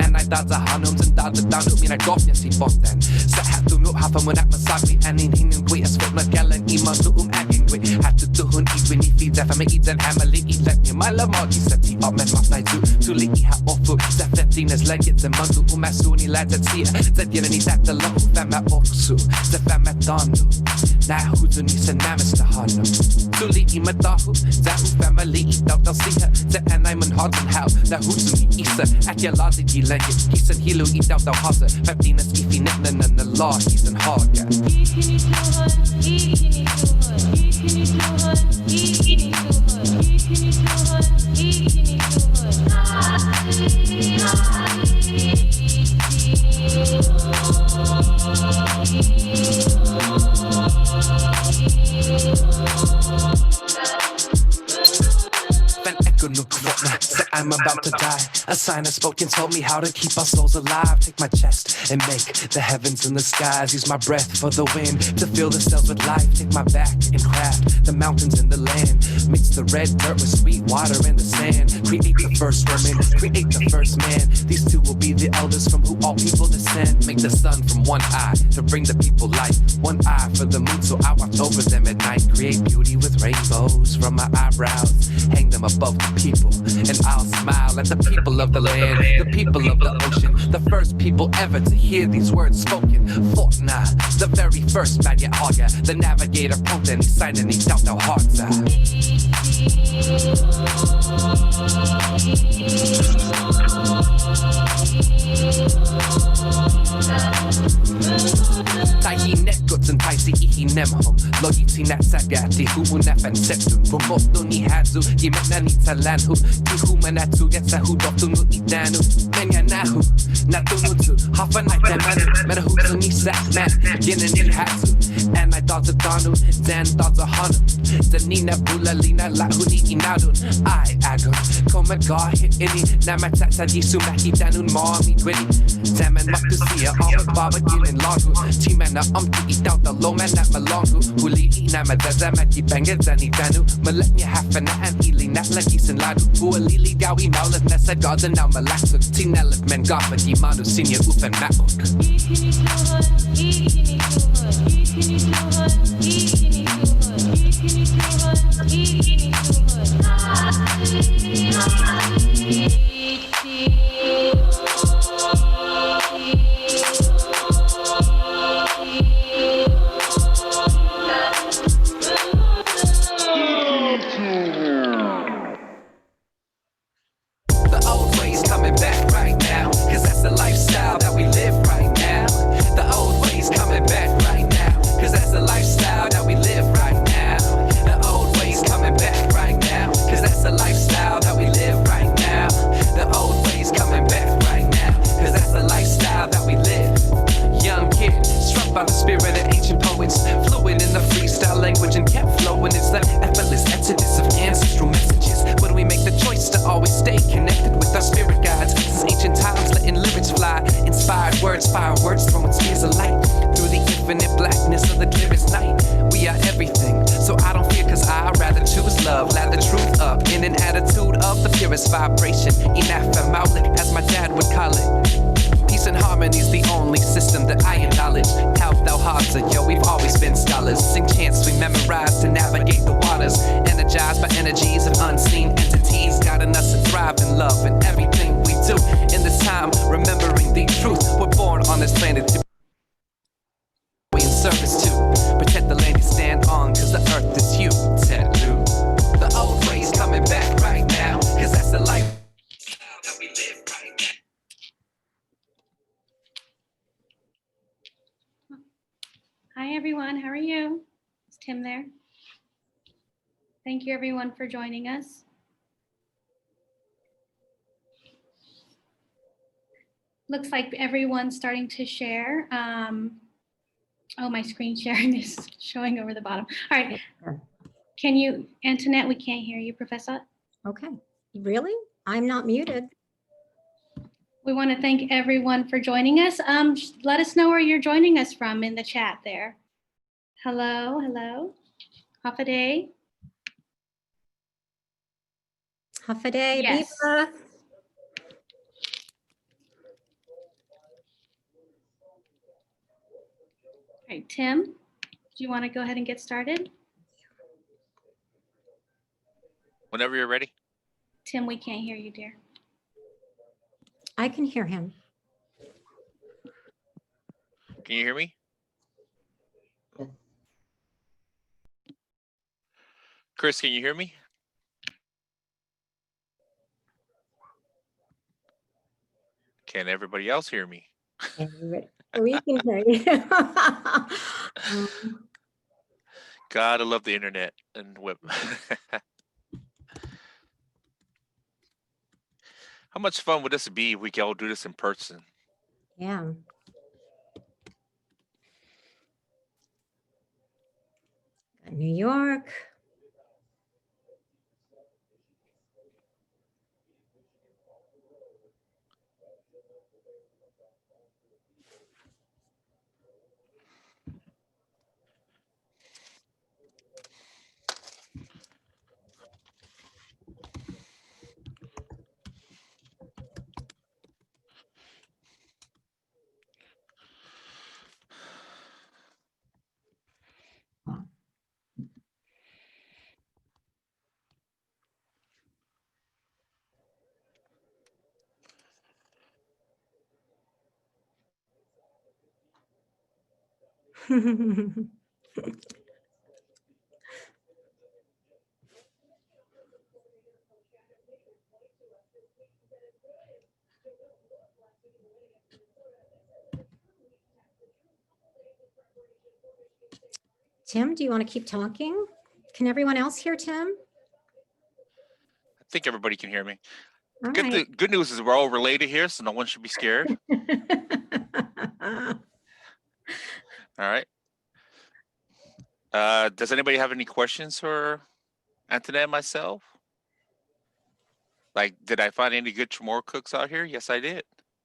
And I dada hanums and dada danu mina gofnya si bonten. Sa hatu nu hafa mun at masagli anin hinin gwi as fit na galan iman nu agin gwi. Hatu tuhun even if feeds after me eat and hammerly eat let me my lamagi sati up men my night to li ha ofu. Sa fetinas like it the mandu umasuni lads at sea. That yelani that the low fama oksu. The fama donu. Na hudu ni sa namis na hanu. Tuli imadahu. Za u family eat out the sea. That and I'm on hard and how. Na hudu ni isa. At your lazi gi lengi. He's an hilu eat out the hasa. Fetinas ifi netna na na law. He's an hard yeah. I'm about to die. A sign has spoken told me how to keep our souls alive. Take my chest and make the heavens and the skies. Use my breath for the wind to fill the cells with life. Take my back and craft the mountains and the land. Mix the red dirt with sweet water and the sand. Create the first woman, create the first man. These two will be the elders from who all people descend. Make the sun from one eye to bring the people light. One eye for the moon so I watch over them at night. Create beauty with rainbows from my eyebrows. Hang them above the people and I'll smile at the people of the land, the people of the ocean, the first people ever to hear these words spoken. Fortna, the very first Magya Haga, the navigator Ponten, signing he doubt our hearts out. Tahi netguts and taisi ihi nemhom, logi tinat sagati, humu nafan septum, kumoto ni hadzu, yimetna ni talanhu, kihu manatu, yetsahu dotunu idanu, menya nahu, natumutu, hafa naitemanu, menahutu ni sakman, beginning ni hatsu, and I thought danu, dan thought hanu, danina bula lina lahu ni inadun, I agun, komagar hit ini, namatata yisumaki danun mami gwini, daman matusia, all baba gilin lagu, timana eat out the low man at malongu, huli inama dazamaki banga zani danu, maletnya hafana and ili nat lagi sin ladu, lili gawi maulet nesa garden now malaxuk, tinelet men gafa gimanu senior ufan mauk. Vibration, enough and maulic, as my dad would call it. Peace and harmony is the only system that I acknowledge. Help thou hearts, yo, we've always been scholars. Sing chants we memorize to navigate the waters. Energized by energies of unseen entities, guiding us to thrive in love in everything we do. In this time, remembering the truth, we're born on this planet to be in service to. Protect the land you stand on, cause the earth is you, Ted Lou. The old ways coming back right now, cause that's the life that we live right now. Hi everyone, how are you? Is Tim there? Thank you everyone for joining us. Looks like everyone's starting to share. Oh, my screen sharing is showing over the bottom. All right. Can you, Antoinette, we can't hear you, Professor. Okay. Really? I'm not muted. We want to thank everyone for joining us. Let us know where you're joining us from in the chat there. Hello, hello. Hafaday. Hafaday, yes. Biba. right, Tim, do you want to go ahead and get started? Whenever you're ready. Tim, we can't hear you, dear. I can hear him. Can you hear me? Chris, can you hear me? Can everybody else hear me? We can hear you. God, I love the internet and web. How much fun would this be if we could all do this in person? Yeah. New York. Tim, do you want to keep talking? Can everyone else hear Tim? I think everybody can hear me. All Good, right. good news is we're all related here, so no one should be scared. All right. Does anybody have any questions for Antoinette and myself? Like, did I find any good Chamorro cooks out here? Yes, I did.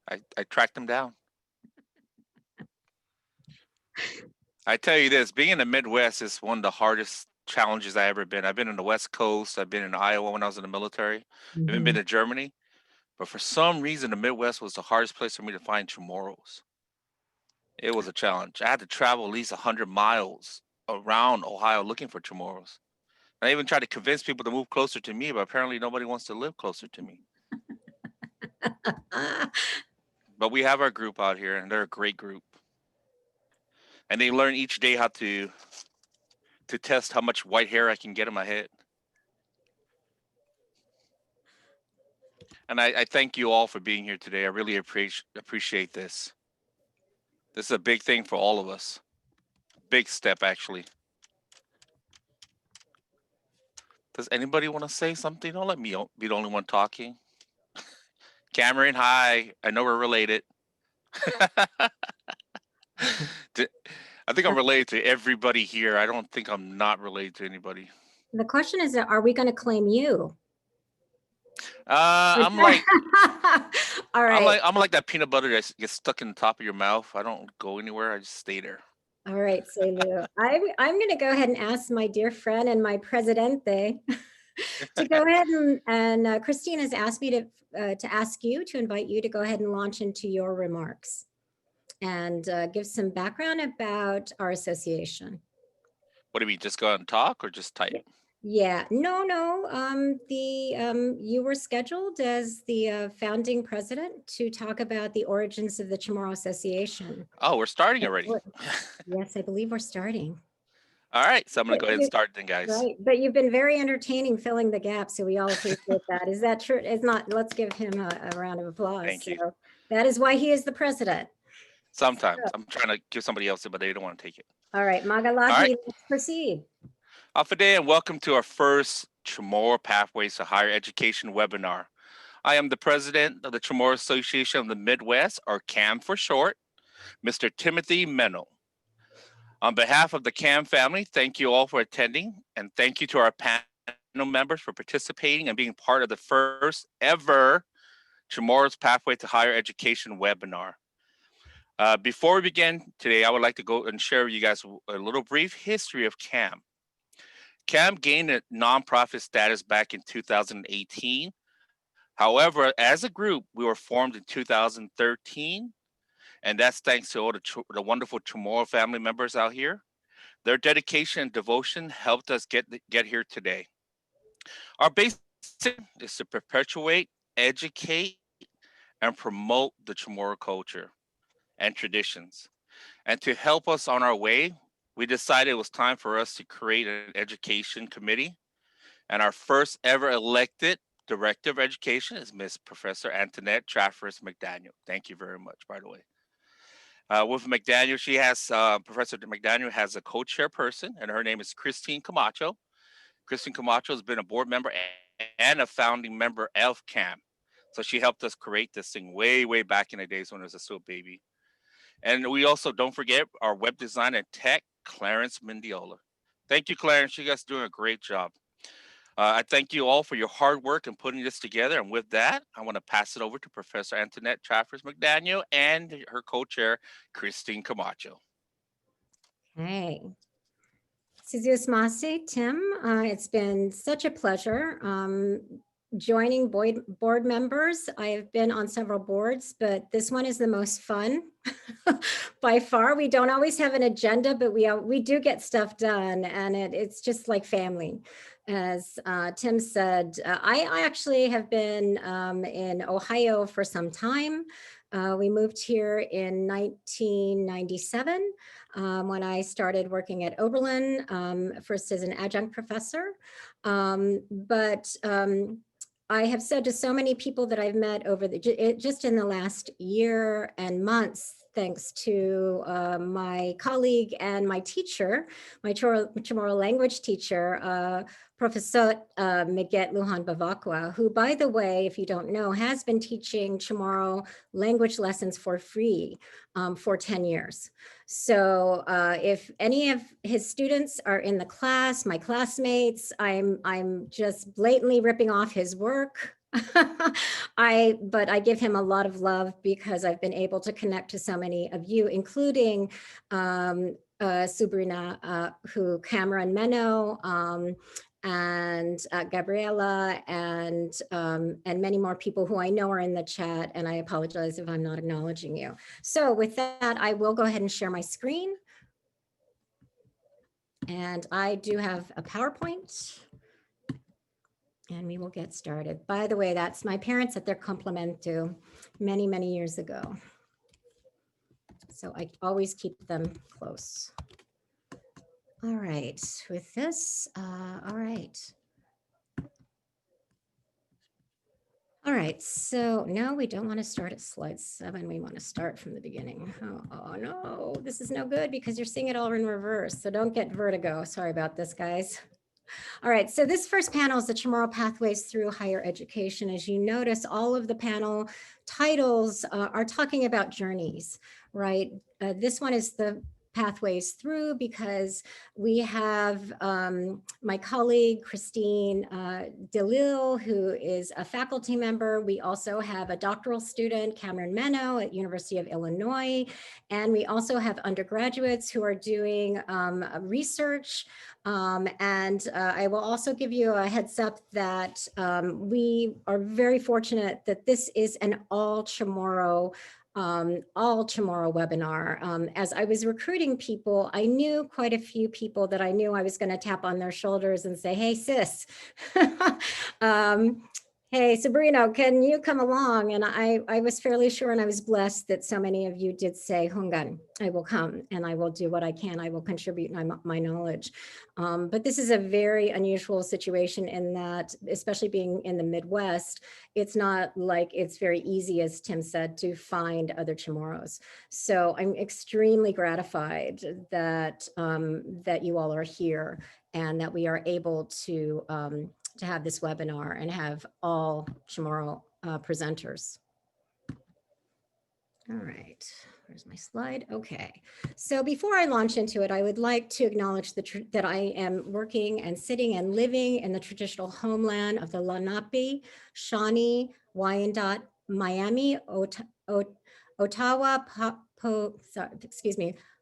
I tracked them down. I tell you this, being in the Midwest is one of the hardest challenges I ever been. I've been in the West Coast. I've been in Iowa when I was in the military. I've even been to Germany. But for some reason, the Midwest was the hardest place for me to find Chamorros. It was a challenge. I had to travel at least 100 miles around Ohio looking for Chamorros. I even tried to convince people to move closer to me, but apparently nobody wants to live closer to me. But we have our group out here, and they're a great group. And they learn each day how to test how much white hair I can get in my head. And I thank you all for being here today. I really appreciate this. This is a big thing for all of us. Big step, actually. Does anybody want to say something? Don't let me be the only one talking. Cameron, hi. I know we're related. I think I'm related to everybody here. I don't think I'm not related to anybody. The question is, are we going to claim you? I'm like, all right. I'm like that peanut butter that gets stuck in the top of your mouth. I don't go anywhere. I just stay there. All right, Selu. I'm going to go ahead and ask my dear friend and my presidente to go ahead and Christine has asked me to ask you to invite you to go ahead and launch into your remarks and give some background about our association. What do we just go out and talk or just type? Yeah, no. You were scheduled as the founding president to talk about the origins of the Chamorro Association. Oh, we're starting already. Yes, I believe we're starting. All right, so I'm gonna go ahead and start then, guys. Right, but you've been very entertaining filling the gap, so we all appreciate that. Is that true? It's not. Let's give him a round of applause. Thank you. That is why he is the president. Sometimes I'm trying to give somebody else it, but they don't want to take it. All right, Magalahi, All right. let's proceed. Afade, and welcome to our first Chamorro Pathways to Higher Education webinar. I am the president of the Chamorro Association of the Midwest, or CAM for short, Mr. Timothy Mennel. On behalf of the CAM family, thank you all for attending, and thank you to our panel members for participating and being part of the first ever Chamorro's Pathway to Higher Education webinar. Before we begin today, I would like to go and share with you guys a little brief history of CAM. CAM gained a nonprofit status back in 2018. However, as a group, we were formed in 2013, And that's thanks to all the wonderful Chamorro family members out here. Their dedication and devotion helped us get here today. Our basic is to perpetuate, educate, and promote the Chamorro culture and traditions. And to help us on our way, we decided it was time for us to create an education committee. And our first ever elected director of education is Miss Professor Antoinette Charfauros McDaniel. Thank you very much, by the way. With McDaniel, Professor McDaniel has a co-chairperson, and her name is Christine Camacho. Christine Camacho has been a board member and a founding member of CAM. So she helped us create this thing way, way back in the days when it was still a baby. And we also don't forget our web design and tech, Clarence Mendiola. Thank you, Clarence. You guys are doing a great job. I thank you all for your hard work in putting this together. And with that, I want to pass it over to Professor Antoinette Charfauros McDaniel and her co-chair, Christine Camacho. Hey. Mase, Tim, it's been such a pleasure joining board members. I have been on several boards, but this one is the most fun by far. We don't always have an agenda, but we do get stuff done, and it's just like family. As Tim said, I actually have been in Ohio for some time. We moved here in 1997 when I started working at Oberlin, first as an adjunct professor. I have said to so many people that I've met over just in the last year and months, thanks to my colleague and my teacher, my Chamorro language teacher, Professor Miguel Lujan Bavacqua, who, by the way, if you don't know, has been teaching Chamorro language lessons for free for 10 years. So if any of his students are in the class, my classmates, I'm just blatantly ripping off his work. But I give him a lot of love because I've been able to connect to so many of you, including Sabrina, Cameron Meno, and Gabriela, and many more people who I know are in the chat, and I apologize if I'm not acknowledging you. So with that, I will go ahead and share my screen. And I do have a PowerPoint, and we will get started. By the way, that's my parents at their complemento many, many years ago. So I always keep them close. All right, with this, all right. All right, so no, we don't want to start at slide 7. We want to start from the beginning. Oh no, this is no good because you're seeing it all in reverse. So don't get vertigo. Sorry about this, guys. All right, so this first panel is the Chamorro Pathways through Higher Education. As you notice, all of the panel titles are talking about journeys, right? This one is the Pathways Through because we have my colleague, Christine DeLille, who is a faculty member. We also have a doctoral student, Cameron Meno at University of Illinois. And we also have undergraduates who are doing research. I will also give you a heads up that we are very fortunate that this is an all Chamorro webinar. As I was recruiting people, I knew quite a few people that I knew I was going to tap on their shoulders and say, hey, sis, hey, Sabrina, can you come along? And I was fairly sure, and I was blessed that so many of you did say, Hungan, I will come and I will do what I can. I will contribute my knowledge. But this is a very unusual situation in that, especially being in the Midwest, it's not like it's very easy, as Tim said, to find other Chamorros. So I'm extremely gratified that, that you all are here and that we are able to have this webinar and have all Chamorro presenters. All right, where's my slide? Okay, so before I launch into it, I would like to acknowledge that I am working and sitting and living in the traditional homeland of the Lenape, Shawnee, Wyandot, Miami, Ottawa,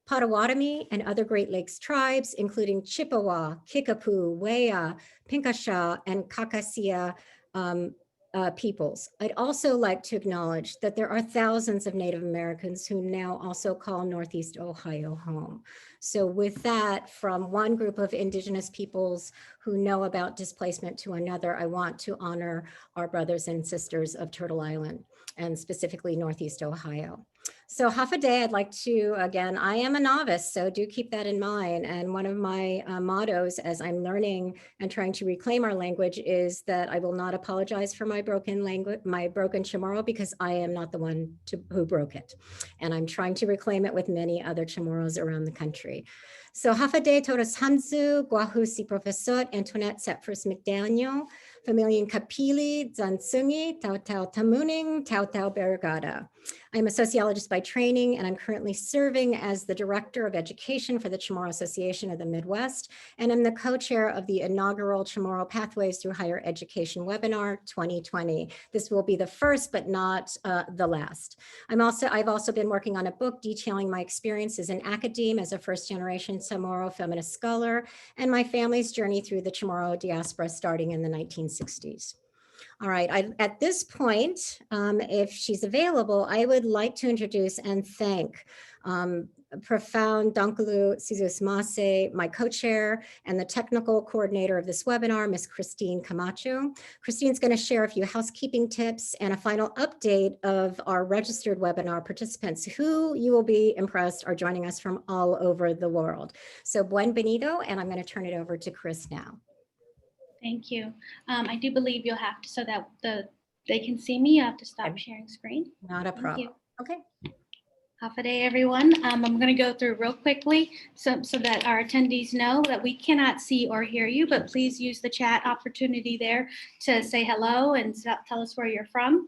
Potawatomi, and other Great Lakes tribes, including Chippewa, Kickapoo, Wea, Pinkashaw, and Kakassia peoples. I'd also like to acknowledge that there are thousands of Native Americans who now also call Northeast Ohio home. So with that, from one group of Indigenous peoples who know about displacement to another, I want to honor our brothers and sisters of Turtle Island, and specifically Northeast Ohio. So Hafaday, I'd like to, again, I am a novice, so do keep that in mind. And one of my mottos as I'm learning and trying to reclaim our language is that I will not apologize for my broken language, my broken Chamorro, because I am not the one who broke it. And I'm trying to reclaim it with many other Chamorros around the country. So Hafaday Toros Hanzu, Guahu si Professor, Antoinette Setfers McDaniel, Familian Kapili, Zansungi, Tau Tau Tamuning, Tau Tau Bergada. I'm a sociologist by training, and I'm currently serving as the Director of Education for the Chamorro Association of the Midwest, and I'm the co-chair of the inaugural Chamorro Pathways Through Higher Education webinar 2020. This will be the first, but not the last. I've also been working on a book detailing my experiences in academia as a first-generation Chamorro feminist scholar, and my family's journey through the Chamorro diaspora starting in the 1960s. All right, at this point, if she's available, I would like to introduce and thank profound Dankulu Sizus Mase, my co-chair and the technical coordinator of this webinar, Ms. Christine Camacho. Christine's going to share a few housekeeping tips and a final update of our registered webinar participants who you will be impressed are joining us from all over the world. So buenvenido, and I'm going to turn it over to Chris now. Thank you. I do believe you'll have to, so that they can see me, you have to stop sharing screen. Not a problem. Okay. Hafaday, everyone. I'm going to go through real quickly so that our attendees know that we cannot see or hear you, but please use the chat opportunity there to say hello and tell us where you're from.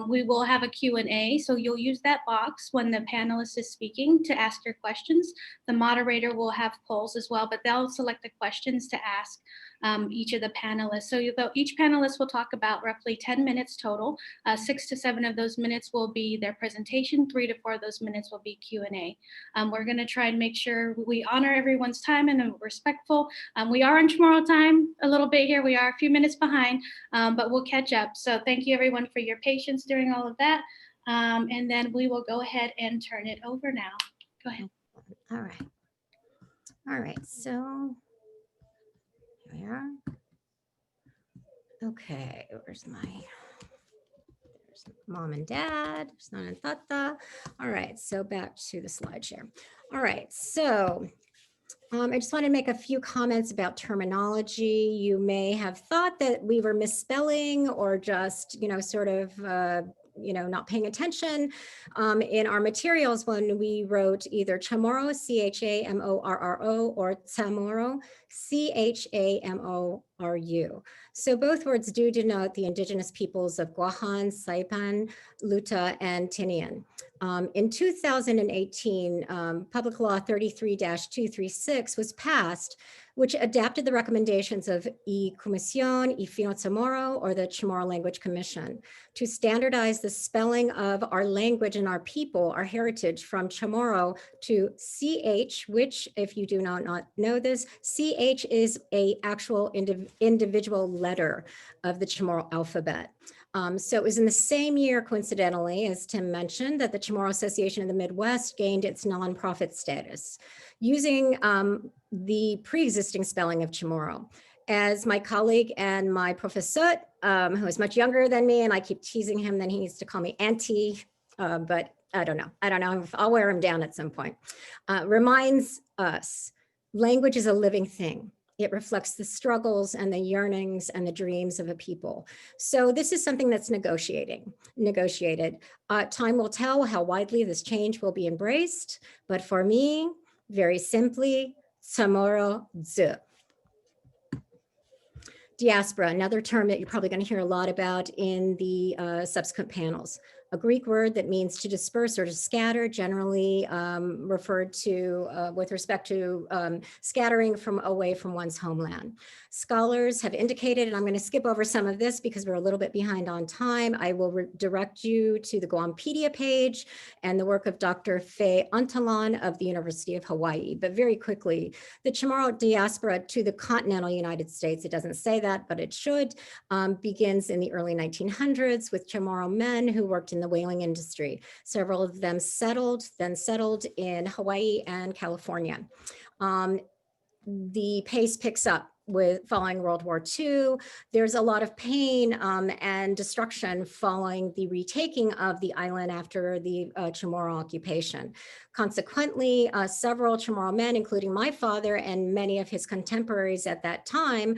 We will have a Q&A, so you'll use that box when the panelist is speaking to ask your questions. The moderator will have polls as well, but they'll select the questions to ask each of the panelists. So each panelist will talk about roughly 10 minutes total. 6 to 7 of those minutes will be their presentation. 3 to 4 of those minutes will be Q&A. We're going to try and make sure we honor everyone's time and are respectful. We are on Chamorro time a little bit here. We are a few minutes behind, but we'll catch up. So thank you everyone for your patience during all of that. And then we will go ahead and turn it over now. Go ahead. All right. All right. So here we are. Okay, there's mom and dad, there's Nan and Tata. All right, so back to the slide share. All right, so I just want to make a few comments about terminology. You may have thought that we were misspelling or just, sort of, not paying attention in our materials when we wrote either Chamorro, CHAMORRO, or Chamorro, CHAMORU. So both words do denote the indigenous peoples of Guahan, Saipan, Luta, and Tinian. In 2018, Public Law 33-236 was passed, which adapted the recommendations of I Comisión y Fino Chamorro, or the Chamorro Language Commission, to standardize the spelling of our language and our people, our heritage, from Chamorro to CH, which, if you do not know this, CH is an actual individual letter of the Chamorro alphabet. So it was in the same year, coincidentally, as Tim mentioned, that the Chamorro Association of the Midwest gained its nonprofit status, using the pre-existing spelling of Chamorro. As my colleague and my professor, who is much younger than me, and I keep teasing him, then he needs to call me Auntie, but I don't know if I'll wear him down at some point, reminds us, language is a living thing. It reflects the struggles and the yearnings and the dreams of a people. So this is something that's negotiated. Time will tell how widely this change will be embraced, but for me, very simply, Chamorro Z. Diaspora, another term that you're probably going to hear a lot about in the subsequent panels. a Greek word that means to disperse or to scatter, generally referred to with respect to scattering from away from one's homeland. Scholars have indicated, and I'm going to skip over some of this because we're a little bit behind on time. I will direct you to the Guampedia page and the work of Dr. Faye Untalan of the University of Hawaii. But very quickly, the Chamorro diaspora to the continental United States, it doesn't say that, but it should, begins in the early 1900s with Chamorro men who worked in the whaling industry. Several of them then settled in Hawaii and California. The pace picks up with following World War II. There's a lot of pain and destruction following the retaking of the island after the Chamorro occupation. Consequently, several Chamorro men, including my father and many of his contemporaries at that time,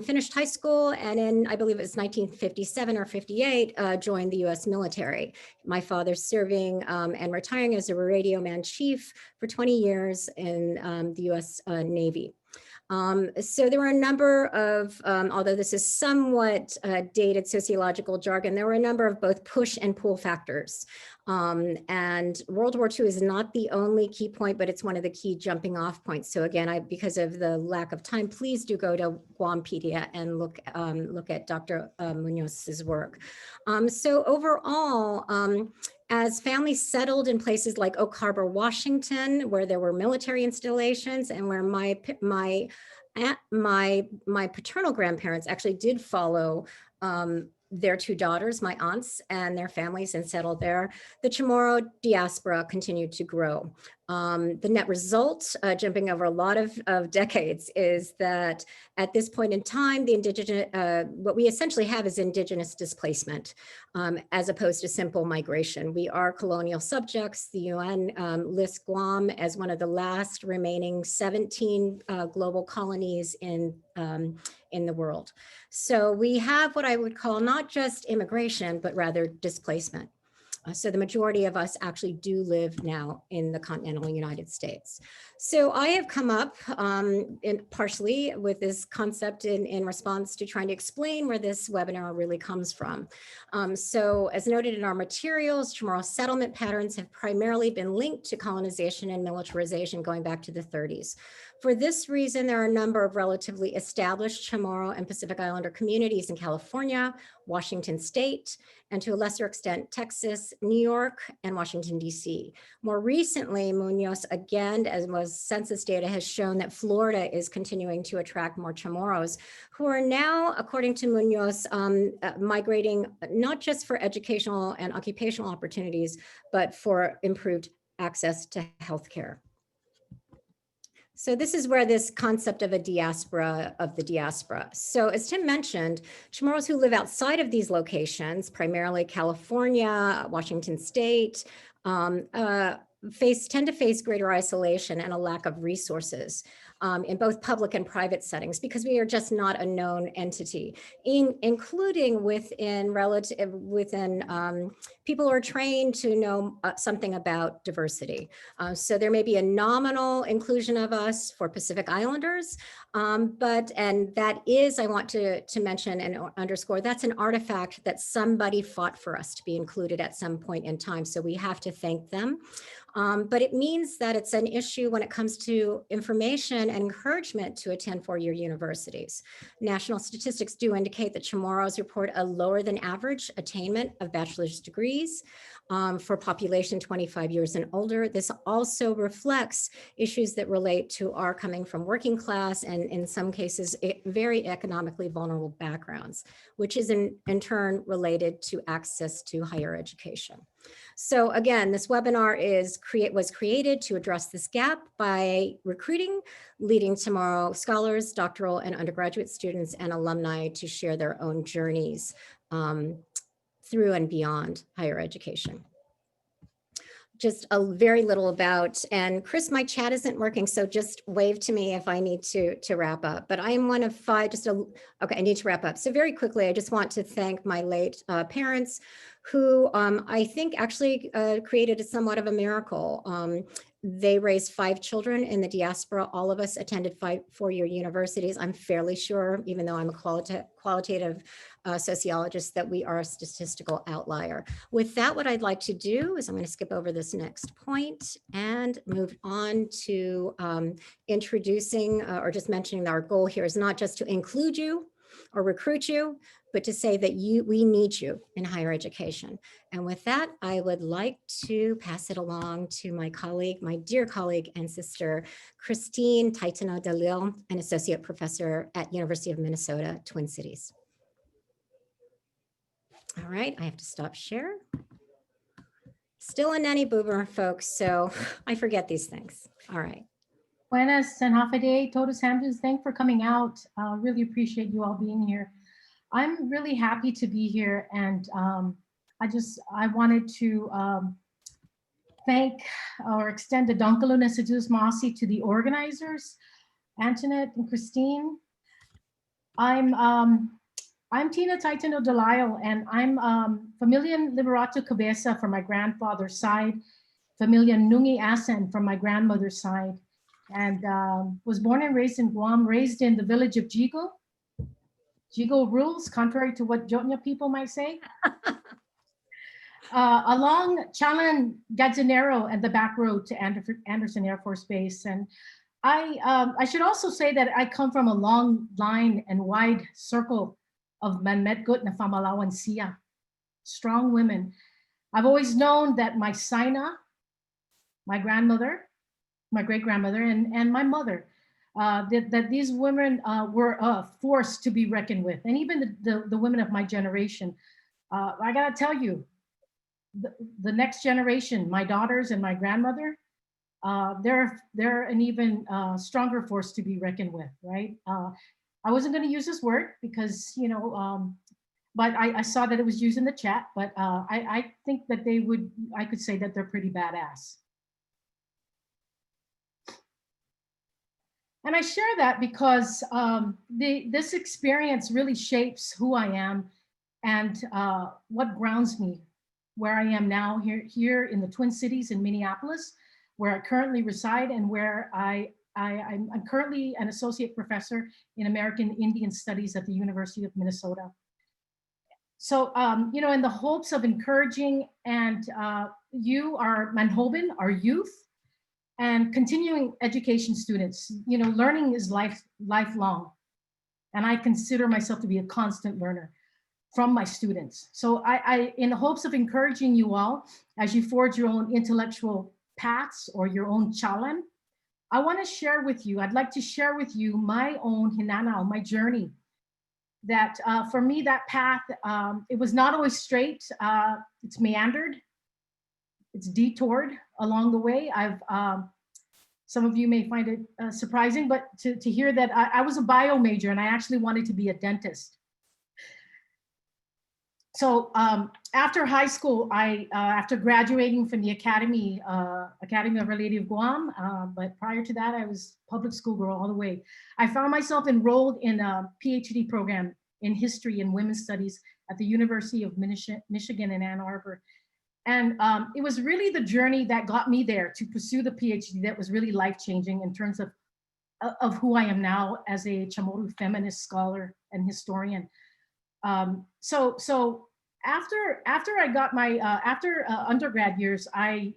finished high school and in, I believe it was 1957 or 58, joined the US military. My father serving and retiring as a radio man chief for 20 years in the US Navy. So there were a number of, although this is somewhat dated sociological jargon, there were a number of both push and pull factors. And World War II is not the only key point, but it's one of the key jumping off points. So again, because of the lack of time, please do go to Guampedia and look at Dr. Munoz's work. So overall, as families settled in places like Oak Harbor, Washington, where there were military installations and where my paternal grandparents actually did follow their two daughters, my aunts, and their families and settled there, the Chamorro diaspora continued to grow. The net result, jumping over a lot of decades, is that at this point in time, the indigenous, what we essentially have is indigenous displacement, as opposed to simple migration. We are colonial subjects. The UN lists Guam as one of the last remaining 17 global colonies in the world. So we have what I would call not just immigration, but rather displacement. So the majority of us actually do live now in the continental United States. So I have come up partially with this concept in response to trying to explain where this webinar really comes from. So as noted in our materials, Chamorro settlement patterns have primarily been linked to colonization and militarization going back to the 30s. For this reason, there are a number of relatively established Chamorro and Pacific Islander communities in California, Washington State, and to a lesser extent, Texas, New York, and Washington, D.C. More recently, Munoz, again, as was census data, has shown that Florida is continuing to attract more Chamorros, who are now, according to Munoz, migrating not just for educational and occupational opportunities, but for improved access to healthcare. So this is where this concept of a diaspora of the diaspora. So as Tim mentioned, Chamorros who live outside of these locations, primarily California, Washington State, tend to face greater isolation and a lack of resources in both public and private settings because we are just not a known entity, including within people who are trained to know something about diversity. So there may be a nominal inclusion of us for Pacific Islanders, and that is, I want to mention and underscore, that's an artifact that somebody fought for us to be included at some point in time. So we have to thank them. But it means that it's an issue when it comes to information and encouragement to attend four-year universities. National statistics do indicate that Chamorros report a lower than average attainment of bachelor's degrees for population 25 years and older. This also reflects issues that relate to our coming from working class and in some cases very economically vulnerable backgrounds, which is in turn related to access to higher education. So again, this webinar was created to address this gap by recruiting leading Chamorro scholars, doctoral and undergraduate students and alumni to share their own journeys through and beyond higher education. Just a very little about, and Chris, my chat isn't working, so just wave to me if I need to wrap up. But I am one of five, okay, I need to wrap up. So very quickly, I just want to thank my late parents who I think actually created somewhat of a miracle. They raised 5 children in the diaspora. All of us attended 5 four-year universities. I'm fairly sure, even though I'm a qualitative sociologist, that we are a statistical outlier. With that, what I'd like to do is I'm going to skip over this next point and move on to introducing or just mentioning that our goal here is not just to include you or recruit you, but to say that we need you in higher education. And with that, I would like to pass it along to my colleague, my dear colleague and sister, Christine Taitano-Dalil, an associate professor at University of Minnesota, Twin Cities. All right, I have to stop share. Still a nanny boomer, folks, so I forget these things. All right. Buenas and Hafide, Todos Hamptons, thanks for coming out. Really appreciate you all being here. I'm really happy to be here, and I wanted to thank or extend a Dankalun and Sedus Masi to the organizers, Antoinette and Christine. I'm Tina Taitano Delisle, and I'm Familia Liberato Cabeza from my grandfather's side, Familia Nungi Asen from my grandmother's side, and was born and raised in Guam, raised in the village of Jigo. Jigo rules, contrary to what Jotnya people might say. Along Chalan Gajanero and the back road to Anderson Air Force Base. And I should also say that I come from a long line and wide circle of Manmetgut na Famalawan Siya, strong women. I've always known that my Saina, my grandmother, my great-grandmother, and my mother, that these women were a force to be reckoned with. And even the women of my generation, I gotta tell you, the next generation, my daughters and my grandmother, they're an even stronger force to be reckoned with, right? I wasn't gonna use this word because, you know, but I saw that it was used in the chat, but I think that I could say that they're pretty badass. And I share that because this experience really shapes who I am and what grounds me where I am now here in the Twin Cities in Minneapolis, where I currently reside and where I'm currently an associate professor in American Indian Studies at the University of Minnesota. So, you know, in the hopes of encouraging and you, our Manhoban, our youth, and continuing education students, you know, learning is lifelong. And I consider myself to be a constant learner from my students. So in the hopes of encouraging you all, as you forge your own intellectual paths or your own chalan, I want to share with you, I'd like to share with you my own hinanao, my journey. That for me, that path, it was not always straight. It's meandered. It's detoured along the way. Some of you may find it surprising, but to hear that I was a bio major and I actually wanted to be a dentist. So after high school, after graduating from the Academy of Our Lady of Guam, but prior to that, I was public school girl all the way. I found myself enrolled in a PhD program in history and women's studies at the University of Michigan in Ann Arbor. And it was really the journey that got me there to pursue the PhD that was really life-changing in terms of who I am now as a CHamoru feminist scholar and historian. So after I got my undergrad years, at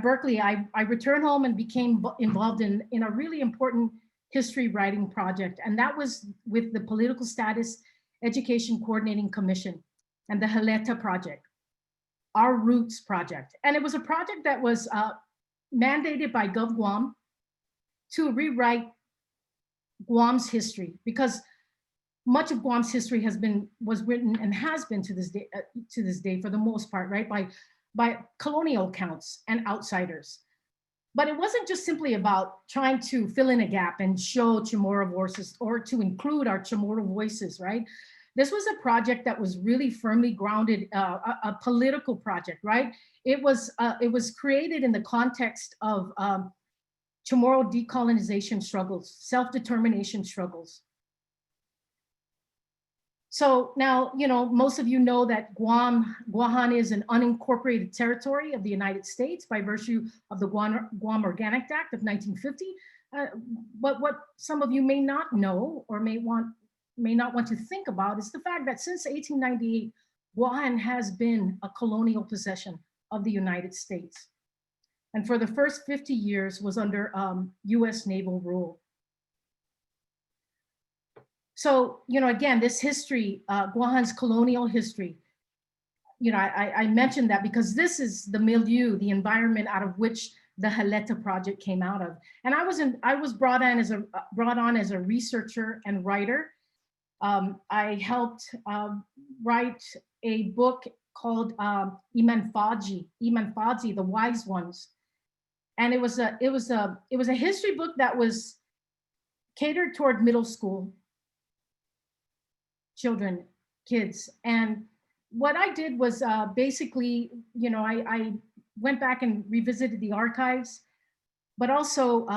Berkeley, I returned home and became involved in a really important history writing project, and that was with the Political Status Education Coordinating Commission and the Haleta Project, Our Roots Project. And it was a project that was mandated by Gov Guam to rewrite Guam's history, because much of Guam's history was written and has been to this day for the most part, right, by colonial accounts and outsiders. But it wasn't just simply about trying to fill in a gap and show Chamorro voices or to include our Chamorro voices, right? This was a project that was really firmly grounded, a political project, right? It was created in the context of Chamorro decolonization struggles, self-determination struggles. So now, most of you know that Guam is an unincorporated territory of the United States by virtue of the Guam Organic Act of 1950. But what some of you may not know or may not want to think about is the fact that since 1898, Guam has been a colonial possession of the United States. And for the first 50 years was under US naval rule. So, again, this history, Guam's colonial history, I mentioned that because this is the milieu, the environment out of which the Jaleta project came out of. And I was brought on as a researcher and writer. I helped write a book called Iman Faji, The Wise Ones. And it was a history book that was catered toward middle school children, kids. And what I did was basically, I went back and revisited the archives, but also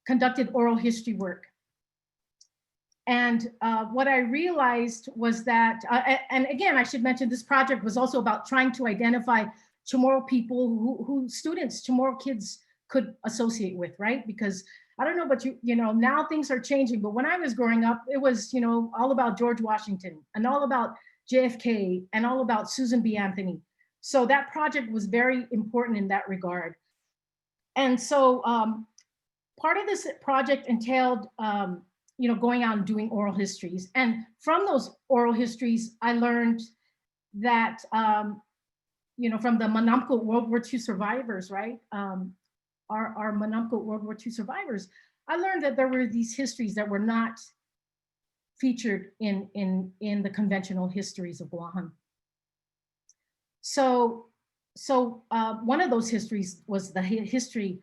conducted oral history work. And what I realized was that, and again, I should mention this project was also about trying to identify Chamorro people who students, Chamorro kids could associate with, right? Because I don't know about now things are changing, but when I was growing up, it was, all about George Washington and all about JFK and all about Susan B. Anthony. So that project was very important in that regard. And so part of this project entailed, going out and doing oral histories. And from those oral histories, I learned that, from the Manamco World War II survivors, right? Our Manamco World War II survivors, I learned that there were these histories that were not featured in the conventional histories of Guam. So one of those histories was the history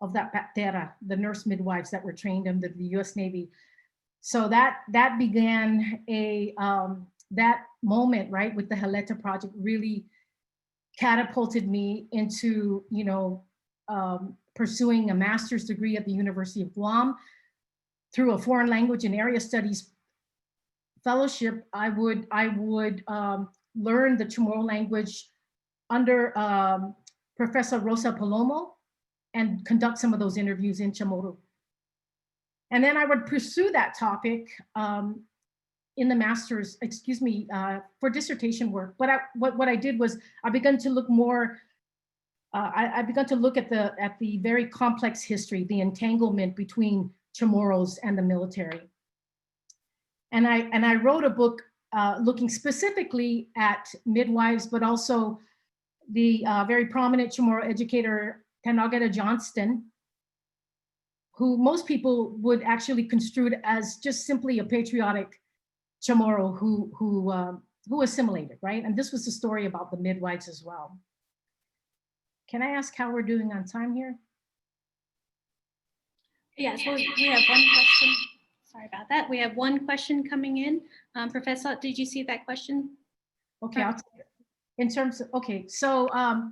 of that patera, the nurse midwives that were trained under the US Navy. So that began that moment, right, with the Jaleta project really catapulted me into, pursuing a master's degree at the University of Guam. Through a foreign language and area studies fellowship, I would learn the Chamorro language under Professor Rosa Palomo and conduct some of those interviews in Chamorro. And then I would pursue that topic in the master's, for dissertation work. But what I did was I began to look more. I began to look at the very complex history, the entanglement between Chamorros and the military. And I wrote a book looking specifically at midwives, but also the very prominent Chamorro educator Tanagata Johnston, who most people would actually construe as just simply a patriotic Chamorro who assimilated, right? And this was the story about the midwives as well. Can I ask how we're doing on time here? Yes, well, we have one question. Sorry about that. We have one question coming in. Professor, did you see that question? Okay, in terms of, okay, so I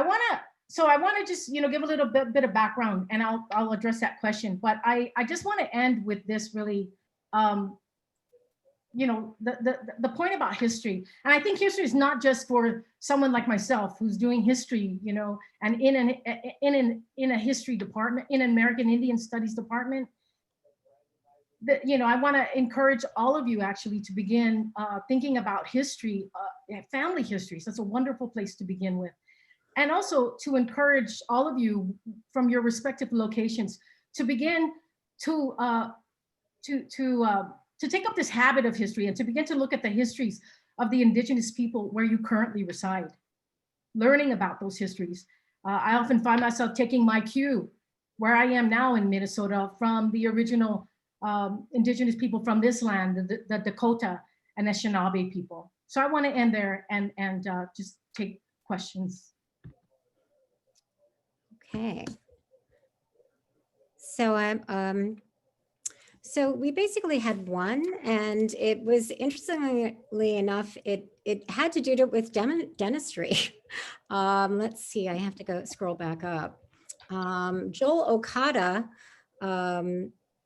wanna just, give a little bit of background and I'll address that question, but I just wanna end with this really, the point about history. And I think history is not just for someone like myself who's doing history, and in a history department, in an American Indian Studies department. I want to encourage all of you actually to begin thinking about history, family histories. That's a wonderful place to begin with. And also to encourage all of you from your respective locations to begin to take up this habit of history and to begin to look at the histories of the indigenous people where you currently reside, learning about those histories. I often find myself taking my cue where I am now in Minnesota from the original indigenous people from this land, the Dakota and Anishinaabe people. So I want to end there and just take questions. Okay. So so we basically had one, and it was, interestingly enough, it had to do with dentistry. Let's see, I have to scroll back up. Joel Okada,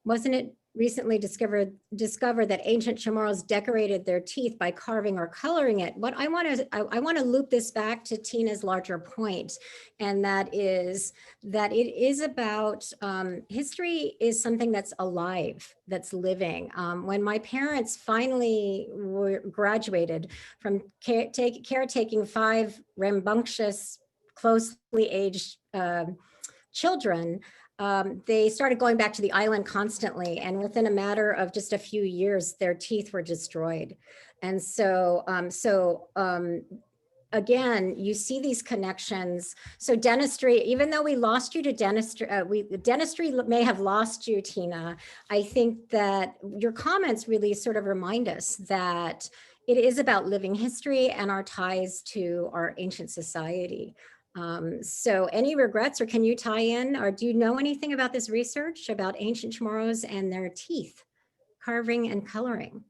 wasn't it recently discovered that ancient Chamorros decorated their teeth by carving or coloring it. What I want to loop this back to Tina's larger point, and that is that it is about history is something that's alive, that's living. When my parents finally graduated from caretaking 5 rambunctious, closely aged children, they started going back to the island constantly, and within a matter of just a few years, their teeth were destroyed. And so, again, you see these connections. So dentistry, even though we lost you to dentistry, dentistry may have lost you, Tina. I think that your comments really sort of remind us that it is about living history and our ties to our ancient society. So any regrets, or can you tie in, or do you know anything about this research about ancient Chamorros and their teeth, carving and coloring?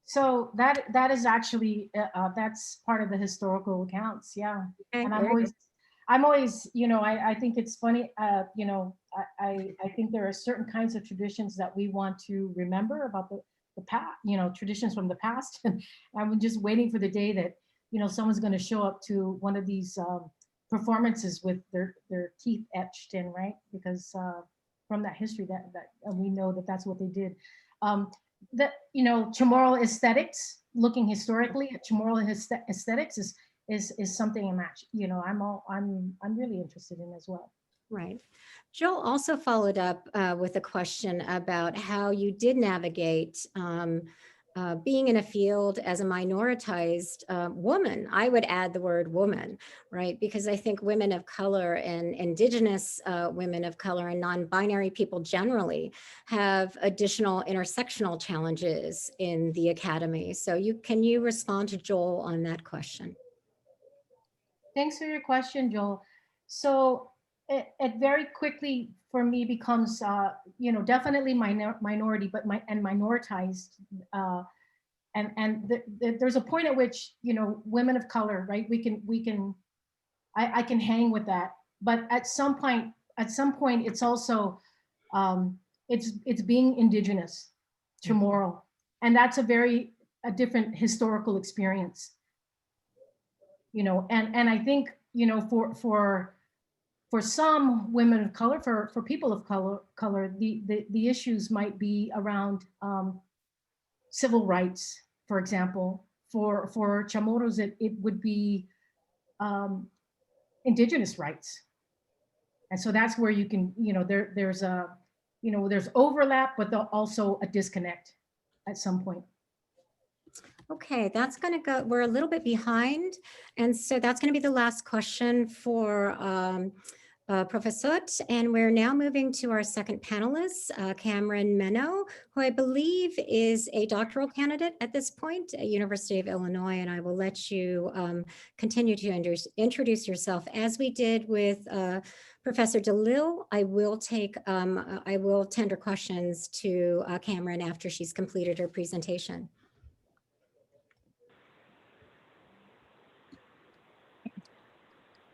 So that is actually, that's part of the historical accounts. Yeah. Okay, And I'm always, you know, I think it's funny, you know, I think there are certain kinds of traditions that we want to remember about the past, you know, traditions from the past. And I'm just waiting for the day that, you know, someone's going to show up to one of these performances with their teeth etched in, right? Because from that history that we know that that's what they did. That, you know, Chamorro aesthetics, looking historically at Chamorro aesthetics is something you know, I'm really interested in as well. Right. Joel also followed up with a question about how you did navigate being in a field as a minoritized woman. I would add the word woman, right? Because I think women of color and indigenous women of color and non-binary people generally have additional intersectional challenges in the academy. So can you respond to Joel on that question? Thanks for your question, Joel. So it very quickly for me becomes, you know, definitely minority, but minoritized. There's a point at which, you know, women of color, right? I can hang with that. But at some point, it's also, it's being indigenous, Chamorro. And that's a different historical experience. You know, and I think, you know, for some women of color, for people of color, the issues might be around civil rights, for example. For Chamorros, it would be indigenous rights, and so that's where you can, you know, there's a, you know, there's overlap, but also a disconnect at some point. Okay, that's going to go, we're a little bit behind. And so that's going to be the last question for Professor. And we're now moving to our second panelist, Cameron Meno, who I believe is a doctoral candidate at this point at University of Illinois. And I will let you continue to introduce yourself. As we did with Professor DeLille, I will tender questions to Cameron after she's completed her presentation.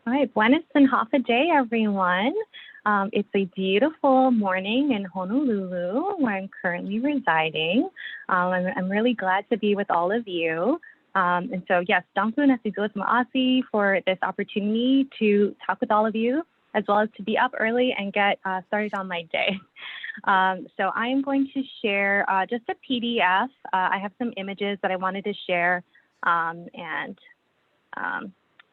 All right, buenas and hafa day, everyone. It's a beautiful morning in Honolulu, where I'm currently residing. I'm really glad to be with all of you. And so, yes, danku nasigoes ma'asi for this opportunity to talk with all of you, as well as to be up early and get started on my day. So I am going to share just a PDF. I have some images that I wanted to share,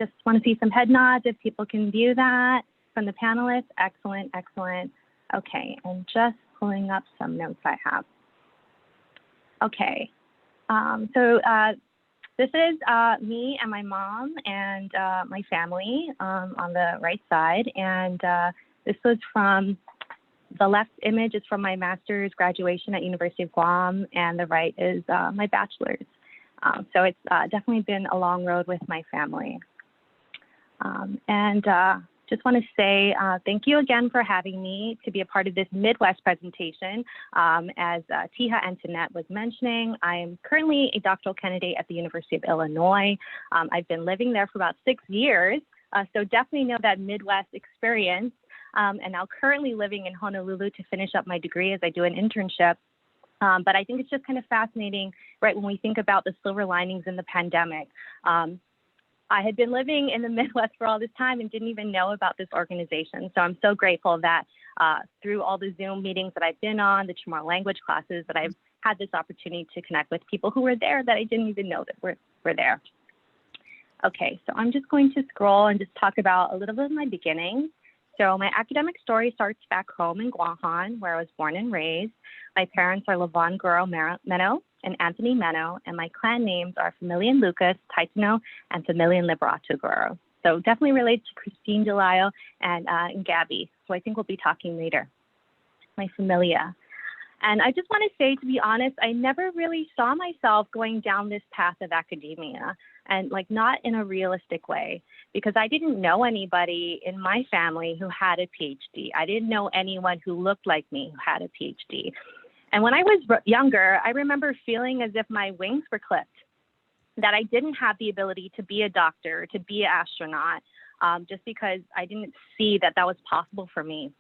just want to see some head nods if people can view that from the panelists. Excellent, excellent. Okay, and just pulling up some notes I have. Okay, so this is me and my mom and my family on the right side. And this was from, the left image is from my master's graduation at University of Guam, and the right is my bachelor's. So it's definitely been a long road with my family. Just want to say thank you again for having me to be a part of this Midwest presentation. As Tia Antoinette was mentioning, I am currently a doctoral candidate at the University of Illinois. I've been living there for about 6 years, so definitely know that Midwest experience. and now currently living in Honolulu to finish up my degree as I do an internship. But I think it's just kind of fascinating, right, when we think about the silver linings in the pandemic. I had been living in the Midwest for all this time and didn't even know about this organization. So I'm so grateful that through all the Zoom meetings that I've been on, the Chamorro language classes, that I've had this opportunity to connect with people who were there that I didn't even know that were there. Okay, so I'm just going to scroll and just talk about a little bit of my beginnings. So my academic story starts back home in Guahan, where I was born and raised. My parents are Lavon Guro Meno and Anthony Meno, and my clan names are Familian Lucas, Taitano, and Familian Liberato Guro. So definitely relates to Christine Delisle and Gabby, so I think we'll be talking later. My familia. And I just want to say, to be honest, I never really saw myself going down this path of academia, and like not in a realistic way, because I didn't know anybody in my family who had a PhD. I didn't know anyone who looked like me who had a PhD. And when I was younger, I remember feeling as if my wings were clipped, that I didn't have the ability to be a doctor, to be an astronaut, just because I didn't see that that was possible for me.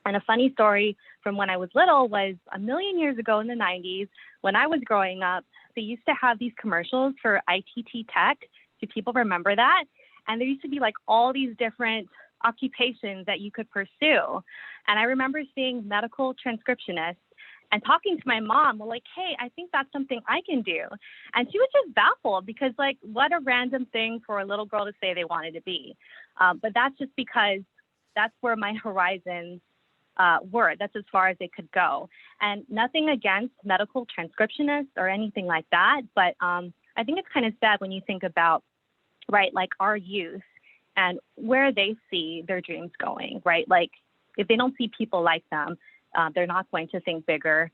And a funny story from when I was little was a million years ago in the 90s, when I was growing up, they used to have these commercials for ITT Tech. Do people remember that? And there used to be like all these different occupations that you could pursue. And I remember seeing medical transcriptionist and talking to my mom, well, like, hey, I think that's something I can do. And she was just baffled because, like, what a random thing for a little girl to say they wanted to be. But that's just because that's where my horizons were. That's as far as they could go. And nothing against medical transcriptionists or anything like that. But I think it's kind of sad when you think about, right, like our youth and where they see their dreams going, right? Like if they don't see people like them, they're not going to think bigger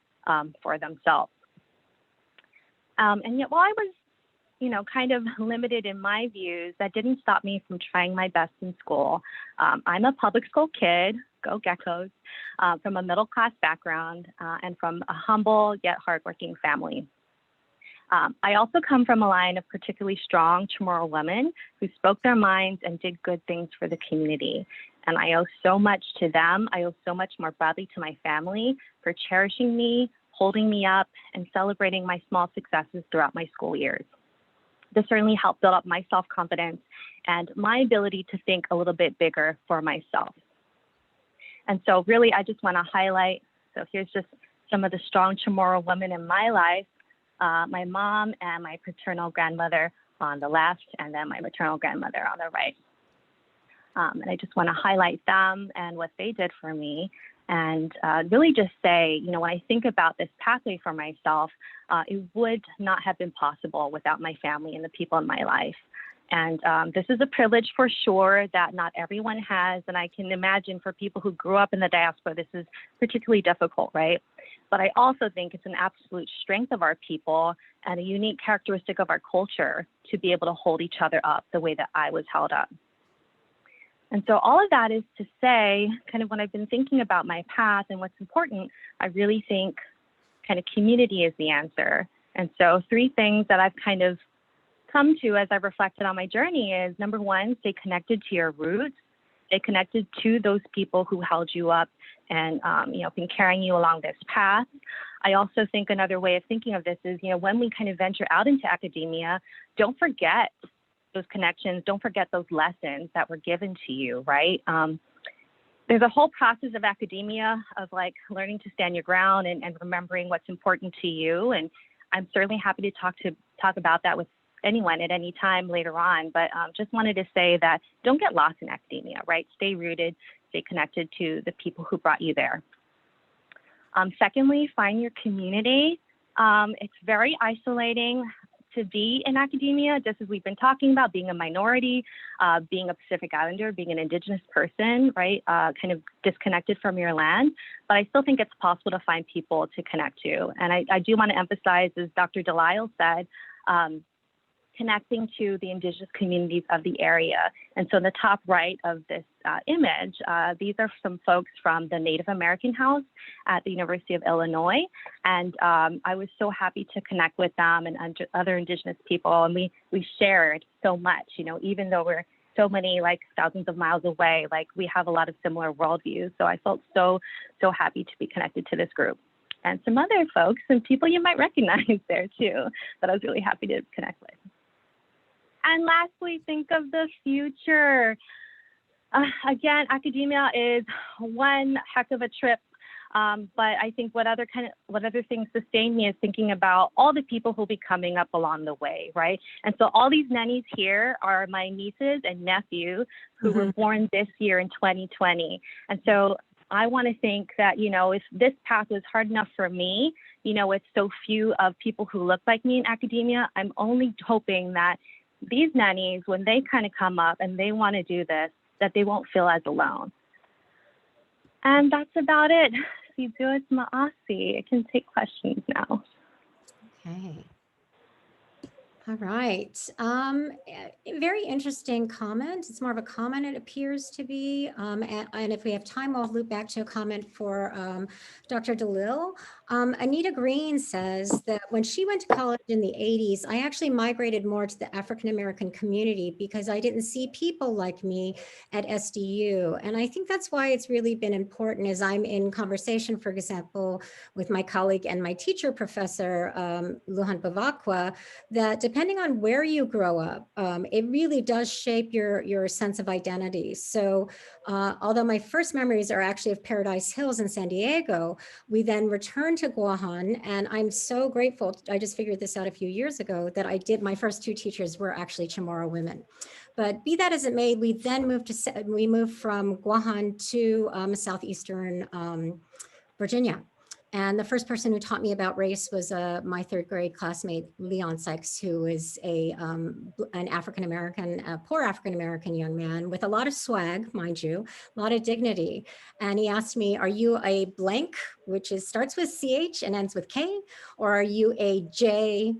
for themselves. And yet while I was, you know, kind of limited in my views, that didn't stop me from trying my best in school. I'm a public school kid, go Geckos, from a middle-class background and from a humble yet hardworking family. I also come from a line of particularly strong Chamorro women who spoke their minds and did good things for the community. And I owe so much to them. I owe so much more broadly to my family for cherishing me, holding me up, and celebrating my small successes throughout my school years. This certainly helped build up my self-confidence and my ability to think a little bit bigger for myself. And so really, I just want to highlight, so here's just some of the strong Chamorro women in my life, my mom and my paternal grandmother on the left, and then my maternal grandmother on the right. And I just want to highlight them and what they did for me, and really just say, you know, when I think about this pathway for myself, it would not have been possible without my family and the people in my life. And this is a privilege for sure that not everyone has, and I can imagine for people who grew up in the diaspora, this is particularly difficult, right? But I also think it's an absolute strength of our people and a unique characteristic of our culture to be able to hold each other up the way that I was held up. And so all of that is to say, kind of when I've been thinking about my path and what's important, I really think kind of community is the answer. And so 3 things that I've kind of come to as I've reflected on my journey is, number 1, stay connected to your roots, stay connected to those people who held you up and, you know, been carrying you along this path. I also think another way of thinking of this is, you know, when we kind of venture out into academia, don't forget those connections, don't forget those lessons that were given to you, right? There's a whole process of academia of like learning to stand your ground and remembering what's important to you. And I'm certainly happy to talk about that with anyone at any time later on, but just wanted to say that don't get lost in academia, right? Stay rooted, stay connected to the people who brought you there. Secondly, find your community. It's very isolating to be in academia, just as we've been talking about, being a minority, being a Pacific Islander, being an Indigenous person, right? Kind of disconnected from your land. But I still think it's possible to find people to connect to. And I do want to emphasize, as Dr. Delisle said, connecting to the Indigenous communities of the area. And so in the top right of this image, these are some folks from the Native American House at the University of Illinois. And I was so happy to connect with them and other Indigenous people. And we shared so much, you know, even though we're so many, like thousands of miles away. Like we have a lot of similar worldviews. So I felt so happy to be connected to this group. And some other folks and people you might recognize there too, that I was really happy to connect with. And lastly, think of the future. Again, academia is one heck of a trip. But I think what other things sustain me is thinking about all the people who'll be coming up along the way, right? And so all these nannies here are my nieces and nephew who were born this year in 2020. And so I want to think that, you know, if this path was hard enough for me, you know, with so few of people who look like me in academia, I'm only hoping that these nannies, when they kind of come up and they want to do this, that they won't feel as alone. And that's about it. Si Dios Maasi. I can take questions now. Okay. All right. Very interesting comment. It's more of a comment, it appears to be. And if we have time, I'll loop back to a comment for Dr. DeLille. Anita Green says that when she went to college in the 80s, I actually migrated more to the African-American community because I didn't see people like me at SDU. And I think that's why it's really been important as I'm in conversation, for example, with my colleague and my teacher, Professor Lujan Bavacqua, that depending on where you grow up, it really does shape your sense of identity. So although my first memories are actually of Paradise Hills in San Diego, we then returned to Guahan, and I'm so grateful. I just figured this out a few years ago that my first two teachers were actually Chamorro women. But be that as it may, we then moved from Guahan to southeastern Virginia. And the first person who taught me about race was my third grade classmate, Leon Sykes, who is an African-American, poor African-American young man with a lot of swag, mind you, a lot of dignity. And he asked me, are you a blank, which starts with CH and ends with K, or are you a J?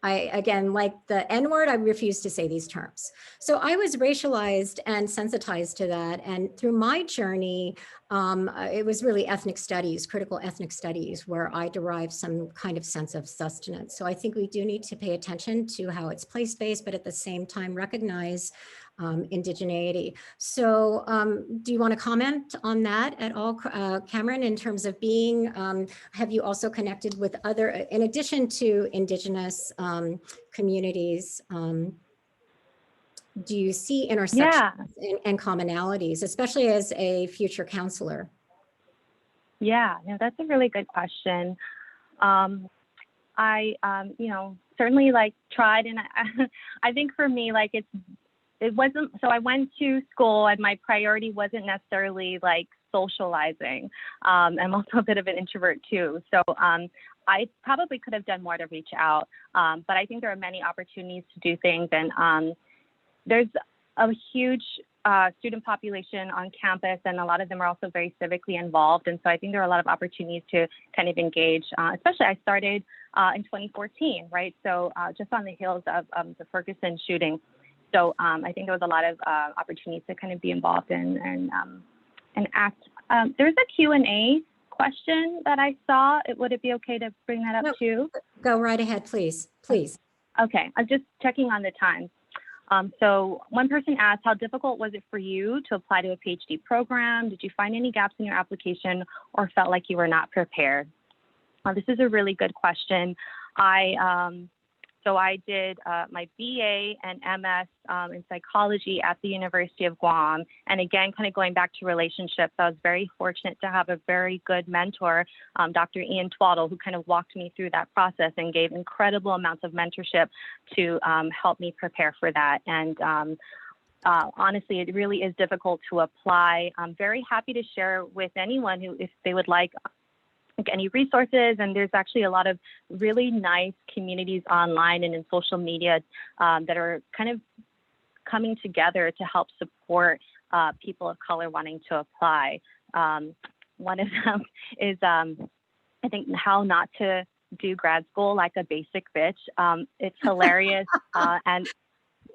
Again, like the N-word, I refuse to say these terms. So I was racialized and sensitized to that. And through my journey, it was really ethnic studies, critical ethnic studies, where I derived some kind of sense of sustenance. So I think we do need to pay attention to how it's place-based, but at the same time recognize indigeneity. So do you want to comment on that at all, Cameron, in terms of being, have you also connected with other, in addition to indigenous communities, do you see intersections and commonalities, especially as a future counselor? Yeah, no, that's a really good question. I, you know, certainly like tried, and I think for me, like it wasn't, so I went to school and my priority wasn't necessarily like socializing. I'm also a bit of an introvert too. So I probably could have done more to reach out, but I think there are many opportunities to do things. And there's a huge student population on campus, and a lot of them are also very civically involved. And so I think there are a lot of opportunities to kind of engage, especially I started in 2014, right? So just on the heels of the Ferguson shooting. So I think there was a lot of opportunities to kind of be involved in and act. There's a Q&A question that I saw. Would it be okay to bring that up too? Go right ahead, please, please. Okay, I'm just checking on the time. So one person asked, how difficult was it for you to apply to a PhD program? Did you find any gaps in your application or felt like you were not prepared? This is a really good question. So I did my BA and MS in psychology at the University of Guam. And again, kind of going back to relationships, I was very fortunate to have a very good mentor, Dr. Ian Twaddle, who kind of walked me through that process and gave incredible amounts of mentorship to help me prepare for that. And honestly, it really is difficult to apply. I'm very happy to share with anyone who, if they would like any resources, and there's actually a lot of really nice communities online and in social media that are kind of coming together to help support people of color wanting to apply. One of them is, I think, how not to do grad school like a basic bitch. It's hilarious and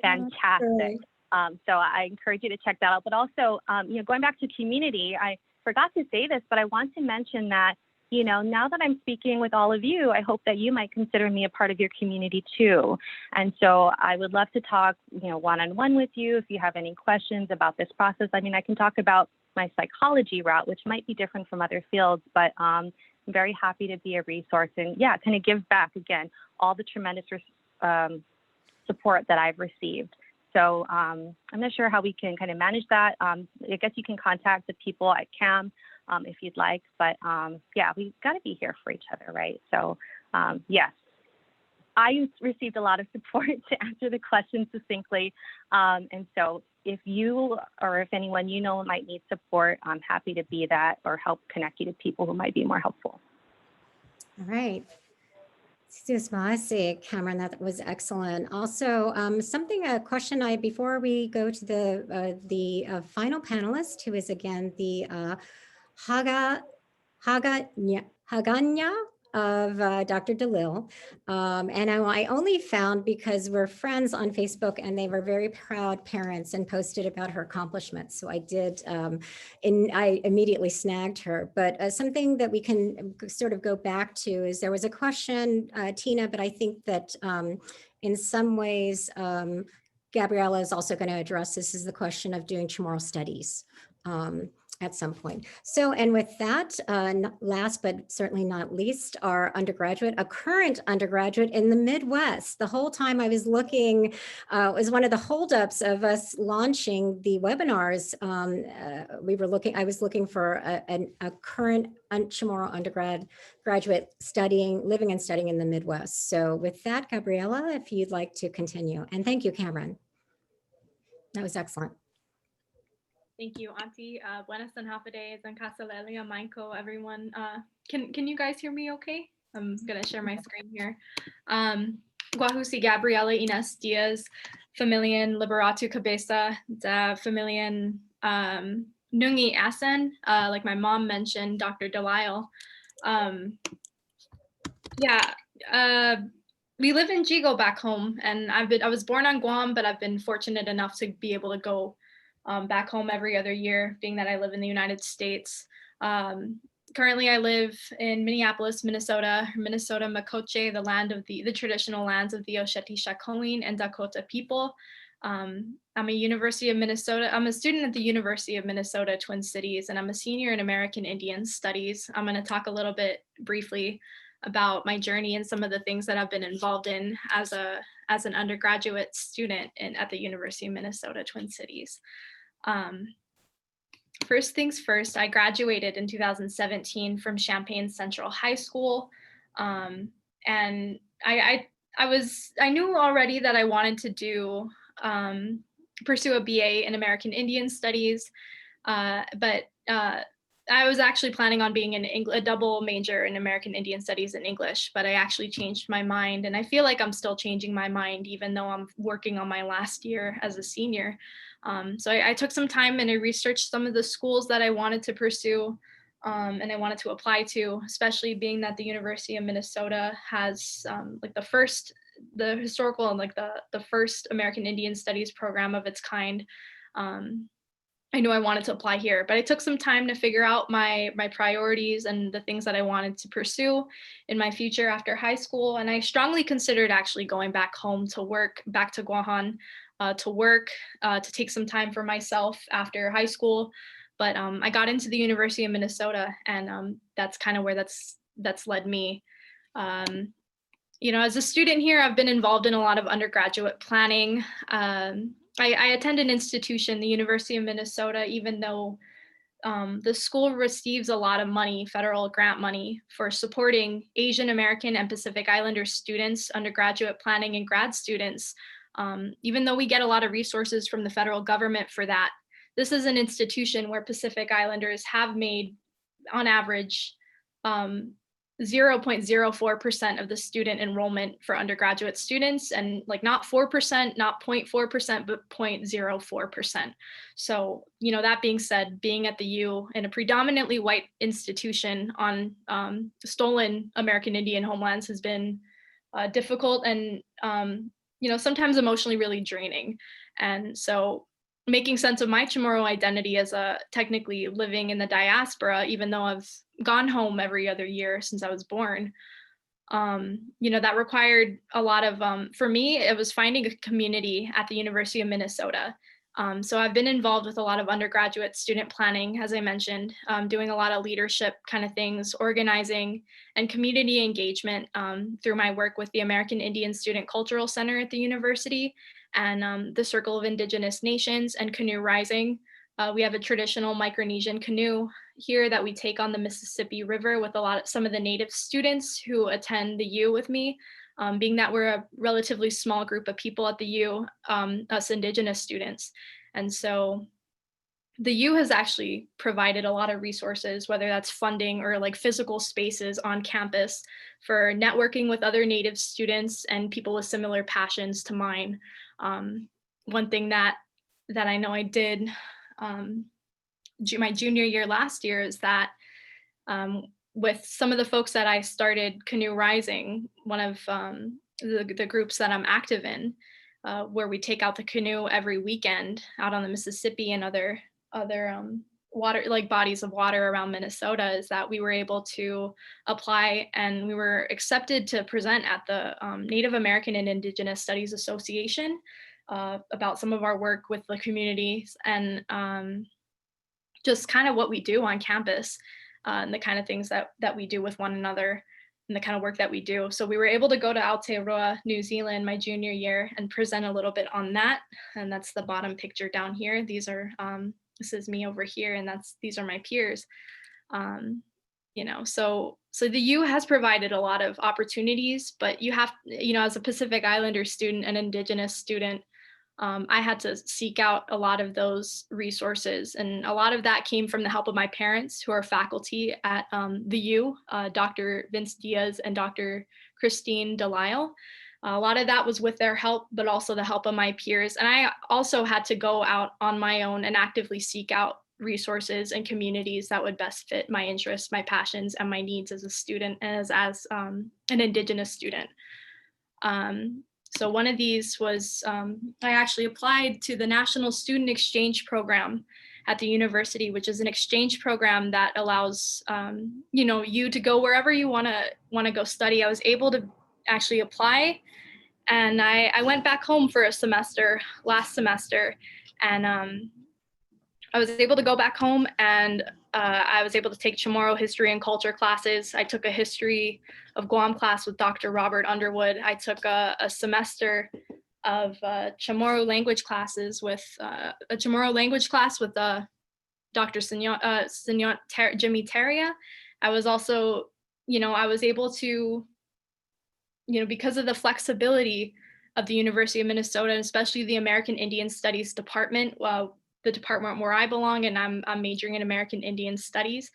fantastic. So I encourage you to check that out. But also, you know, going back to community, I forgot to say this, but I want to mention that you know, now that I'm speaking with all of you, I hope that you might consider me a part of your community too. And so I would love to talk, you know, one-on-one with you if you have any questions about this process. I mean, I can talk about my psychology route, which might be different from other fields, but I'm very happy to be a resource and yeah, kind of give back again, all the tremendous support that I've received. So I'm not sure how we can kind of manage that. I guess you can contact the people at CHAM if you'd like, but yeah, we've got to be here for each other, right? So yes, I received a lot of support to answer the questions succinctly. And so if you or if anyone you know might need support, I'm happy to be that or help connect you to people who might be more helpful. All right. Cameron, that was excellent. Also, a question before we go to the final panelist, who is again the Haganya of Dr. DeLille. And I only found because we're friends on Facebook and they were very proud parents and posted about her accomplishments. So I did, I immediately snagged her. But something that we can sort of go back to is there was a question, Tina, but I think that in some ways, Gabriella is also going to address this, is the question of doing Chamorro studies. At some point. So, and with that, last but certainly not least, our undergraduate, a current undergraduate in the Midwest. The whole time I was looking, was one of the holdups of us launching the webinars. I was looking for a current Chamorro undergraduate living and studying in the Midwest. So with that, Gabriella, if you'd like to continue. And thank you, Cameron. That was excellent. Thank you, Auntie. Buenas tardes, and Casalelia, Michael, everyone. Can you guys hear me okay? I'm gonna share my screen here. Guajusi Gabriela Ines Diaz, Familian Liberatu Cabeza, da Familian Nungi Asen, like my mom mentioned, Dr. Delisle. We live in Jigo back home, and I was born on Guam, but I've been fortunate enough to be able to go back home every other year, being that I live in the United States. Currently, I live in Minneapolis, Minnesota, Makoche, the land of the traditional lands of the Oshetishakowin and Dakota people. I'm a student at the University of Minnesota, Twin Cities, and I'm a senior in American Indian Studies. I'm going to talk a little bit briefly about my journey and some of the things that I've been involved in as an undergraduate student at the University of Minnesota, Twin Cities. First things first, I graduated in 2017 from Champaign Central High School. And I knew already that I wanted to pursue a BA in American Indian Studies, but I was actually planning on being a double major in American Indian Studies and English, but I actually changed my mind, and I feel like I'm still changing my mind even though I'm working on my last year as a senior. So I took some time and I researched some of the schools that I wanted to pursue and I wanted to apply to, especially being that the University of Minnesota has like the historical and like the first American Indian Studies program of its kind. I knew I wanted to apply here, but I took some time to figure out my priorities and the things that I wanted to pursue in my future after high school. And I strongly considered actually going back home to work, back to Guahan, to work, to take some time for myself after high school. But I got into the University of Minnesota, and that's kind of where that's led me. You know, as a student here, I've been involved in a lot of undergraduate planning. I attend an institution, the University of Minnesota, even though the school receives a lot of money, federal grant money, for supporting Asian American and Pacific Islander students, undergraduate planning, and grad students. Even though we get a lot of resources from the federal government for that, this is an institution where Pacific Islanders have made, on average, 0.04% of the student enrollment for undergraduate students, and like not 4%, not 0.4%, but 0.04%. So, you know, that being said, being at the U in a predominantly white institution on stolen American Indian homelands has been difficult and, you know, sometimes emotionally really draining. And so making sense of my Chamorro identity as a technically living in the diaspora, even though I've gone home every other year since I was born. That required a lot of, for me, it was finding a community at the University of Minnesota. So I've been involved with a lot of undergraduate student planning, as I mentioned, doing a lot of leadership kind of things, organizing and community engagement through my work with the American Indian Student Cultural Center at the university and the Circle of Indigenous Nations and Canoe Rising. We have a traditional Micronesian canoe here that we take on the Mississippi River with some of the native students who attend the U with me, being that we're a relatively small group of people at the U, us Indigenous students. And so the U has actually provided a lot of resources, whether that's funding or like physical spaces on campus for networking with other native students and people with similar passions to mine. One thing that I know I did my junior year last year is that with some of the folks that I started Canoe Rising, one of the groups that I'm active in, where we take out the canoe every weekend out on the Mississippi and other water, like bodies of water around Minnesota, is that we were able to apply and we were accepted to present at the Native American and Indigenous Studies Association about some of our work with the communities and just kind of what we do on campus and the kind of things that we do with one another and the kind of work that we do. So we were able to go to Aotearoa, New Zealand, my junior year and present a little bit on that. And that's the bottom picture down here. These are, this is me over here and these are my peers. So the U has provided a lot of opportunities, but you have, as a Pacific Islander student and Indigenous student, I had to seek out a lot of those resources. And a lot of that came from the help of my parents who are faculty at the U, Dr. Vince Diaz and Dr. Christine Delisle. A lot of that was with their help, but also the help of my peers. And I also had to go out on my own and actively seek out resources and communities that would best fit my interests, my passions, and my needs as a student and as an Indigenous student. So one of these was, I actually applied to the National Student Exchange Program at the university, which is an exchange program that allows, you to go wherever you want to go study. I was able to actually apply and I went back home for a semester, last semester, and I was able to go back home and I was able to take Chamorro history and culture classes. I took a history of Guam class with Dr. Robert Underwood. I took a semester of Chamorro language classes with a Chamorro language class with Dr. Senor Jimmy Teria. I was also, I was able to, because of the flexibility of the University of Minnesota, and especially the American Indian Studies Department, the department where I belong, and I'm majoring in American Indian Studies,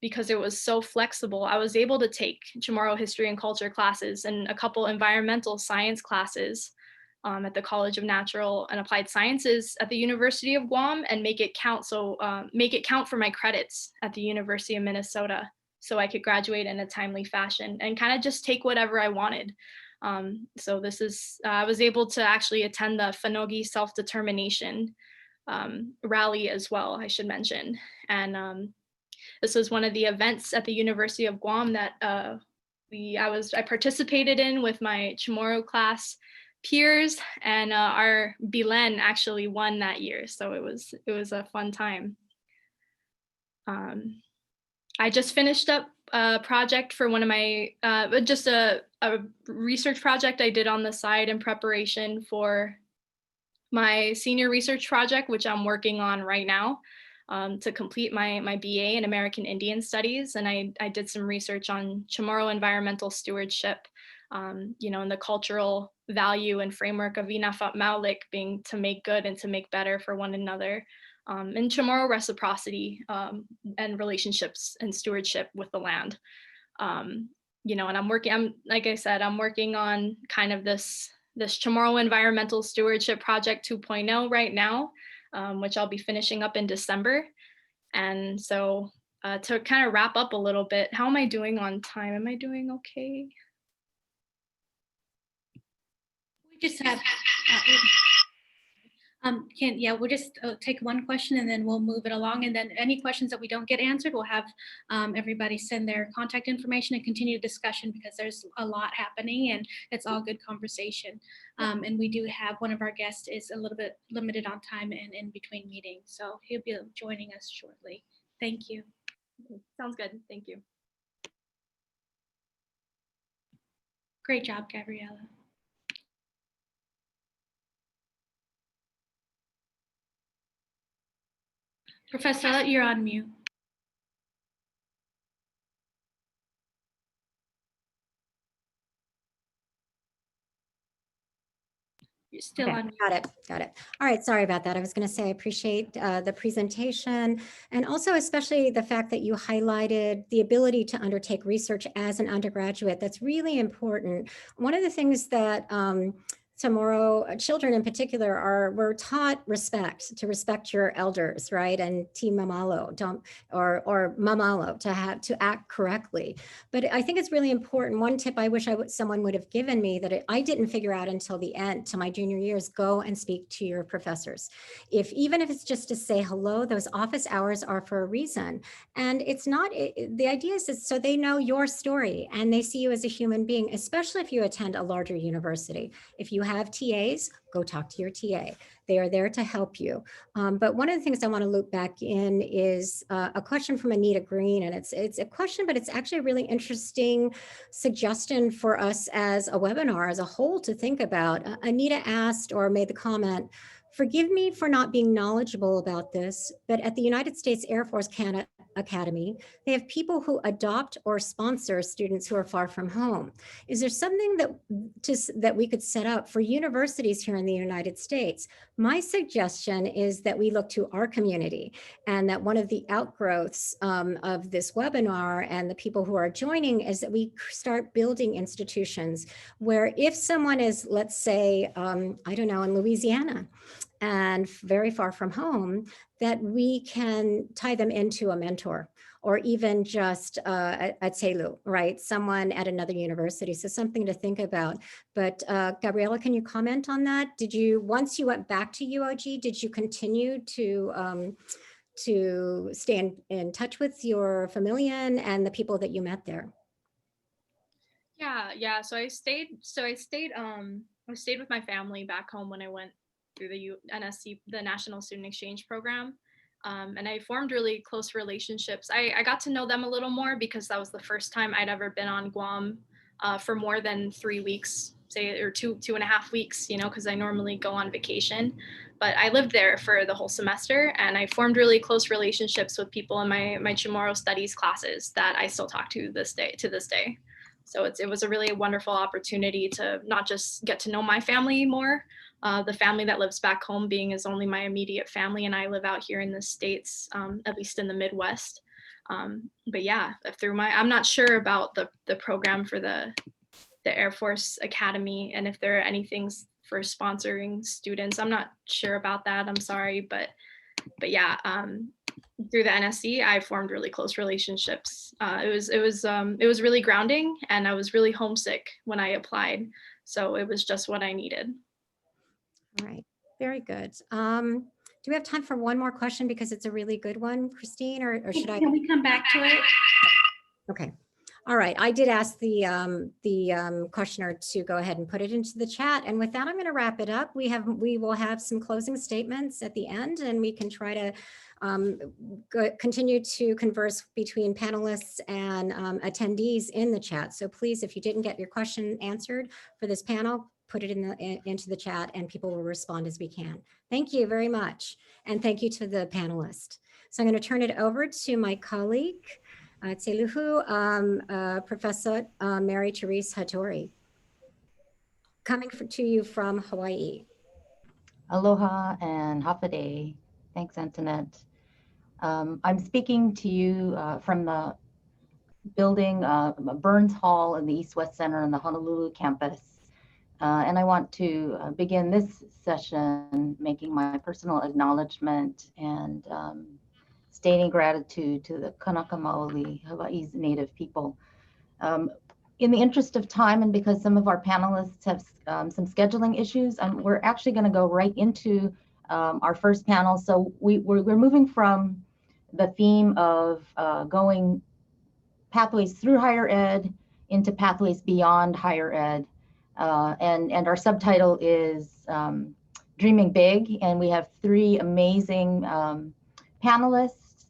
because it was so flexible. I was able to take Chamorro history and culture classes and a couple environmental science classes at the College of Natural and Applied Sciences at the University of Guam and make it count. So make it count for my credits at the University of Minnesota so I could graduate in a timely fashion and kind of just take whatever I wanted. So this is, I was able to actually attend the Whānauki self-determination rally as well, I should mention. And this was one of the events at the University of Guam that I participated in with my Chamorro class peers, and our Bilen actually won that year. So it was a fun time. I just finished up a project for one of my, just a research project I did on the side in preparation for my senior research project, which I'm working on right now to complete my BA in American Indian Studies. And I did some research on Chamorro environmental stewardship, and the cultural value and framework of Inafat Maulik being to make good and to make better for one another, and Chamorro reciprocity and relationships and stewardship with the land. And like I said, I'm working on kind of this Chamorro Environmental Stewardship Project 2.0 right now, which I'll be finishing up in December. And so to kind of wrap up a little bit, how am I doing on time? Am I doing okay? We just have, Yeah, we'll just take one question and then we'll move it along. And then any questions that we don't get answered, we'll have everybody send their contact information and continue discussion because there's a lot happening and it's all good conversation. And we do have one of our guests is a little bit limited on time and in between meetings. So he'll be joining us shortly. Thank you. Okay, sounds good. Thank you. Great job, Gabriella. Professor, you're on mute. You're still Okay, on mute. got it. All right, sorry about that. I was going to say I appreciate the presentation and also especially the fact that you highlighted the ability to undertake research as an undergraduate. That's really important. One of the things that CHamoru children in particular were taught to respect your elders, right? And ti mamalo, or mamalo, to act correctly. But I think it's really important. One tip I wish someone would have given me that I didn't figure out until the end, to my junior years, go and speak to your professors. Even if it's just to say hello, those office hours are for a reason. And it's not, the idea is so they know your story and they see you as a human being, especially if you attend a larger university. If you have TAs, go talk to your TA. They are there to help you. But one of the things I want to loop back in is a question from Anita Green, and it's a question, but it's actually a really interesting suggestion for us as a webinar as a whole to think about. Anita asked or made the comment, "Forgive me for not being knowledgeable about this, but at the United States Air Force Academy, they have people who adopt or sponsor students who are far from home. Is there something that we could set up for universities here in the United States?" My suggestion is that we look to our community and that one of the outgrowths of this webinar and the people who are joining is that we start building institutions where if someone is, let's say, I don't know, in Louisiana, and very far from home, that we can tie them into a mentor or even just a TELU, right? Someone at another university. So something to think about. But Gabriela, can you comment on that? Once you went back to UOG, did you continue to stay in touch with your familian and the people that you met there? Yeah. So I stayed with my family back home when I went through the NSC, the National Student Exchange Program. And I formed really close relationships. I got to know them a little more because that was the first time I'd ever been on Guam for more than 3 weeks, say, or two and a half weeks, because I normally go on vacation. But I lived there for the whole semester and I formed really close relationships with people in my Chamorro studies classes that I still talk to this day. So it was a really wonderful opportunity to not just get to know my family more, the family that lives back home being is only my immediate family, and I live out here in the States, at least in the Midwest. But yeah, I'm not sure about the program for the Air Force Academy and if there are any things for sponsoring students. I'm not sure about that. I'm sorry, but yeah, through the NSC, I formed really close relationships. It was really grounding, and I was really homesick when I applied, so it was just what I needed. All right, very good. Do we have time for one more question because it's a really good one, Christine, or should I? Can we come back to it? Okay. All right. I did ask the questioner to go ahead and put it into the chat. And with that, I'm going to wrap it up. We will have some closing statements at the end, and we can try to continue to converse between panelists and attendees in the chat. So please, if you didn't get your question answered for this panel, put it into the chat and people will respond as we can. Thank you very much. And thank you to the panelists. So I'm going to turn it over to my colleague, Tseluhu, Professor Mary Therese Hattori, coming to you from Hawaii. Aloha and hapade. Thanks, Antoinette. I'm speaking to you from the building Burns Hall in the East-West Center on the Honolulu campus. And I want to begin this session making my personal acknowledgement and stating gratitude to the Kanaka Maoli, Hawaii's native people. In the interest of time, and because some of our panelists have some scheduling issues, we're actually going to go right into our first panel. So we're moving from the theme of going pathways through higher ed into pathways beyond higher ed. And our subtitle is Dreaming Big. And we have three amazing panelists,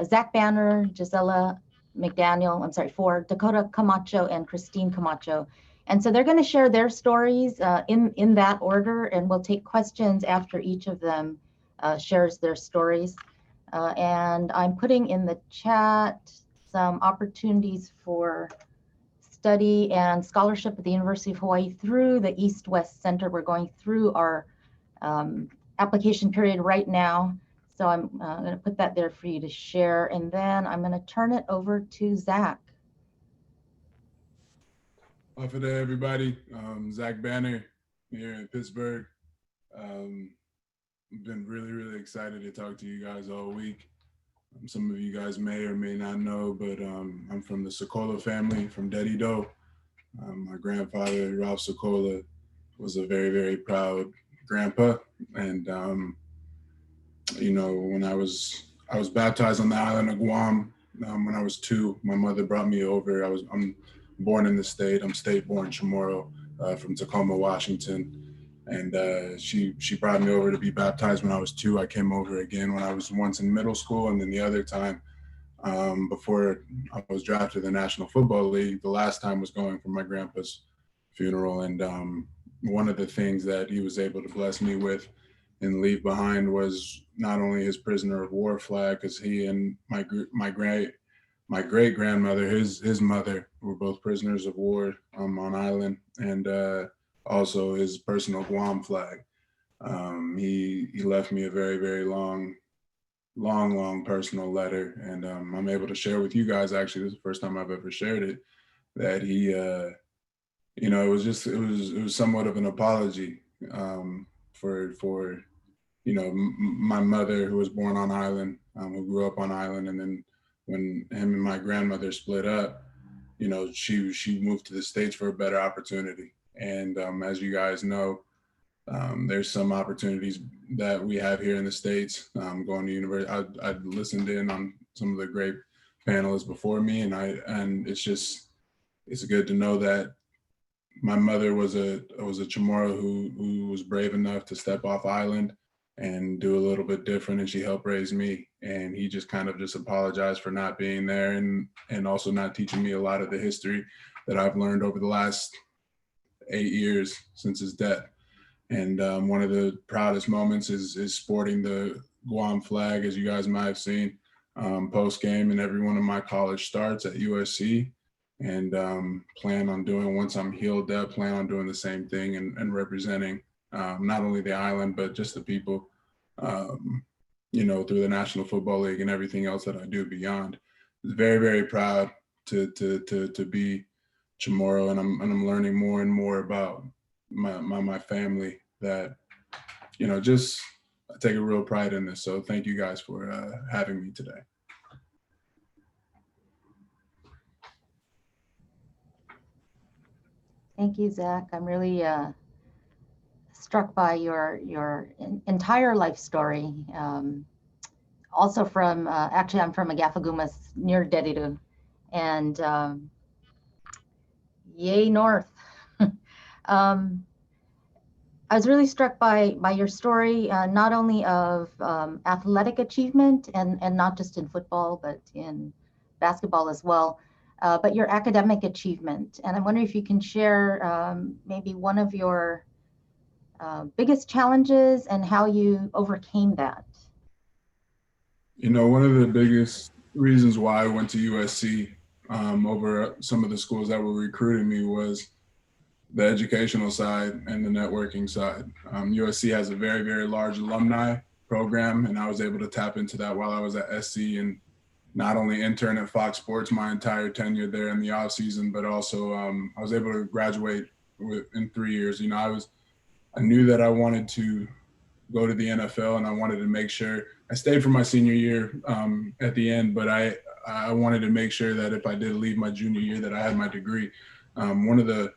Zach Banner, Gisela McDaniel, four, Dakota Camacho and Christine Camacho. And so they're going to share their stories in that order, and we'll take questions after each of them shares their stories. And I'm putting in the chat some opportunities for study and scholarship at the University of Hawaii through the East-West Center. We're going through our application period right now. So I'm going to put that there for you to share. And then I'm going to turn it over to Zach. Off of there, everybody. Zach Banner here in Pittsburgh. I've been really, really excited to talk to you guys all week. Some of you guys may or may not know, but I'm from the Sokola family from Dedido. My grandfather, Ralph Sokola, was a very, very proud grandpa. And, you know, when I was baptized on the island of Guam when I was 2. My mother brought me over. I'm born in the state. I'm state-born Chamorro from Tacoma, Washington. And she brought me over to be baptized when I was 2. I came over again when I was once in middle school, and then the other time before I was drafted to the National Football League. The last time was going for my grandpa's funeral. And one of the things that he was able to bless me with and leave behind was not only his prisoner of war flag, because he and my great grandmother, his mother, were both prisoners of war on island, and also his personal Guam flag. He left me a very, very long personal letter, and I'm able to share with you guys. Actually, this is the first time I've ever shared it. That he, you know, it was somewhat of an apology for you know, my mother, who was born on island, who grew up on island, and then when him and my grandmother split up, you know, she moved to the States for a better opportunity. And as you guys know, there's some opportunities that we have here in the States. Going to university, I listened in on some of the great panelists before me, and it's good to know that my mother was a Chamorro who was brave enough to step off island and do a little bit different, and she helped raise me. And he just kind of just apologized for not being there, and also not teaching me a lot of the history that I've learned over the last 8 years since his death. And one of the proudest moments is sporting the Guam flag, as you guys might have seen post game, and every one of my college starts at USC. And plan on doing, once I'm healed up, plan on doing the same thing and representing not only the island, but just the people, you know, through the National Football League and everything else that I do beyond. Very, very proud to be Chamorro, and I'm learning more and more about my family, that, you know, just I take a real pride in this. So thank you guys for having me today. Thank you, Zach. I'm really struck by your entire life story. Also from, actually, I'm from Agafagumas near Dedido, and yay north. I was really struck by your story, not only of athletic achievement, and not just in football, but in basketball as well. But your academic achievement. And I'm wondering if you can share maybe one of your biggest challenges and how you overcame that. You know, one of the biggest reasons why I went to USC over some of the schools that were recruiting me was the educational side and the networking side. USC has a very, very large alumni program, and I was able to tap into that while I was at SC, and not only intern at Fox Sports my entire tenure there in the off season, but also I was able to graduate in 3 years. You know, I knew that I wanted to go to the NFL, and I wanted to make sure I stayed for my senior year at the end, but I wanted to make sure that if I did leave my junior year, that I had my degree. One of the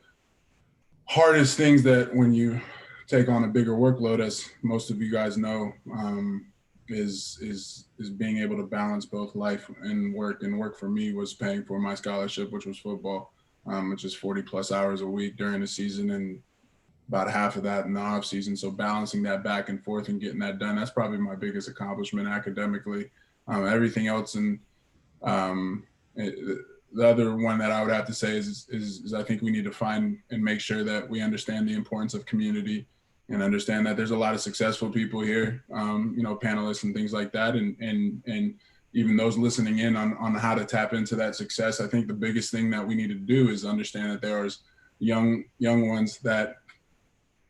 hardest things that when you take on a bigger workload, as most of you guys know, is being able to balance both life and work. And work for me was paying for my scholarship, which was football, which is 40 plus hours a week during the season and about half of that in the off season. So balancing that back and forth and getting that done, that's probably my biggest accomplishment academically. Everything else, and the other one that I would have to say is I think we need to find and make sure that we understand the importance of community and understand that there's a lot of successful people here, panelists and things like that. And even those listening in on how to tap into that success. I think the biggest thing that we need to do is understand that there are young ones that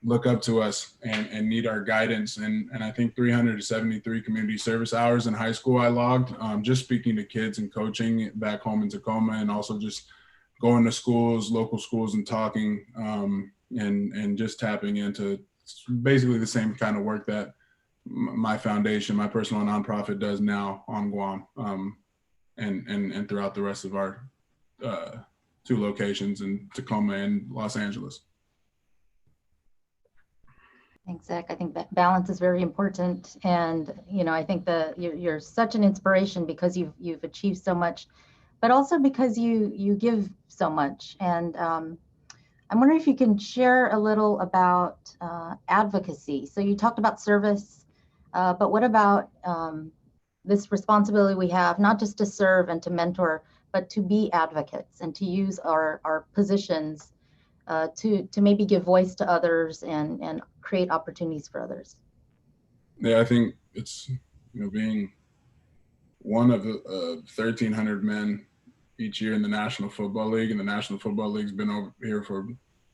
look up to us and need our guidance. And I think 373 community service hours in high school I logged, just speaking to kids and coaching back home in Tacoma, and also just going to schools, local schools, and talking and just tapping into basically the same kind of work that my foundation, my personal nonprofit, does now on Guam and throughout the rest of our 2 locations in Tacoma and Los Angeles. Thanks, Zach. I think that balance is very important. And, I think you're such an inspiration because you've achieved so much, but also because you give so much. And I'm wondering if you can share a little about advocacy. So you talked about service, but what about this responsibility we have, not just to serve and to mentor, but to be advocates and to use our positions to maybe give voice to others and create opportunities for others? Yeah, I think it's, being one of the 1,300 men each year in the National Football League, and the National Football League's been over here for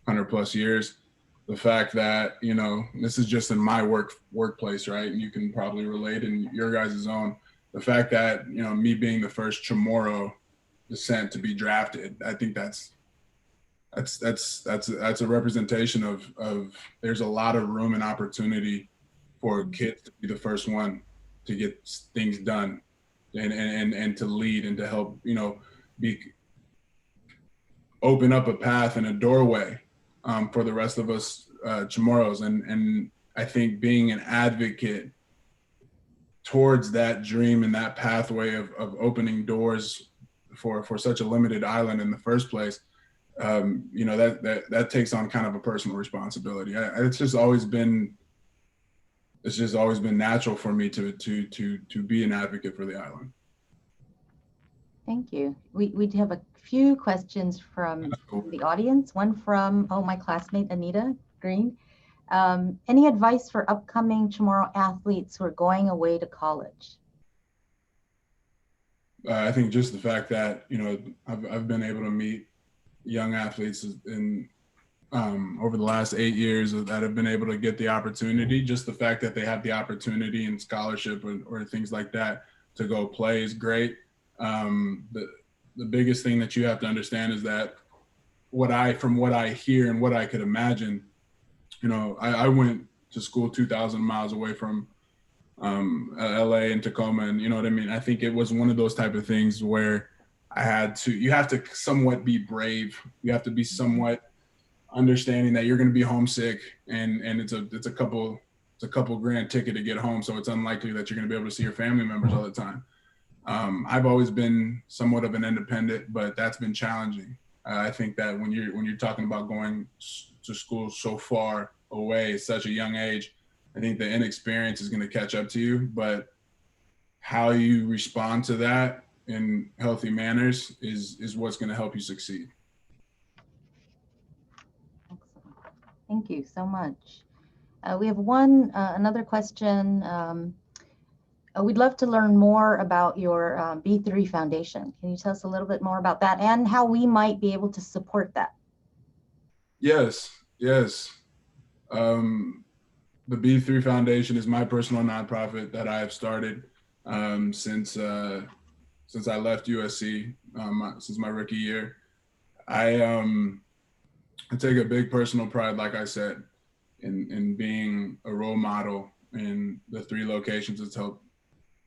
100 plus years. The fact that, this is just in my workplace, right? And you can probably relate in your guys' own. The fact that, me being the first Chamorro descent to be drafted, I think that's a representation of there's a lot of room and opportunity for kids to be the first one to get things done and to lead and to help, open up a path and a doorway for the rest of us Chamorros. And I think being an advocate towards that dream and that pathway of opening doors for such a limited island in the first place, that takes on kind of a personal responsibility. It's just always been natural for me to be an advocate for the island. Thank you. We have a few questions from the audience. One from my classmate Anita Green. Any advice for upcoming Chamorro athletes who are going away to college? I think just the fact that I've been able to meet young athletes over the last 8 years that have been able to get the opportunity. Just the fact that they have the opportunity and scholarship or things like that to go play is great. The biggest thing that you have to understand is that from what I hear and what I could imagine, I went to school 2,000 miles away from LA and Tacoma, and you know what I mean? I think it was one of those type of things where you have to somewhat be brave. You have to be somewhat understanding that you're going to be homesick, and it's a couple grand ticket to get home. So it's unlikely that you're going to be able to see your family members all the time. I've always been somewhat of an independent, but that's been challenging. I think that when you're talking about going to school so far away at such a young age, I think the inexperience is going to catch up to you, but how you respond to that in healthy manners is what's going to help you succeed. Excellent. Thank you so much. We have another question. We'd love to learn more about your B3 Foundation. Can you tell us a little bit more about that and how we might be able to support that? Yes. The B3 Foundation is my personal nonprofit that I have started since I left USC, since my rookie year. I take a big personal pride, like I said, in being a role model in the 3 locations that's helped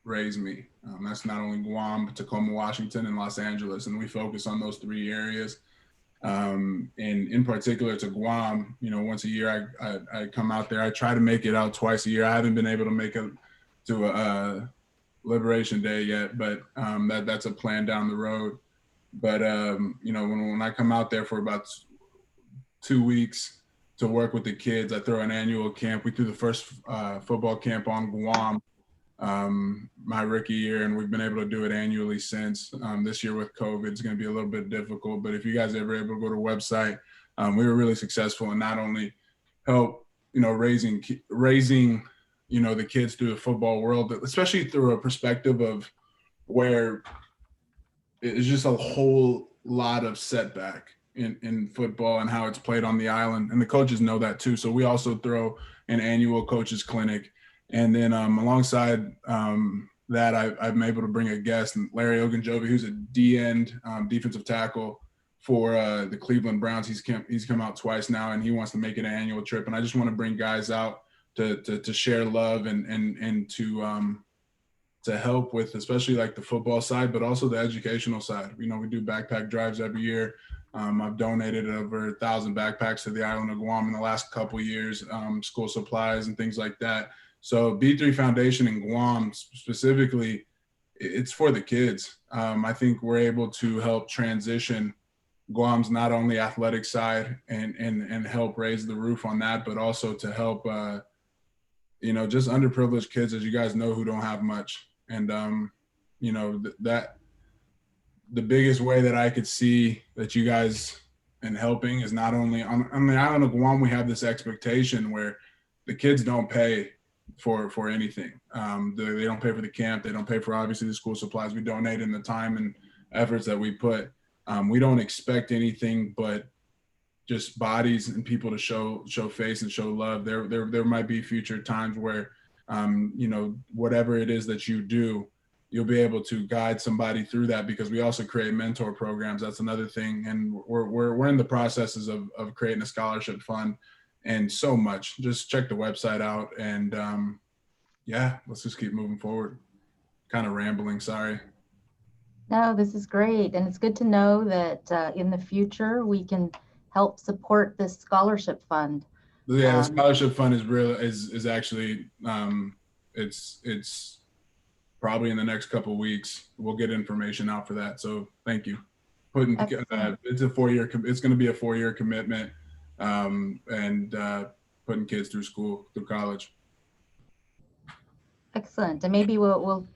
raise me. That's not only Guam, but Tacoma, Washington, and Los Angeles. And we focus on those 3 areas. and in particular to Guam. Once a year I come out there. I try to make it out twice a year. I haven't been able to make it to a Liberation Day yet, but that's a plan down the road. But when I come out there for about 2 weeks to work with the kids, I throw an annual camp. We threw the first football camp on Guam my rookie year, and we've been able to do it annually since. This year with COVID, it's going to be a little bit difficult, but if you guys are ever able to go to the website, we were really successful in not only help, raising, the kids through the football world, especially through a perspective of where it's just a whole lot of setback in football and how it's played on the island. And the coaches know that too. So we also throw an annual coaches clinic. And then alongside that, I'm able to bring a guest, Larry Ogunjobi, who's a D-end defensive tackle for the Cleveland Browns. He's come out twice now, and he wants to make it an annual trip. And I just want to bring guys out to share love and to help with, especially like the football side, but also the educational side. We do backpack drives every year. I've donated over 1,000 backpacks to the island of Guam in the last couple of years, school supplies and things like that. So B3 Foundation in Guam specifically, it's for the kids. I think we're able to help transition Guam's not only athletic side and help raise the roof on that, but also to help, just underprivileged kids, as you guys know, who don't have much. And, that the biggest way that I could see that you guys in helping is not only on the island of Guam, we have this expectation where the kids don't pay for anything. They don't pay for the camp. They don't pay for obviously the school supplies. We donate in the time and efforts that we put. We don't expect anything but just bodies and people to show face and show love. There might be future times where, whatever it is that you do, you'll be able to guide somebody through that, because we also create mentor programs. That's another thing. And we're in the processes of creating a scholarship fund and so much. Just check the website out, and let's just keep moving forward. Kind of rambling, sorry. No, this is great. And it's good to know that in the future, we can help support this scholarship fund. Yeah, the scholarship fund is actually, it's probably in the next couple of weeks. We'll get information out for that. So thank you. It's it's going to be a 4-year commitment, and putting kids through school, through college. Excellent. And maybe we'll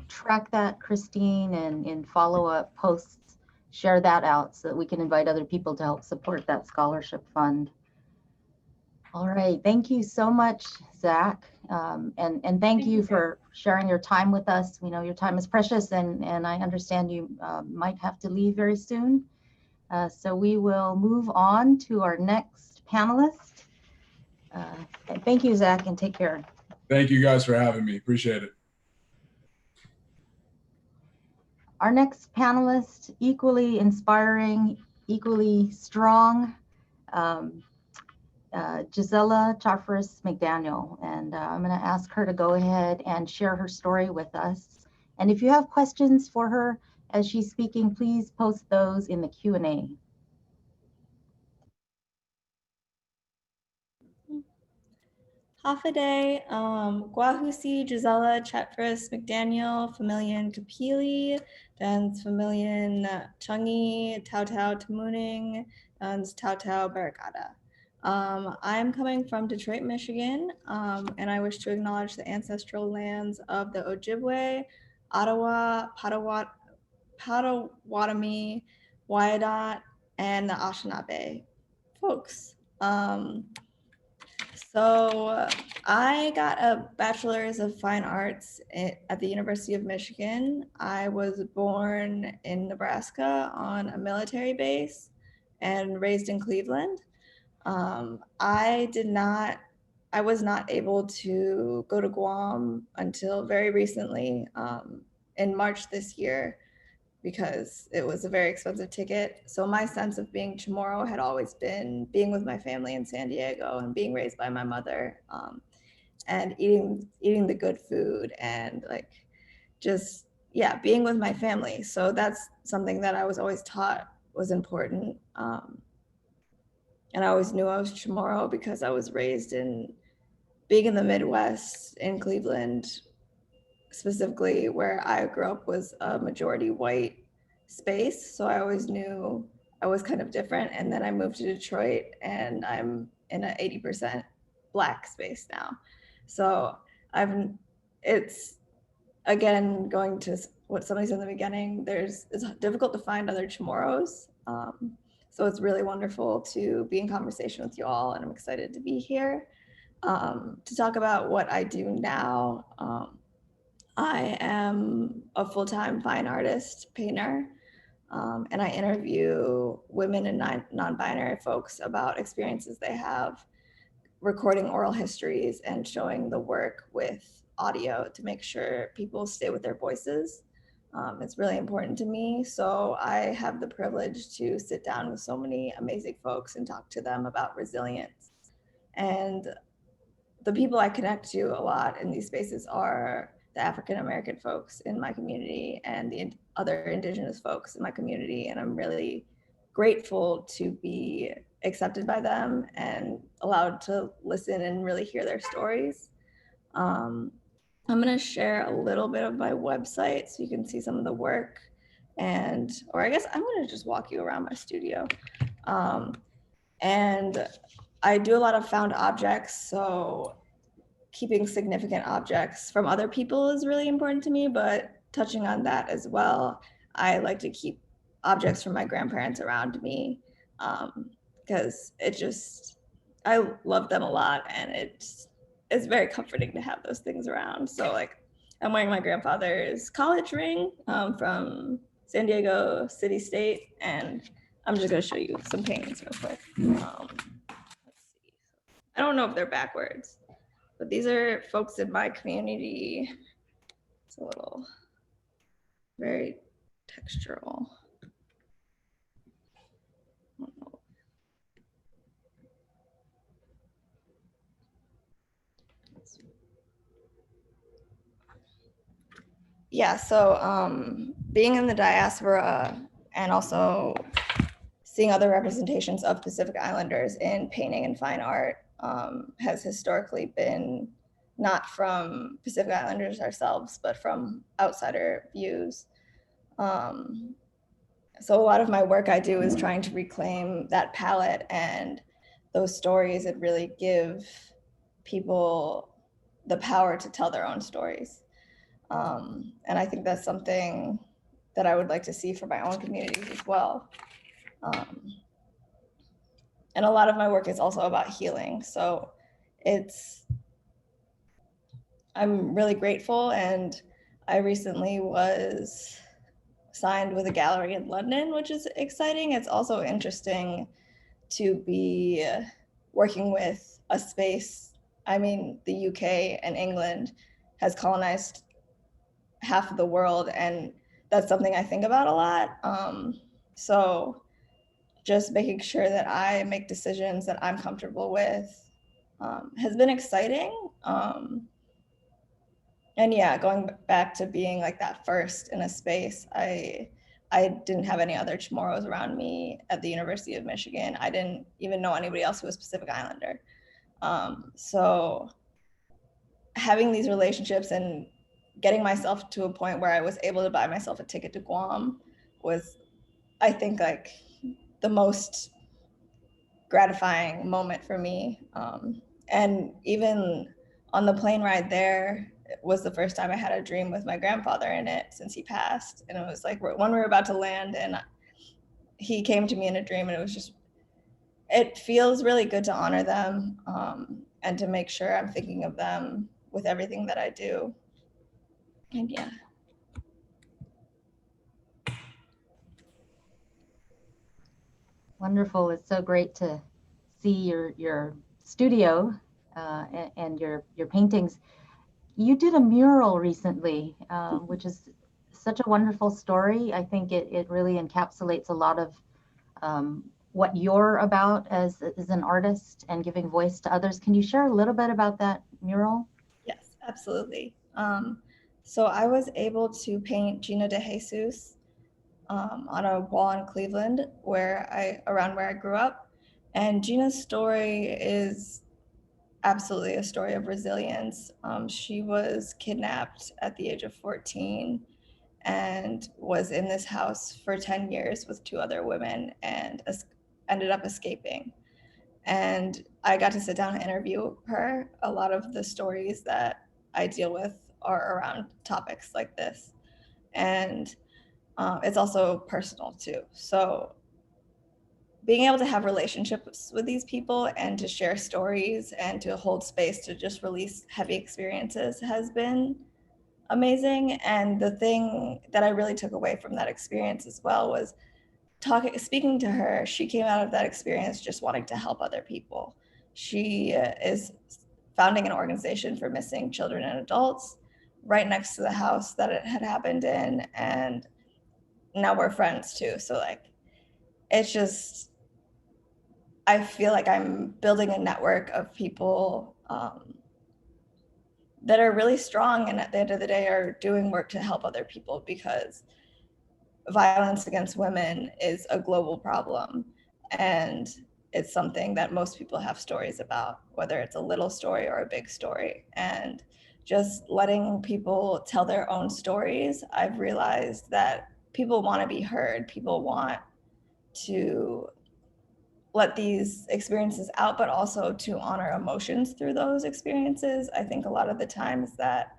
track that, Christine, and in follow-up posts, share that out so that we can invite other people to help support that scholarship fund. All right. Thank you so much, Zach. And thank you for sharing your time with us. We know your time is precious, and I understand you might have to leave very soon. So we will move on to our next panelist. Thank you, Zach, and take care. Thank you guys for having me. Appreciate it. Our next panelist, equally inspiring, equally strong, Gisela Charfauros McDaniel, and I'm going to ask her to go ahead and share her story with us. And if you have questions for her as she's speaking, please post those in the Q&A. Hafaday, Guahusi, Gisela Charfauros McDaniel, Familian Kapili, Dans Familian Changi, Tau Tau Tamuning, Dans Tau Tau Barricada. I'm coming from Detroit, Michigan, and I wish to acknowledge the ancestral lands of the Ojibwe, Ottawa, Potawatomi, Wyandot, and the Anishinaabe folks. So I got a bachelor's of fine arts at the University of Michigan. I was born in Nebraska on a military base and raised in Cleveland. I was not able to go to Guam until very recently, in March this year, because it was a very expensive ticket. So my sense of being Chamorro had always been being with my family in San Diego and being raised by my mother, and eating the good food and being with my family. So that's something that I was always taught was important. And I always knew I was Chamorro because I was raised in being in the Midwest in Cleveland, specifically where I grew up was a majority white space. So I always knew I was kind of different. And then I moved to Detroit and I'm in an 80% Black space now. So it's again, going to what somebody said in the beginning, it's difficult to find other Chamorros. So it's really wonderful to be in conversation with you all, and I'm excited to be here to talk about what I do now. I am a full-time fine artist, painter, and I interview women and non-binary folks about experiences they have recording oral histories and showing the work with audio to make sure people stay with their voices. It's really important to me. So I have the privilege to sit down with so many amazing folks and talk to them about resilience. And the people I connect to a lot in these spaces are the African-American folks in my community and the other Indigenous folks in my community. And I'm really grateful to be accepted by them and allowed to listen and really hear their stories. I'm going to share a little bit of my website so you can see some of the work, or I guess I'm going to just walk you around my studio. And I do a lot of found objects, so keeping significant objects from other people is really important to me, but touching on that as well, I like to keep objects from my grandparents around me because I love them a lot, and it's very comforting to have those things around. So like I'm wearing my grandfather's college ring from San Diego City State, and I'm just gonna show you some paintings real quick. Let's see. I don't know if they're backwards, but these are folks in my community. It's a little very textural. I don't know. Yeah, so being in the diaspora and also seeing other representations of Pacific Islanders in painting and fine art has historically been not from Pacific Islanders ourselves, but from outsider views. So a lot of my work I do is trying to reclaim that palette and those stories and really give people the power to tell their own stories. And I think that's something that I would like to see for my own communities as well. And a lot of my work is also about healing. So I'm really grateful, and I recently was signed with a gallery in London, which is exciting. It's also interesting to be working with a space. I mean, the UK and England has colonized half of the world, and that's something I think about a lot. So just making sure that I make decisions that I'm comfortable with has been exciting. And yeah, going back to being like that first in a space, I didn't have any other Chamorros around me at the University of Michigan. I didn't even know anybody else who was Pacific Islander. So having these relationships and getting myself to a point where I was able to buy myself a ticket to Guam was, I think, like the most gratifying moment for me. And even on the plane ride there, it was the first time I had a dream with my grandfather in it since he passed. And it was like when we were about to land and he came to me in a dream, and it feels really good to honor them and to make sure I'm thinking of them with everything that I do. And yeah. Wonderful. It's so great to see your studio and your paintings. You did a mural recently, which is such a wonderful story. I think it really encapsulates a lot of what you're about as an artist and giving voice to others. Can you share a little bit about that mural? Yes, absolutely. So I was able to paint Gina de Jesus on a wall in Cleveland around where I grew up. And Gina's story is absolutely a story of resilience. She was kidnapped at the age of 14 and was in this house for 10 years with 2 other women and ended up escaping. And I got to sit down and interview her. A lot of the stories that I deal with are around topics like this. And it's also personal too. So being able to have relationships with these people and to share stories and to hold space to just release heavy experiences has been amazing. And the thing that I really took away from that experience as well was speaking to her. She came out of that experience just wanting to help other people. She is founding an organization for missing children and adults right next to the house that it had happened in. And now we're friends too. So like, it's just, I feel like I'm building a network of people that are really strong and at the end of the day are doing work to help other people, because violence against women is a global problem. And it's something that most people have stories about, whether it's a little story or a big story. And just letting people tell their own stories, I've realized that people want to be heard. People want to let these experiences out, but also to honor emotions through those experiences. I think a lot of the times that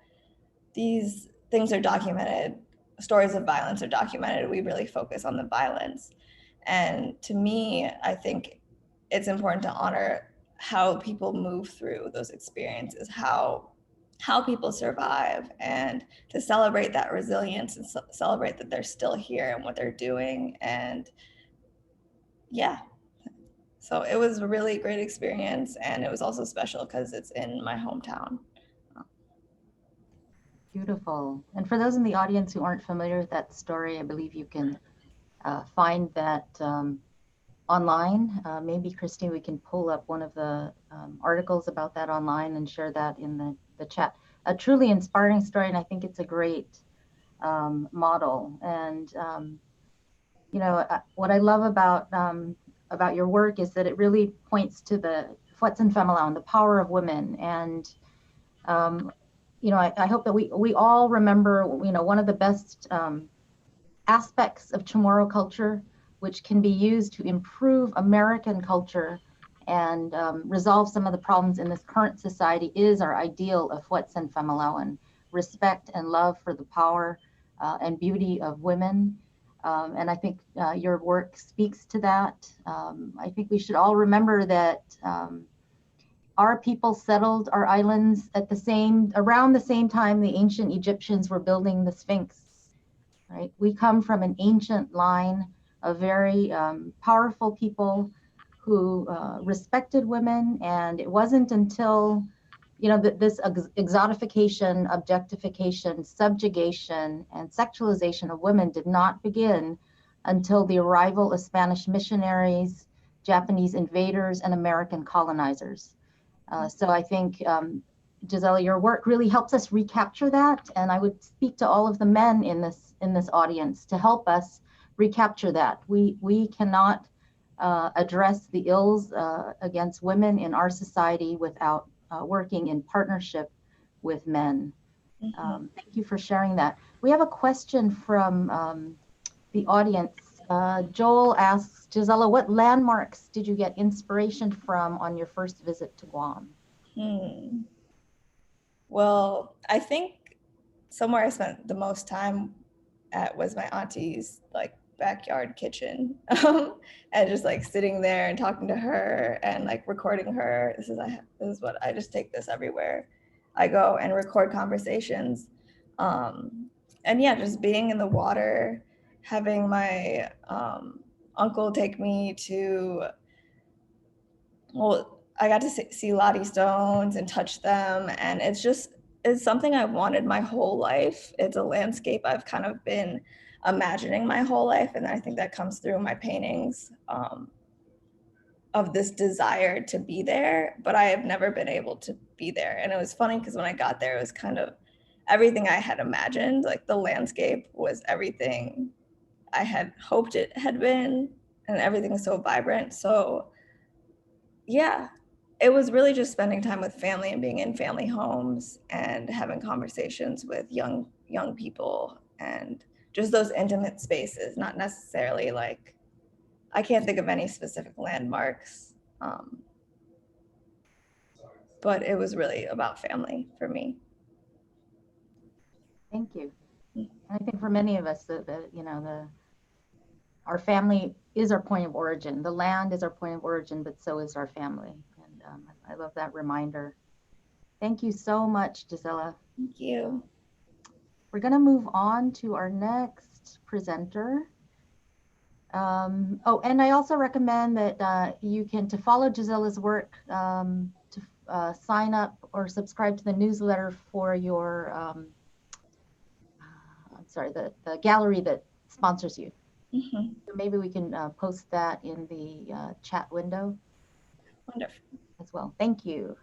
these things are documented, stories of violence are documented, we really focus on the violence. And to me, I think it's important to honor how people move through those experiences, how people survive, and to celebrate that resilience and celebrate that they're still here and what they're doing. And yeah. So it was a really great experience, and it was also special because it's in my hometown. Beautiful. And for those in the audience who aren't familiar with that story, I believe you can find that online. Maybe Christine, we can pull up one of the articles about that online and share that in the chat. A truly inspiring story, and I think it's a great model. And you know, what I love about your work is that it really points to the Fuetsen Femalaun, the power of women. And, you know, I hope that we all remember, you know, one of the best aspects of Chamorro culture, which can be used to improve American culture and resolve some of the problems in this current society, is our ideal of Fuetsen Femalaun, respect and love for the power and beauty of women. And I think your work speaks to that. I think we should all remember that our people settled our islands at around the same time the ancient Egyptians were building the Sphinx, right? We come from an ancient line of very powerful people who respected women. And it wasn't until, you know, this exotification, objectification, subjugation, and sexualization of women did not begin until the arrival of Spanish missionaries, Japanese invaders, and American colonizers. So I think, Gisela, your work really helps us recapture that. And I would speak to all of the men in this audience to help us recapture that. We cannot address the ills against women in our society without working in partnership with men. Thank you for sharing that. We have a question from the audience. Joel asks, Gisela, what landmarks did you get inspiration from on your first visit to Guam? Well, I think somewhere I spent the most time at was my auntie's like backyard kitchen, and just like sitting there and talking to her and like recording her. This is what I just take this everywhere I go and record conversations. And yeah, just being in the water, having my uncle take me to, well, I got to see Lottie stones and touch them. And it's something I've wanted my whole life. It's a landscape I've kind of been imagining my whole life. And I think that comes through my paintings of this desire to be there, but I have never been able to be there. And it was funny because when I got there, it was kind of everything I had imagined. Like the landscape was everything I had hoped it had been, and everything is so vibrant. So yeah, it was really just spending time with family and being in family homes and having conversations with young people, and just those intimate spaces, not necessarily like, I can't think of any specific landmarks, but it was really about family for me. Thank you. I think for many of us, our family is our point of origin. The land is our point of origin, but so is our family. And I love that reminder. Thank you so much, Gisela. Thank you. We're going to move on to our next presenter. Oh, and I also recommend that you can, to follow Gisela's work, to sign up or subscribe to the newsletter for your, the gallery that sponsors you. Mm-hmm. So maybe we can post that in the chat window. Wonderful. As well. Thank you.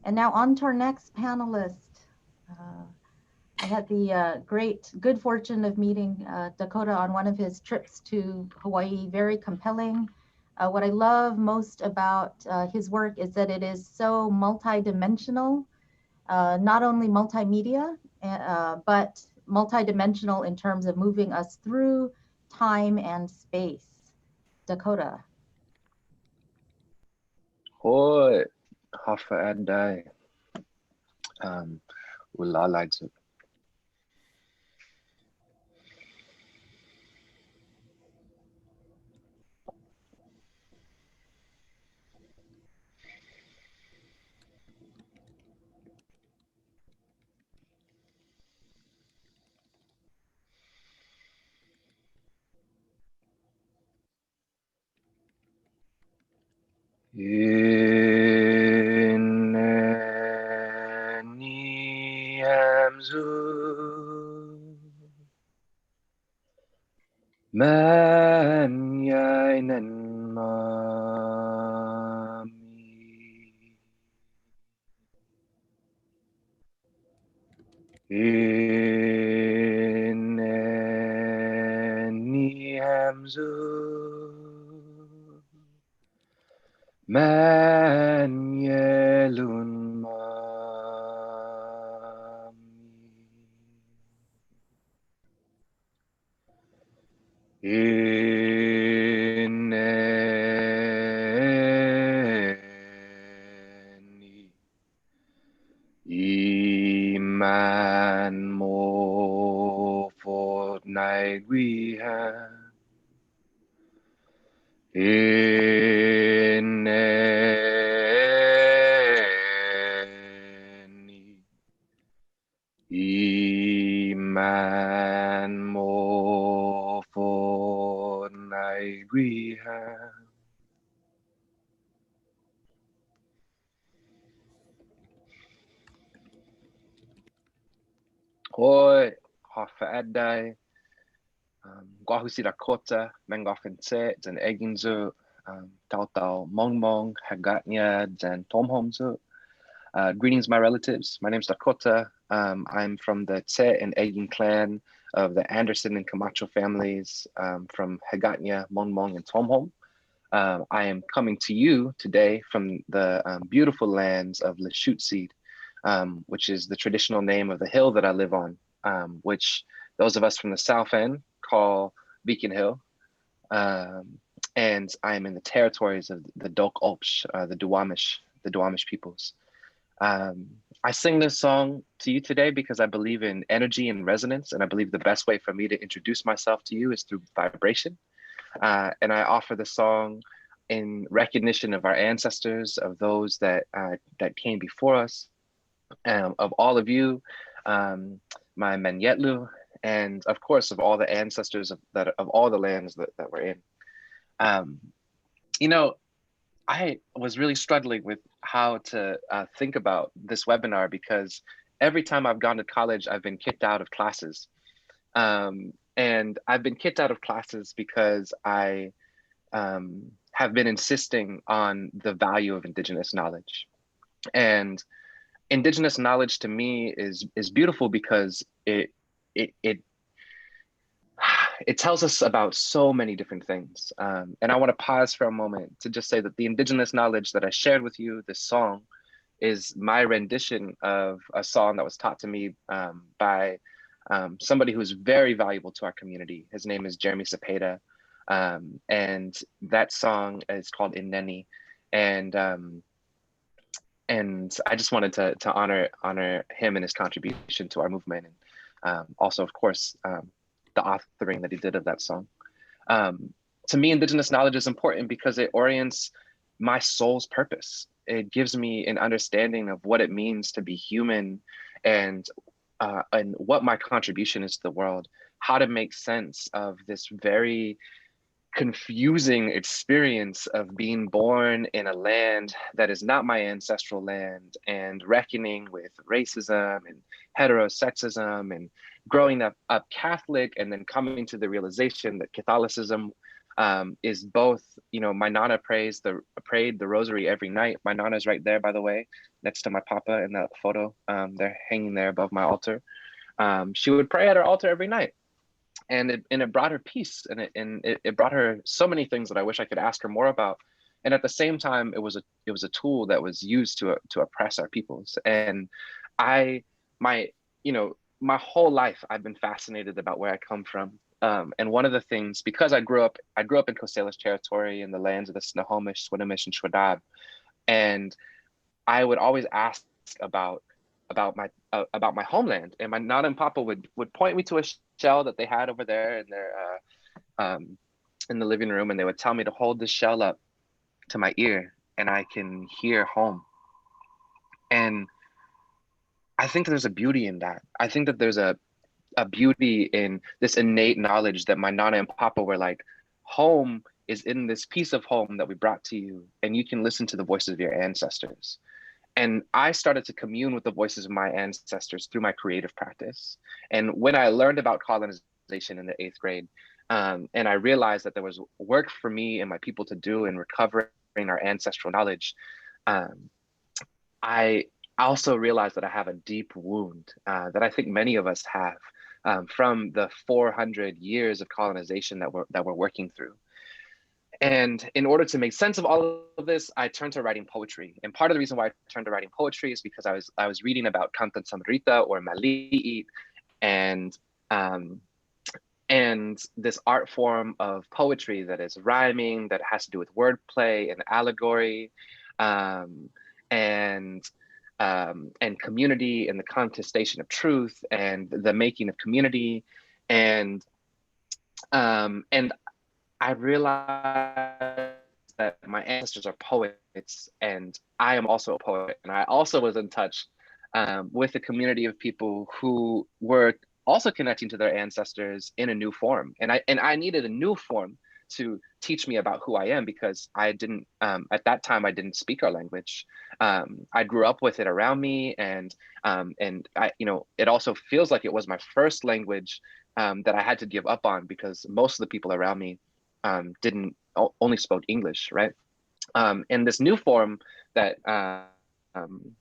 And now on to our next panelist. I had the good fortune of meeting Dakota on one of his trips to Hawaii. Very compelling. What I love most about his work is that it is so multidimensional, not only multimedia, but multidimensional in terms of moving us through time and space. Dakota. Hoi, hafa adai. Ulalaizu. Ineni hamzu man yainan mami Ineni hamzu man yelun Ineni iman mo fortnight we have Ineni iman mo fortnight we have Hoi, hafa adai, guahusi Dakota, mengofin set, and eginzu, tautau mongmong, hagatnya, and tomhomzu. Greetings, my relatives. My name's Dakota. I'm from the Tse and Egin clan of the Anderson and Camacho families from Hagatnya, Mongmong, and Tomhom. I am coming to you today from the beautiful lands of Lashutseed, which is the traditional name of the hill that I live on, which those of us from the south end call Beacon Hill. And I am in the territories of the Dok Opsh, the Duwamish peoples. I sing this song to you today because I believe in energy and resonance, and I believe the best way for me to introduce myself to you is through vibration. And I offer the song in recognition of our ancestors, of those that came before us, of all of you, my Menyetlu, and of course of all the ancestors of all the lands that we're in. You know, I was really struggling with how to think about this webinar because every time I've gone to college, I've been kicked out of classes. And I've been kicked out of classes because I have been insisting on the value of Indigenous knowledge. And Indigenous knowledge to me is beautiful because it it tells us about so many different things. And I want to pause for a moment to just say that the indigenous knowledge that I shared with you, this song, is my rendition of a song that was taught to me by somebody who's very valuable to our community. His name is Jeremy Cepeda. And that song is called Ineni. And I just wanted to honor him and his contribution to our movement. And also, of course, the authoring that he did of that song. To me, indigenous knowledge is important because it orients my soul's purpose. It gives me an understanding of what it means to be human and what my contribution is to the world, how to make sense of this very confusing experience of being born in a land that is not my ancestral land, and reckoning with racism and heterosexism, and growing up Catholic, and then coming to the realization that Catholicism is both, you know, my Nana prayed the rosary every night. My Nana's right there, by the way, next to my Papa in that photo. They're hanging there above my altar. She would pray at her altar every night. And it brought her peace, and it brought her so many things that I wish I could ask her more about. And at the same time, it was a tool that was used to oppress our peoples. And my whole life, I've been fascinated about where I come from. And one of the things, because I grew up in Coast Salish territory in the lands of the Snohomish, Swinomish, and Shwadab, and I would always ask about my homeland, and my Nana and Papa would point me to a shell that they had over there in their in the living room, and they would tell me to hold the shell up to my ear, and I can hear home. And I think there's a beauty in that. I think that there's a beauty in this innate knowledge that my Nana and Papa were like, home is in this piece of home that we brought to you, and you can listen to the voices of your ancestors. And I started to commune with the voices of my ancestors through my creative practice. And when I learned about colonization in the 8th grade, and I realized that there was work for me and my people to do in recovering our ancestral knowledge, I also realized that I have a deep wound that I think many of us have from the 400 years of colonization that we're working through. And in order to make sense of all of this, I turned to writing poetry. And part of the reason why I turned to writing poetry is because I was reading about Cantan Samrita or Mali'i, and this art form of poetry that is rhyming, that has to do with wordplay and allegory, and community, and the contestation of truth, and the making of community, and I realized that my ancestors are poets, and I am also a poet. And I also was in touch with a community of people who were also connecting to their ancestors in a new form. And I needed a new form to teach me about who I am, because I didn't, at that time, I didn't speak our language. I grew up with it around me, and I, it also feels like it was my first language that I had to give up on, because most of the people around me only spoke English, right? And this new form that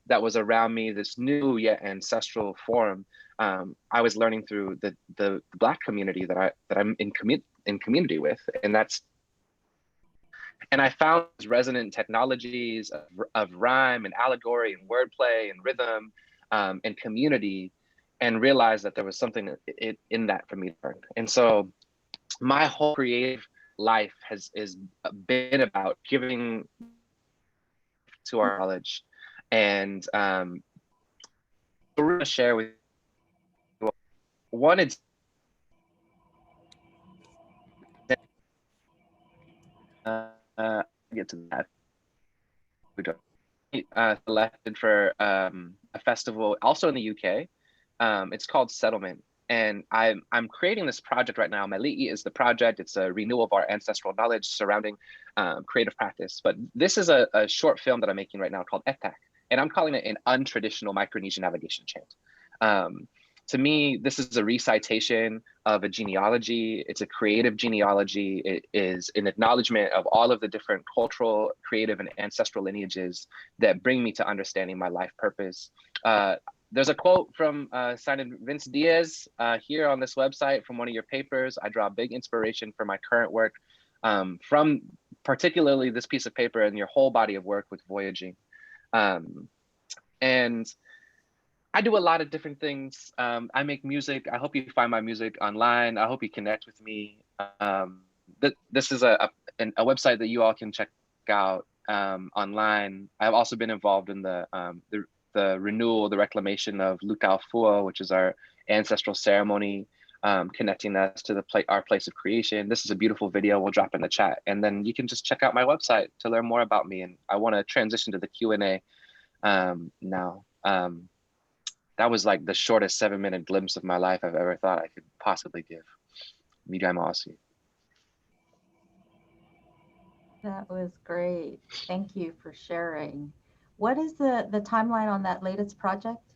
was around me, this new yet ancestral form, I was learning through the Black community that I'm in community with, and I found resonant technologies of rhyme and allegory and wordplay and rhythm and community, and realized that there was something in that for me to learn. And so my whole creative life has been about giving to our knowledge. And we're going to share with you one example. Get to that. We don't selected for a festival also in the UK. It's called Settlement. And I'm creating this project right now. Mali'i is the project. It's a renewal of our ancestral knowledge surrounding creative practice. But this is a short film that I'm making right now called Etak. And I'm calling it an untraditional Micronesian navigation chant. To me, this is a recitation of a genealogy. It's a creative genealogy. It is an acknowledgement of all of the different cultural, creative, and ancestral lineages that bring me to understanding my life purpose. there's a quote from signed Vince Diaz here on this website from one of your papers. I draw big inspiration for my current work from particularly this piece of paper and your whole body of work with voyaging. And I do a lot of different things. I make music. I hope you find my music online. I hope you connect with me. This is a website that you all can check out online. I've also been involved in the renewal, the reclamation of Lukau Fua, which is our ancestral ceremony, connecting us to our place of creation. This is a beautiful video we'll drop in the chat. And then you can just check out my website to learn more about me. And I want to transition to the Q&A now. That was like the shortest 7-minute glimpse of my life I've ever thought I could possibly give. Midai. That was great. Thank you for sharing. What is the timeline on that latest project?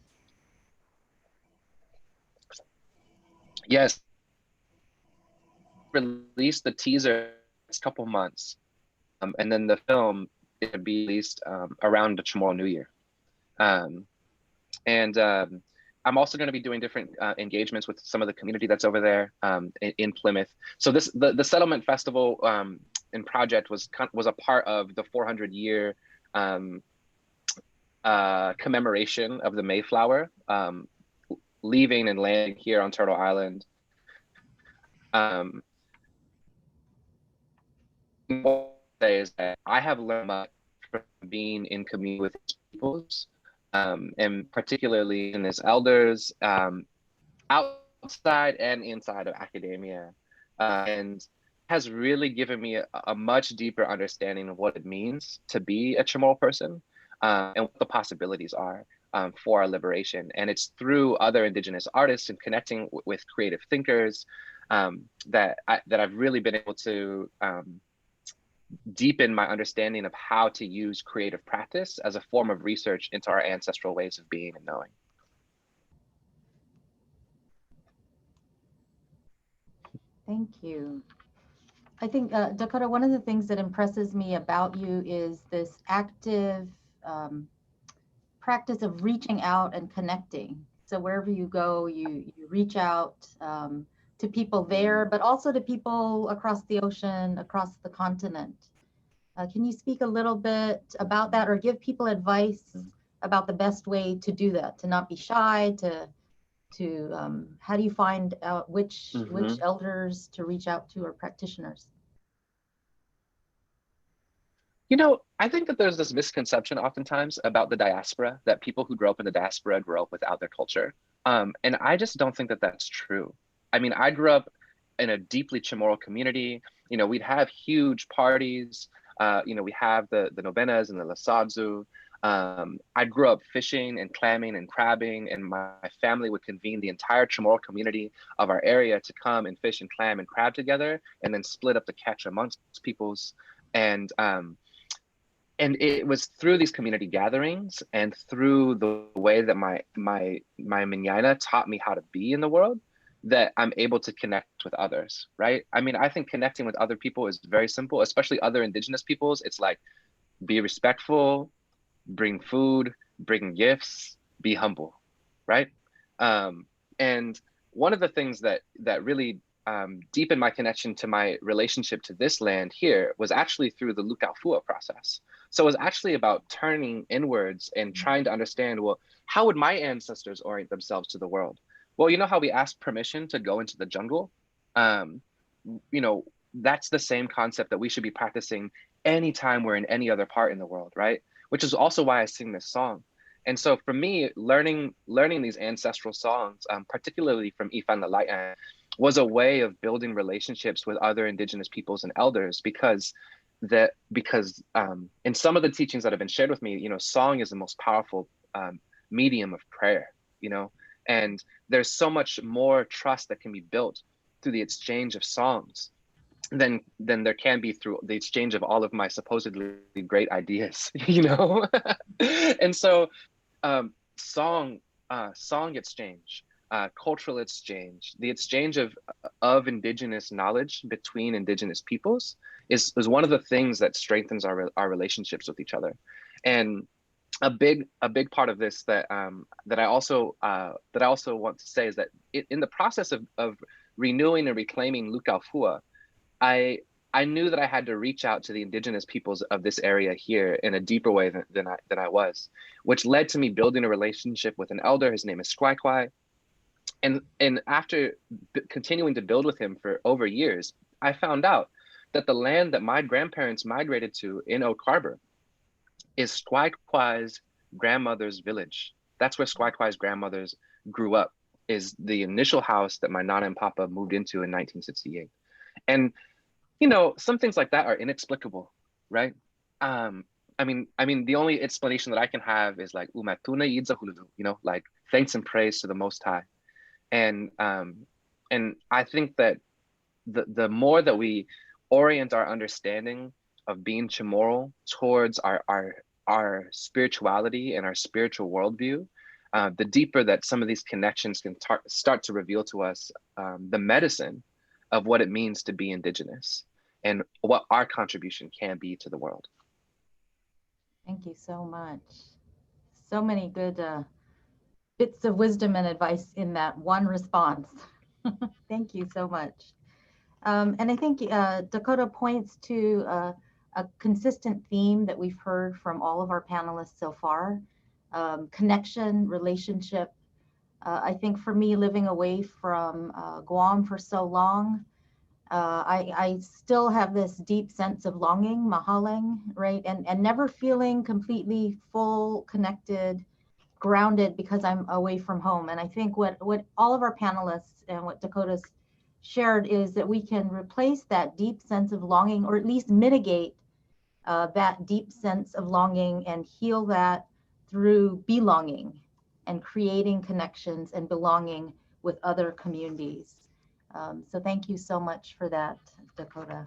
Yes. Released the teaser next couple months. And then the film will be released around the Chamorro New Year. I'm also going to be doing different engagements with some of the community that's over there in Plymouth. So the Settlement Festival and project was a part of the 400-year commemoration of the Mayflower leaving and landing here on Turtle Island. Is that I have learned much from being in community with peoples. And particularly in as elders outside and inside of academia, and has really given me a much deeper understanding of what it means to be a Chamorro person and what the possibilities are for our liberation. And it's through other Indigenous artists and connecting with creative thinkers that I've really been able to deepen my understanding of how to use creative practice as a form of research into our ancestral ways of being and knowing. Thank you. I think, Dakota, one of the things that impresses me about you is this active practice of reaching out and connecting. So wherever you go, you reach out to people there, but also to people across the ocean, across the continent. Can you speak a little bit about that or give people advice about the best way to do that, to not be shy, to how do you find out which elders to reach out to or practitioners? You know, I think that there's this misconception oftentimes about the diaspora, that people who grow up in the diaspora grow up without their culture. And I just don't think that that's true. I mean, I grew up in a deeply Chamorro community. You know, we'd have huge parties. You know, we have the novenas and the lasadzu. I grew up fishing and clamming and crabbing, and my family would convene the entire Chamorro community of our area to come and fish and clam and crab together, and then split up the catch amongst peoples. And it was through these community gatherings and through the way that my Minyana taught me how to be in the world that I'm able to connect with others, right? I mean, I think connecting with other people is very simple, especially other Indigenous peoples. It's like, be respectful, bring food, bring gifts, be humble, right? And one of the things that really deepened my connection to my relationship to this land here was actually through the Lukau Fua process. So it was actually about turning inwards and trying to understand, well, how would my ancestors orient themselves to the world? Well, you know how we ask permission to go into the jungle? You know, that's the same concept that we should be practicing anytime we're in any other part in the world, right? Which is also why I sing this song. And so for me, learning these ancestral songs, particularly from Ifan the Light, was a way of building relationships with other Indigenous peoples and elders, because in some of the teachings that have been shared with me, you know, song is the most powerful medium of prayer, you know, and there's so much more trust that can be built through the exchange of songs than there can be through the exchange of all of my supposedly great ideas, you know? And so song exchange, cultural exchange, the exchange of Indigenous knowledge between Indigenous peoples is one of the things that strengthens our relationships with each other. And a big part of this that I also want to say is that in the process of renewing and reclaiming Lukafua, I knew that I had to reach out to the indigenous peoples of this area here in a deeper way than I was, which led to me building a relationship with an elder. His name is Squai. And after continuing to build with him for over years, I found out that the land that my grandparents migrated to in Oak Harbor is Squai's grandmother's village. That's where Squai's grandmothers grew up, is the initial house that my Nana and Papa moved into in 1968. And, you know, some things like that are inexplicable, right? I mean, the only explanation that I can have is like, umatuna yidzahuludu, you know, like thanks and praise to the Most High. And I think that the more that we orient our understanding of being Chamorro towards our spirituality and our spiritual worldview, the deeper that some of these connections can start to reveal to us the medicine of what it means to be indigenous and what our contribution can be to the world. Thank you so much. So many good bits of wisdom and advice in that one response. Thank you so much. And I think Dakota points to a consistent theme that we've heard from all of our panelists so far, connection, relationship. I think for me, living away from Guam for so long, I still have this deep sense of longing, mahalang, right? And never feeling completely full, connected, grounded because I'm away from home. And I think what all of our panelists and what Dakota's shared is that we can replace that deep sense of longing, or at least mitigate that deep sense of longing and heal that through belonging and creating connections and belonging with other communities. So thank you so much for that, Dakota.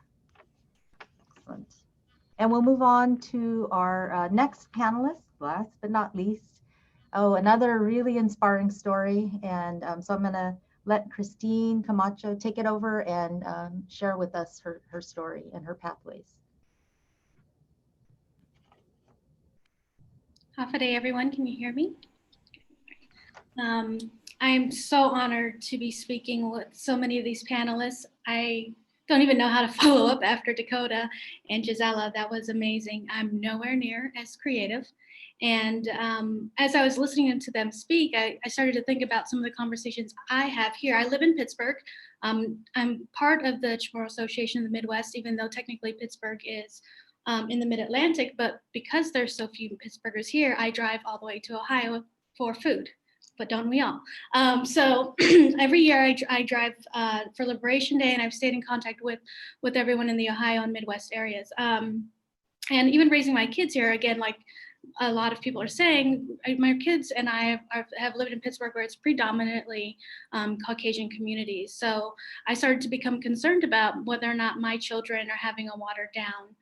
Excellent. And we'll move on to our next panelist, last but not least. Oh, another really inspiring story. And so I'm gonna let Christine Camacho take it over and share with us her story and her pathways. Hafa day, everyone. Can you hear me? I'm so honored to be speaking with so many of these panelists. I don't even know how to follow up after Dakota and Gisela. That was amazing. I'm nowhere near as creative. And as I was listening to them speak, I started to think about some of the conversations I have here. I live in Pittsburgh. I'm part of the Chamorro Association in the Midwest, even though technically Pittsburgh is in the Mid-Atlantic, but because there's so few Pittsburghers here, I drive all the way to Ohio for food, but don't we all? So every year I drive for Liberation Day, and I've stayed in contact with everyone in the Ohio and Midwest areas. And even raising my kids here, again, like a lot of people are saying, my kids and I have lived in Pittsburgh where it's predominantly Caucasian communities. So I started to become concerned about whether or not my children are having a watered down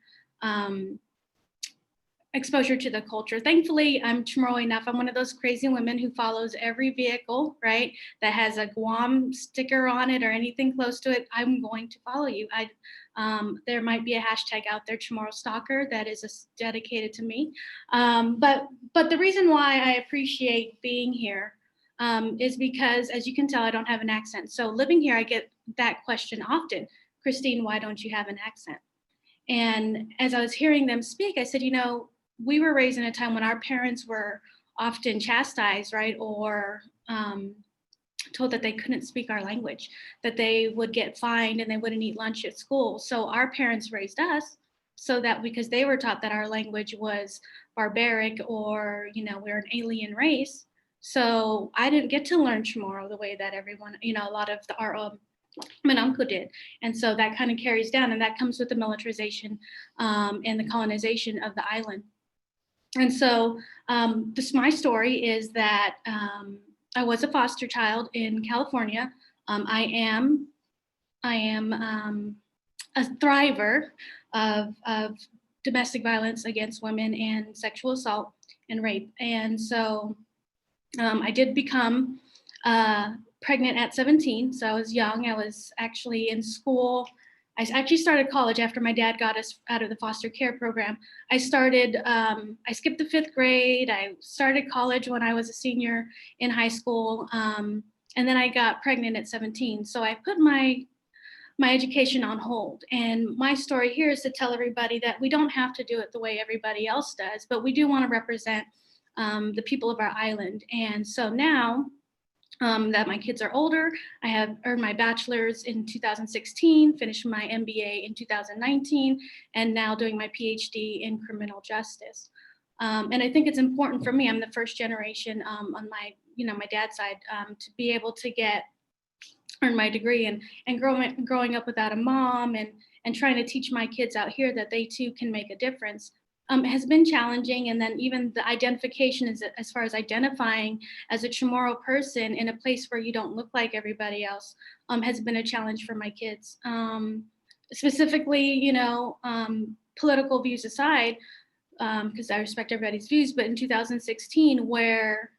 exposure to the culture. Thankfully, I'm Chamorro enough. I'm one of those crazy women who follows every vehicle, right, that has a Guam sticker on it or anything close to it. I'm going to follow you. There might be a hashtag out there, Chamorro Stalker, that is dedicated to me. But the reason why I appreciate being here is because, as you can tell, I don't have an accent. So living here, I get that question often. Christine, why don't you have an accent? And as I was hearing them speak, I said, you know, we were raised in a time when our parents were often chastised, right? Or told that they couldn't speak our language, that they would get fined and they wouldn't eat lunch at school. So our parents raised us so that, because they were taught that our language was barbaric, or, you know, we're an alien race. So I didn't get to learn Chamorro the way that everyone, you know, a lot of our my uncle did. And so that kind of carries down, and that comes with the militarization and the colonization of the island. And so my story is that I was a foster child in California. I am a thriver of domestic violence against women and sexual assault and rape. And so I did become pregnant at 17. So I was young. I was actually in school. I actually started college after my dad got us out of the foster care program. I skipped the 5th grade. I started college when I was a senior in high school. And then I got pregnant at 17. So I put my education on hold. And my story here is to tell everybody that we don't have to do it the way everybody else does, but we do want to represent the people of our island. And so now that my kids are older, I have earned my bachelor's in 2016, finished my MBA in 2019, and now doing my PhD in criminal justice. And I think it's important for me, I'm the first generation on my, my dad's side, to be able to earn my degree, and growing up without a mom, and trying to teach my kids out here that they too can make a difference. Has been challenging. And then even the identification as far as identifying as a Chamorro person in a place where you don't look like everybody else has been a challenge for my kids. Specifically, political views aside, because I respect everybody's views, but in 2016, where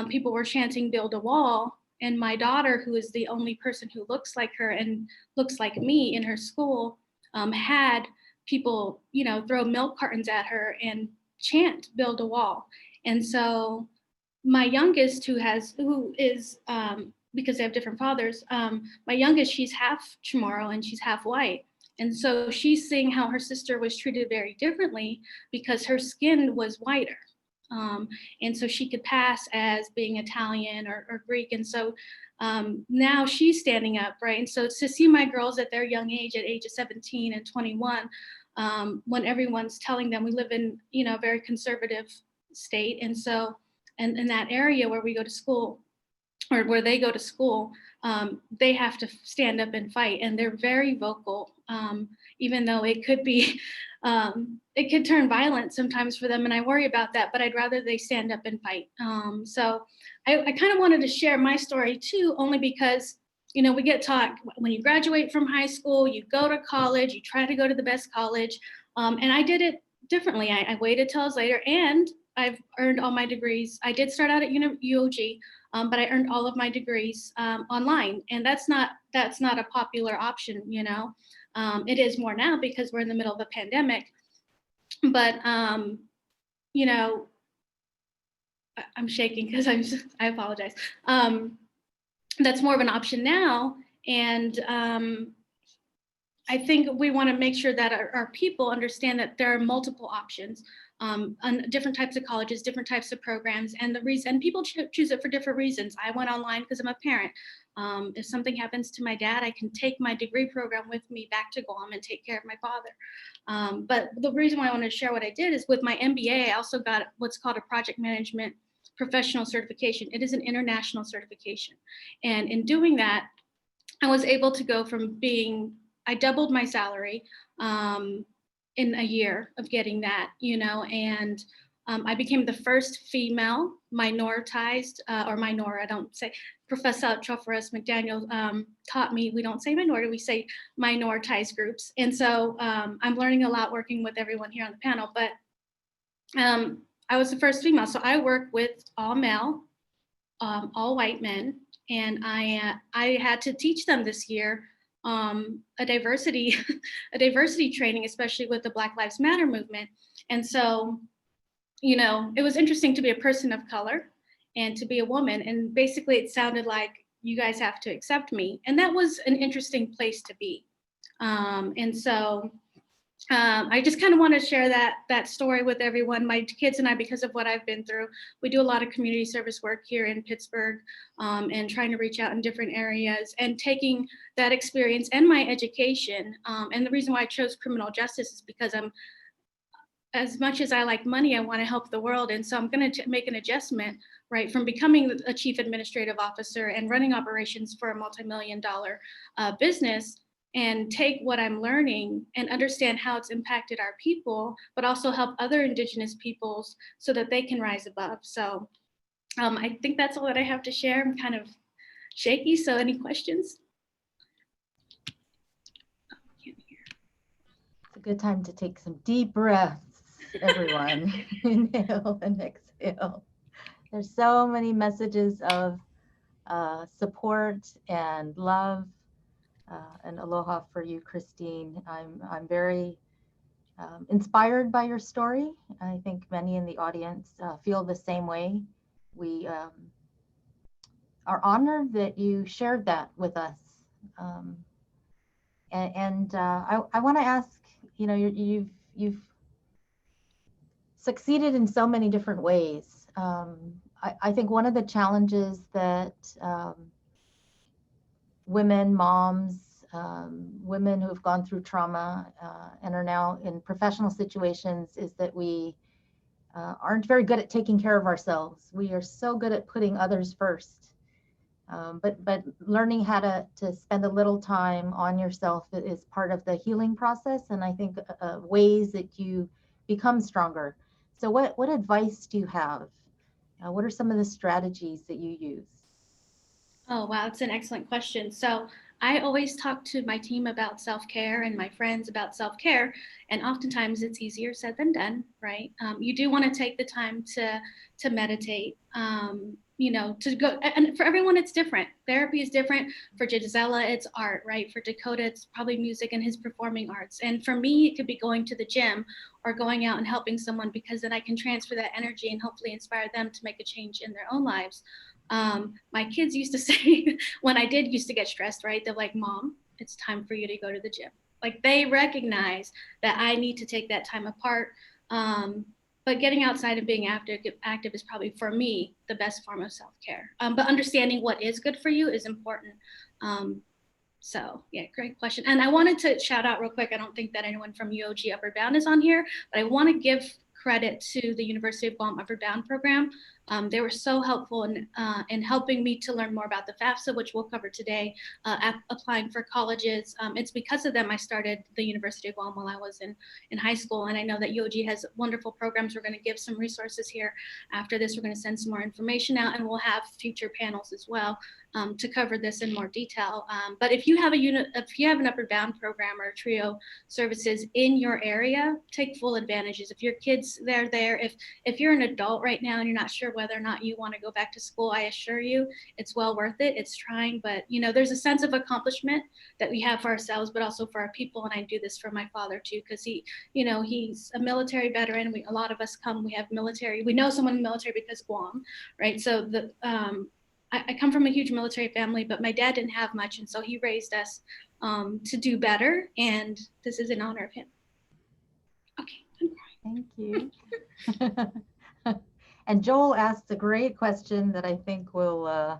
people were chanting "Build a Wall," and my daughter, who is the only person who looks like her and looks like me in her school, had people, throw milk cartons at her and chant "Build a Wall." And so my youngest, who is, because they have different fathers, my youngest, she's half Chamorro and she's half white. And so she's seeing how her sister was treated very differently because her skin was whiter. And so she could pass as being Italian or Greek. And so now she's standing up, right? And so to see my girls at their young age, at age of 17 and 21, when everyone's telling them we live in, a very conservative state. And so, and in that area where we go to school, or where they go to school, they have to stand up and fight. And they're very vocal, even though it could be, it could turn violent sometimes for them. And I worry about that, but I'd rather they stand up and fight. So I kind of wanted to share my story too, only because, we get taught when you graduate from high school, you go to college, you try to go to the best college. And I did it differently. I waited till I was later, and I've earned all my degrees. I did start out at UOG, but I earned all of my degrees online. And that's not a popular option, It is more now because we're in the middle of a pandemic. But, I'm shaking because I apologize. That's more of an option now. And I think we want to make sure that our people understand that there are multiple options on different types of colleges, different types of programs, and people choose it for different reasons. I went online because I'm a parent. If something happens to my dad, I can take my degree program with me back to Guam and take care of my father. But the reason why I want to share what I did is with my MBA, I also got what's called a project management professional certification. It is an international certification. And in doing that, I was able to go from I doubled my salary in a year of getting that, and I became the first female minoritized, I don't say, Professor Charfauros McDaniel taught me, we don't say minority, we say minoritized groups. And so I'm learning a lot working with everyone here on the panel, but I was the first female. So I work with all male, all white men. And I had to teach them this year a diversity training, especially with the Black Lives Matter movement. And so, it was interesting to be a person of color and to be a woman. And basically it sounded like you guys have to accept me. And that was an interesting place to be. And so I just kind of want to share that story with everyone. My kids and I, because of what I've been through, we do a lot of community service work here in Pittsburgh and trying to reach out in different areas and taking that experience and my education. And the reason why I chose criminal justice is because as much as I like money, I want to help the world. And so I'm going to make an adjustment, right, from becoming a chief administrative officer and running operations for a multi-million-dollar business, and take what I'm learning and understand how it's impacted our people, but also help other Indigenous peoples so that they can rise above. So I think that's all that I have to share. I'm kind of shaky, so any questions? It's a good time to take some deep breaths, everyone. Inhale and exhale. There's so many messages of support and love and aloha for you, Christine. I'm very inspired by your story. I think many in the audience feel the same way. We are honored that you shared that with us. I want to ask, you know, you've succeeded in so many different ways. I think one of the challenges that women, moms, women who have gone through trauma and are now in professional situations is that we aren't very good at taking care of ourselves. We are so good at putting others first. But learning how to spend a little time on yourself is part of the healing process, and I think ways that you become stronger. So what advice do you have? What are some of the strategies that you use? Oh, wow, that's an excellent question. So I always talk to my team about self-care and my friends about self-care, and oftentimes it's easier said than done, right? You do want to take the time to meditate, you know, to go, and for everyone it's different. Therapy is different. For Gisela, it's art, right? For Dakota, it's probably music and his performing arts. And for me, it could be going to the gym or going out and helping someone, because then I can transfer that energy and hopefully inspire them to make a change in their own lives. My kids used to say, when I did used to get stressed, right? They're like, Mom, it's time for you to go to the gym. Like, they recognize that I need to take that time apart. But getting outside and being active is probably, for me, the best form of self-care. But understanding what is good for you is important. So yeah, great question. And I wanted to shout out real quick, I don't think that anyone from UOG Upward Bound is on here, but I want to give credit to the University of Guam Upward Bound program. They were so helpful in helping me to learn more about the FAFSA, which we'll cover today, applying for colleges. It's because of them I started the University of Guam while I was in high school. And I know that UOG has wonderful programs. We're going to give some resources here. After this, we're going to send some more information out, and we'll have future panels as well to cover this in more detail. But if you have an Upward Bound program or TRIO services in your area, take full advantages. If your kids, they're there. If you're an adult right now and you're not sure whether or not you want to go back to school, I assure you it's well worth it. It's trying, but you know, there's a sense of accomplishment that we have for ourselves, but also for our people. And I do this for my father too, because he's a military veteran. A lot of us we know someone in the military because Guam, right? So I come from a huge military family, but my dad didn't have much. And so he raised us to do better. And this is in honor of him. Okay, I'm crying. Thank you. And Joel asked a great question that I think will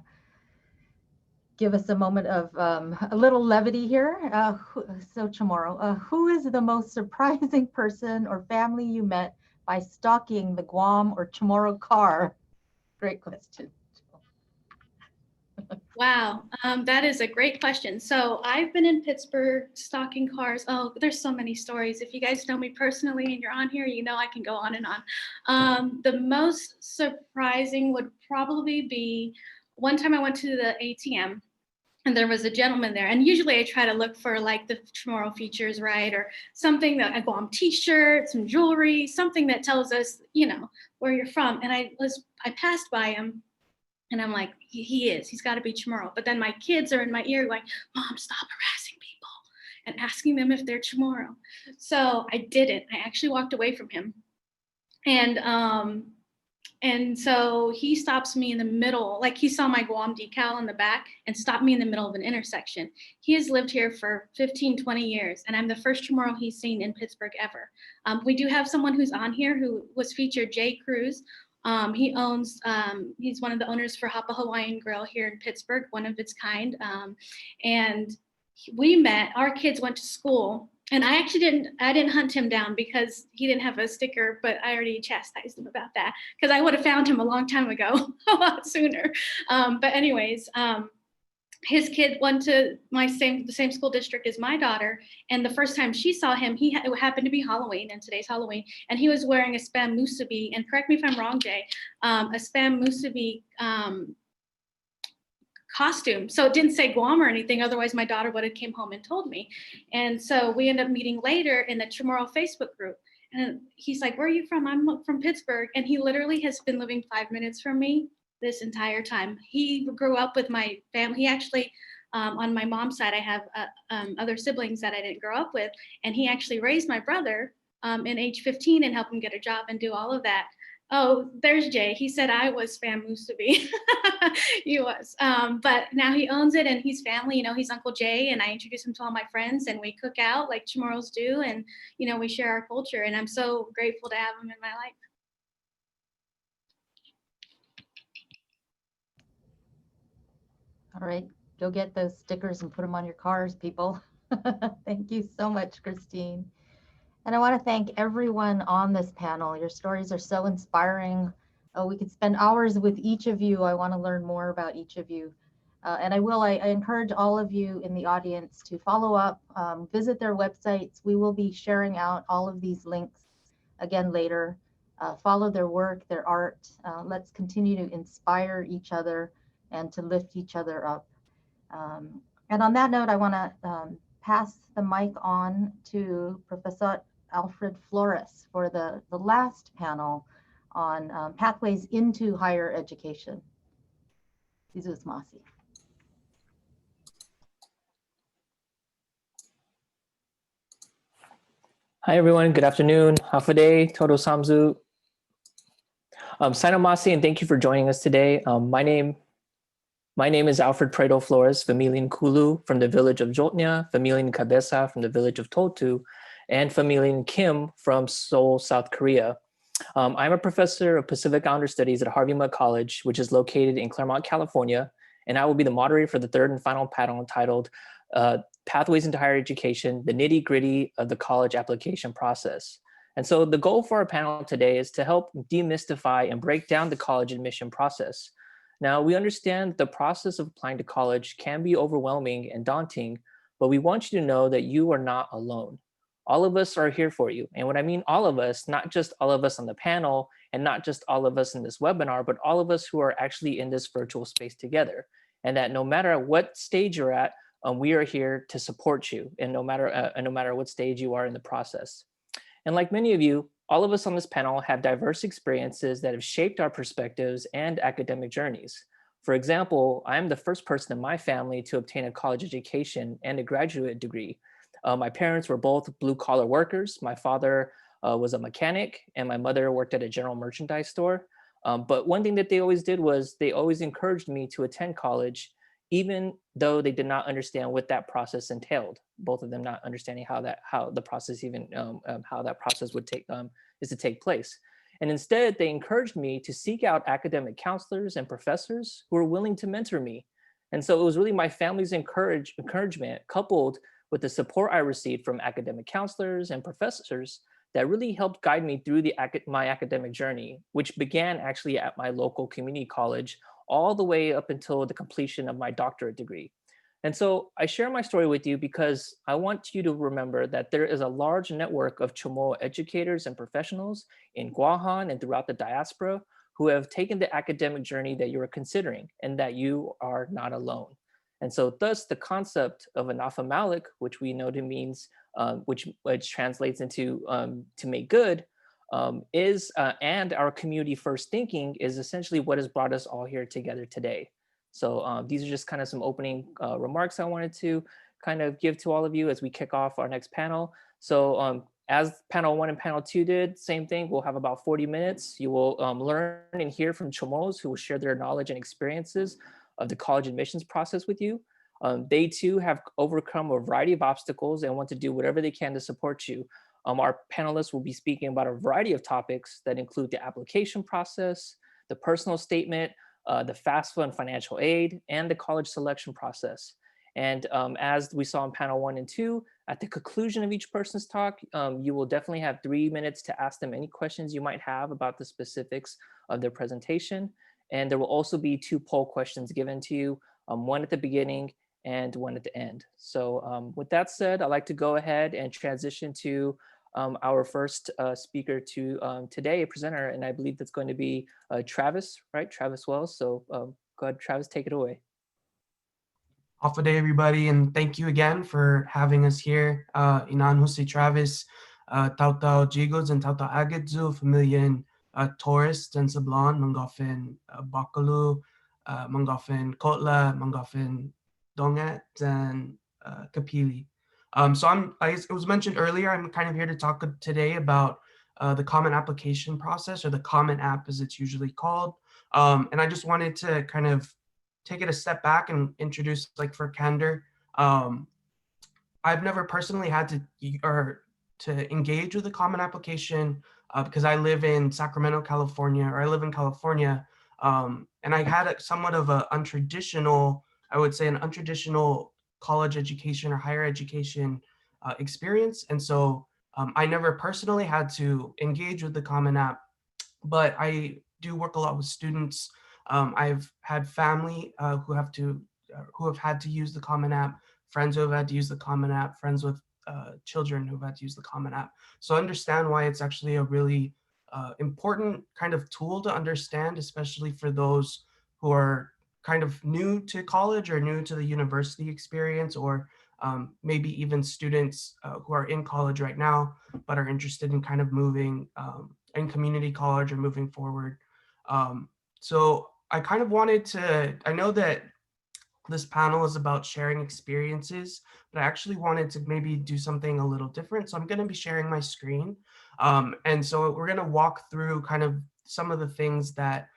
give us a moment of a little levity here. So Chamorro, who is the most surprising person or family you met by stalking the Guam or Chamorro car? Great question. Wow, that is a great question. So I've been in Pittsburgh stalking cars. Oh, there's so many stories. If you guys know me personally and you're on here, you know I can go on and on. The most surprising would probably be one time I went to the ATM and there was a gentleman there. And usually I try to look for like the Chamorro features, right? Or something, that a Guam t-shirt, some jewelry, something that tells us, you know, where you're from. And I passed by him. And I'm like, he's got to be Chamorro. But then my kids are in my ear going, Mom, stop harassing people and asking them if they're Chamorro. So I didn't. I actually walked away from him. And so he stops me in the middle, like he saw my Guam decal in the back and stopped me in the middle of an intersection. He has lived here for 15, 20 years, and I'm the first Chamorro he's seen in Pittsburgh ever. We do have someone who's on here who was featured, Jay Cruz. He's one of the owners for Hapa Hawaiian Grill here in Pittsburgh, one of its kind. And we met, our kids went to school, and I didn't hunt him down because he didn't have a sticker, but I already chastised him about that because I would have found him a long time ago, a lot sooner. But anyways, his kid went to the same school district as my daughter. And the first time she saw him, it happened to be Halloween, and today's Halloween. And he was wearing a Spam Musubi, and correct me if I'm wrong, Jay, a Spam Musubi costume. So it didn't say Guam or anything. Otherwise my daughter would have came home and told me. And so we ended up meeting later in the Chamorro Facebook group. And he's like, where are you from? I'm from Pittsburgh. And he literally has been living 5 minutes from me this entire time. He grew up with my family. He actually On my mom's side, I have other siblings that I didn't grow up with, and he actually raised my brother in age 15 and helped him get a job and do all of that. Oh, there's Jay. He said I was fam Musubi. He was. But now he owns it and he's family. You know, he's Uncle Jay, and I introduce him to all my friends, and we cook out like Chamorros do, and you know, we share our culture, and I'm so grateful to have him in my life. All right, go get those stickers and put them on your cars, people. Thank you so much, Christine. And I want to thank everyone on this panel. Your stories are so inspiring. We could spend hours with each of you. I want to learn more about each of you. And I encourage all of you in the audience to follow up, visit their websites. We will be sharing out all of these links again later. Follow their work, their art. Let's continue to inspire each other and to lift each other up. And on that note, I want to pass the mic on to Professor Alfred Flores for the last panel on pathways into higher education. Jesus Masi. Hi everyone, good afternoon. Hafade, Todo Samzu. Sinomasi, and thank you for joining us today. My name is Alfred Prado Flores, Familian Kulu from the village of Jotnya, Familian Cabeza from the village of Totu, and Familian Kim from Seoul, South Korea. I'm a professor of Pacific Islander Studies at Harvey Mudd College, which is located in Claremont, California, and I will be the moderator for the third and final panel entitled Pathways into Higher Education, the Nitty-Gritty of the College Application Process. And so the goal for our panel today is to help demystify and break down the college admission process. Now, we understand the process of applying to college can be overwhelming and daunting, but we want you to know that you are not alone. All of us are here for you. And when I mean all of us, not just all of us on the panel and not just all of us in this webinar, but all of us who are actually in this virtual space together. And that no matter what stage you're at, we are here to support you, and no matter what stage you are in the process. And like many of you, all of us on this panel have diverse experiences that have shaped our perspectives and academic journeys. For example, I am the first person in my family to obtain a college education and a graduate degree. My parents were both blue-collar workers. My father was a mechanic, and my mother worked at a general merchandise store. But one thing that they always did was they always encouraged me to attend college, even though they did not understand what that process entailed. Both of them not understanding how the process would take place. And instead, they encouraged me to seek out academic counselors and professors who were willing to mentor me. And so it was really my family's encouragement coupled with the support I received from academic counselors and professors that really helped guide me through my academic journey, which began actually at my local community college all the way up until the completion of my doctorate degree. And so I share my story with you because I want you to remember that there is a large network of Chamorro educators and professionals in Guahan and throughout the diaspora who have taken the academic journey that you are considering, and that you are not alone. And so thus the concept of Anafa Malik, which we know to means, which translates into to make good, and our community first thinking is essentially what has brought us all here together today. So these are just kind of some opening remarks I wanted to kind of give to all of you as we kick off our next panel. So as panel 1 and panel 2 did, same thing, we'll have about 40 minutes. You will learn and hear from Chamorros who will share their knowledge and experiences of the college admissions process with you. They too have overcome a variety of obstacles and want to do whatever they can to support you. Our panelists will be speaking about a variety of topics that include the application process, the personal statement, the FAFSA and financial aid, and the college selection process. And as we saw in panel 1 and 2, at the conclusion of each person's talk, you will definitely have 3 minutes to ask them any questions you might have about the specifics of their presentation. And there will also be 2 poll questions given to you, one at the beginning and one at the end. So with that said, I'd like to go ahead and transition to our first speaker to today, a presenter, and I believe that's going to be Travis, right? Travis Wells. So go ahead, Travis, take it away. Off a day, everybody, and thank you again for having us here. Inan Husi Travis, Tautau Jigos and Tautau Agedzu, Familian Tourist and Sablon, Mangofin Bakalu, Mangofin Kotla, Mangofin Donget, and Kapili. It was mentioned earlier, I'm kind of here to talk today about the Common Application process, or the Common App as it's usually called. And I just wanted to kind of take it a step back and introduce, like, for candor, I've never personally had to engage with the Common Application because I live in Sacramento, California, or I live in California. And I had somewhat of an untraditional, I would say an untraditional college education or higher education experience. And so I never personally had to engage with the Common App, but I do work a lot with students. I've had family who have had to use the Common App, friends who have had to use the Common App, friends with children who've had to use the Common App. So I understand why it's actually a really important kind of tool to understand, especially for those who are kind of new to college or new to the university experience, or maybe even students who are in college right now, but are interested in kind of moving in community college or moving forward. So I kind of wanted to, I know that this panel is about sharing experiences, but I actually wanted to maybe do something a little different. So I'm going to be sharing my screen. And so we're going to walk through kind of some of the things that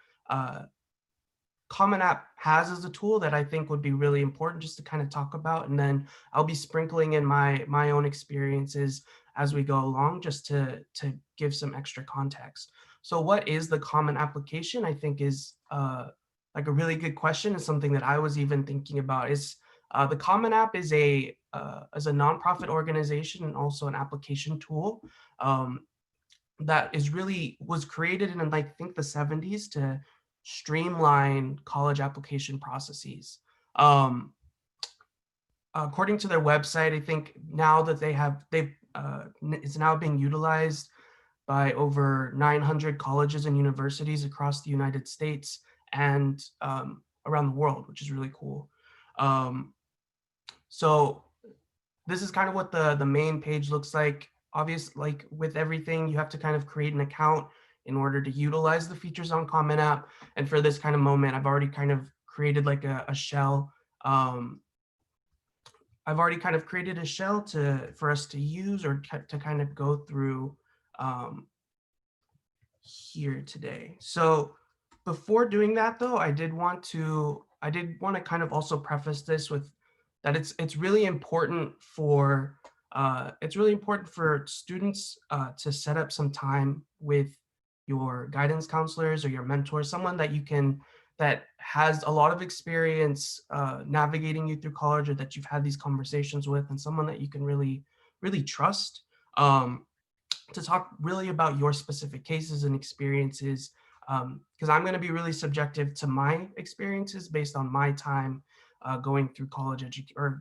Common App has as a tool that I think would be really important just to kind of talk about. And then I'll be sprinkling in my own experiences as we go along, just to give some extra context. So what is the Common Application? I think is like a really good question. It's something that I was even thinking about. Is the Common App is a nonprofit organization and also an application tool that was created in, I think, the 70s to streamline college application processes. According to their website, I think now that it's now being utilized by over 900 colleges and universities across the United States and around the world, which is really cool. So this is kind of what the main page looks like. Obviously, like with everything, you have to kind of create an account in order to utilize the features on Common App. And for this kind of moment, I've already kind of created like a shell. I've already kind of created a shell for us to use or to kind of go through here today. So before doing that, though, I did want to kind of also preface this with that it's really important for students to set up some time with your guidance counselors or your mentor, someone that has a lot of experience navigating you through college, or that you've had these conversations with, and someone that you can really trust to talk really about your specific cases and experiences, because I'm going to be really subjective to my experiences based on my time going through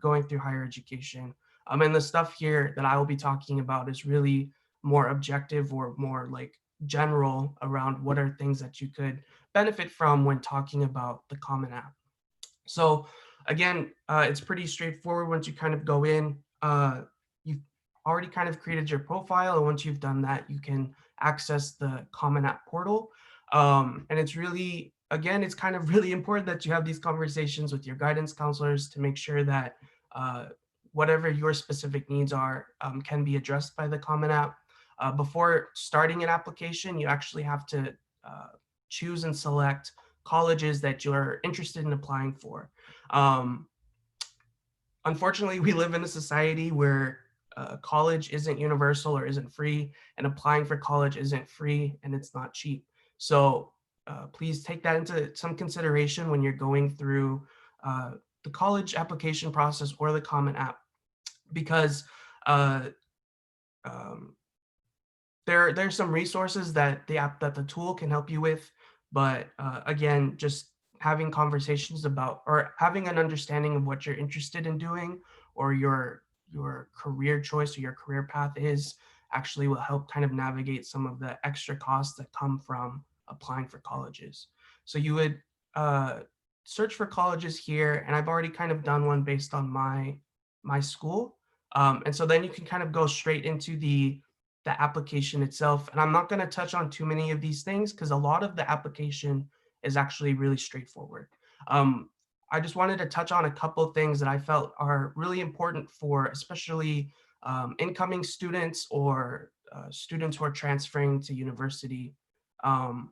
going through higher education. And the stuff here that I will be talking about is really more objective or more like general around what are things that you could benefit from when talking about the Common App. So again, it's pretty straightforward. Once you kind of go in, you've already kind of created your profile, and once you've done that, you can access the Common App portal. And it's really, again, it's kind of really important that you have these conversations with your guidance counselors to make sure that whatever your specific needs are can be addressed by the Common App. Before starting an application, you actually have to choose and select colleges that you're interested in applying for. Unfortunately, we live in a society where college isn't universal or isn't free, and applying for college isn't free and it's not cheap. So please take that into some consideration when you're going through the college application process or the Common App, because there's some resources that the tool can help you with, but again, just having conversations about, or having an understanding of what you're interested in doing, or your career choice or your career path is, actually will help kind of navigate some of the extra costs that come from applying for colleges. So you would search for colleges here, and I've already kind of done one based on my school. And so then you can kind of go straight into the application itself. And I'm not going to touch on too many of these things because a lot of the application is actually really straightforward. I just wanted to touch on a couple of things that I felt are really important for especially incoming students or students who are transferring to university. I'm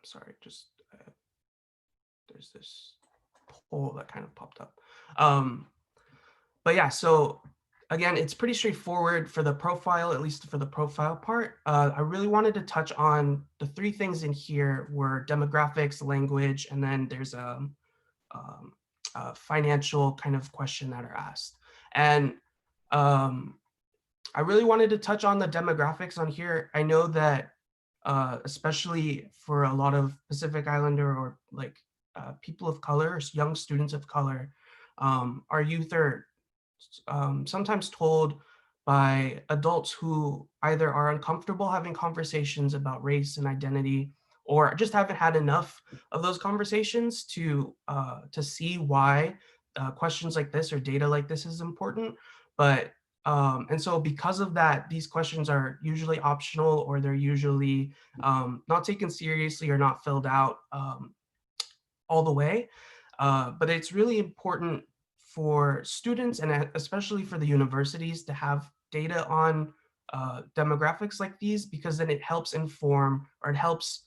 sorry, just there's this poll that kind of popped up. But yeah, so again, it's pretty straightforward for the profile, at least for the profile part. I really wanted to touch on the three things in here were demographics, language, and then there's a financial kind of question that are asked. And I really wanted to touch on the demographics on here. I know that especially for a lot of Pacific Islander or like people of color, young students of color, our youth are sometimes told by adults who either are uncomfortable having conversations about race and identity, or just haven't had enough of those conversations to see why questions like this or data like this is important. But and so because of that, these questions are usually optional, or they're usually not taken seriously or not filled out all the way. But it's really important for students and especially for the universities to have data on demographics like these, because then it helps inform, or it helps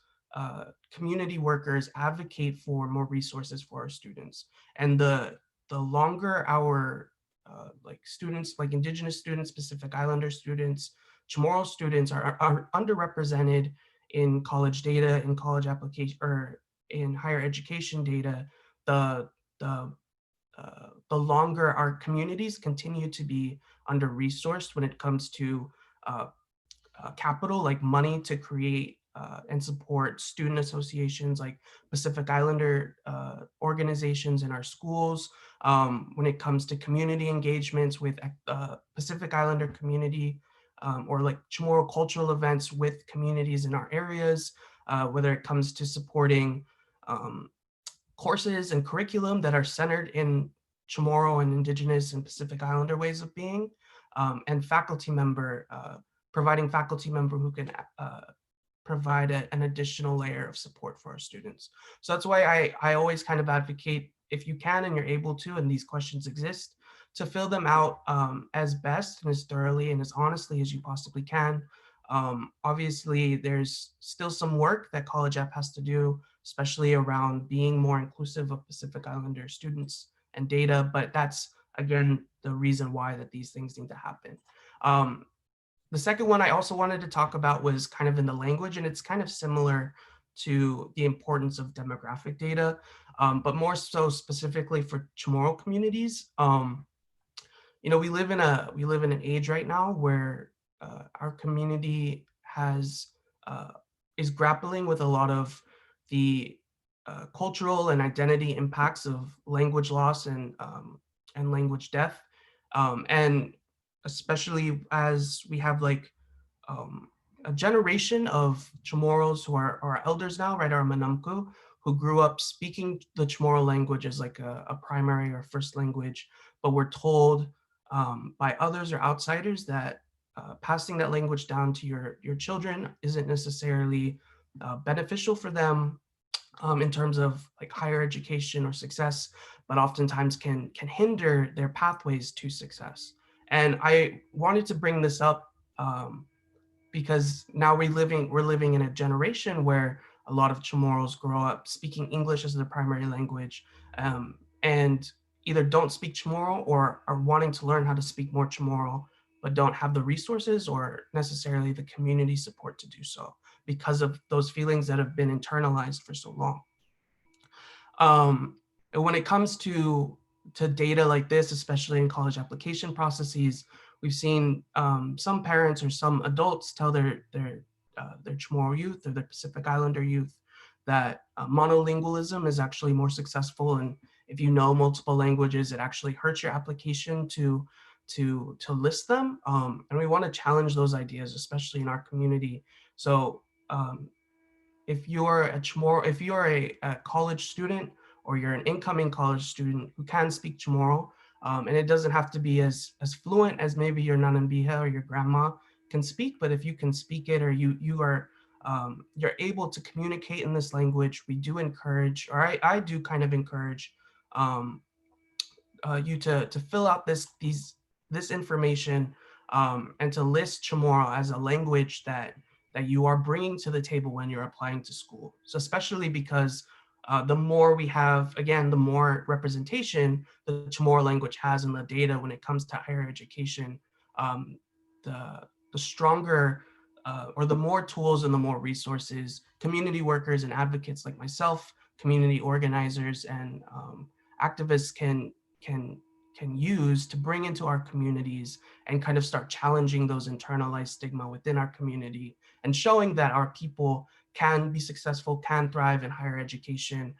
community workers advocate for more resources for our students. And the longer our like students, like Indigenous students, Pacific Islander students, Chamorro students are underrepresented in college data, in college application, or in higher education data, the longer our communities continue to be under-resourced when it comes to capital, like money to create and support student associations like Pacific Islander organizations in our schools, when it comes to community engagements with Pacific Islander community, or like Chamorro cultural events with communities in our areas, whether it comes to supporting courses and curriculum that are centered in Chamorro and Indigenous and Pacific Islander ways of being, and faculty member, providing faculty member who can provide an additional layer of support for our students. So that's why I always kind of advocate, if you can and you're able to, and these questions exist, to fill them out as best and as thoroughly and as honestly as you possibly can. Obviously, there's still some work that College App has to do, especially around being more inclusive of Pacific Islander students and data, but that's, again, the reason why that these things need to happen. The second one I also wanted to talk about was kind of in the language, and it's kind of similar to the importance of demographic data, but more so specifically for Chamorro communities. You know, we live in an age right now where our community is grappling with a lot of the cultural and identity impacts of language loss and language death, and especially as we have like a generation of Chamorros who are our elders now, right, our Manamku, who grew up speaking the Chamorro language as like a primary or first language, but were told by others or outsiders that passing that language down to your children isn't necessarily beneficial for them in terms of like higher education or success, but oftentimes can hinder their pathways to success. And I wanted to bring this up because now we're living in a generation where a lot of Chamorros grow up speaking English as their primary language, and either don't speak Chamorro or are wanting to learn how to speak more Chamorro, but don't have the resources or necessarily the community support to do so because of those feelings that have been internalized for so long. And when it comes to data like this, especially in college application processes, we've seen some parents or some adults tell their Chamorro youth or their Pacific Islander youth that monolingualism is actually more successful, and if you know multiple languages, it actually hurts your application to list them. And we want to challenge those ideas, especially in our community. So if you're a Chamorro, if you're a college student or you're an incoming college student who can speak Chamorro, and it doesn't have to be as fluent as maybe your nanambija or your grandma can speak, but if you can speak it, or you are you're able to communicate in this language, we do encourage, or I do kind of encourage you to fill out this information and to list Chamorro as a language that you are bringing to the table when you're applying to school. So especially because the more we have, again, the more representation the Chamorro language has in the data when it comes to higher education, the stronger or the more tools and the more resources community workers and advocates like myself, community organizers and activists can use to bring into our communities and kind of start challenging those internalized stigma within our community and showing that our people can be successful, can thrive in higher education,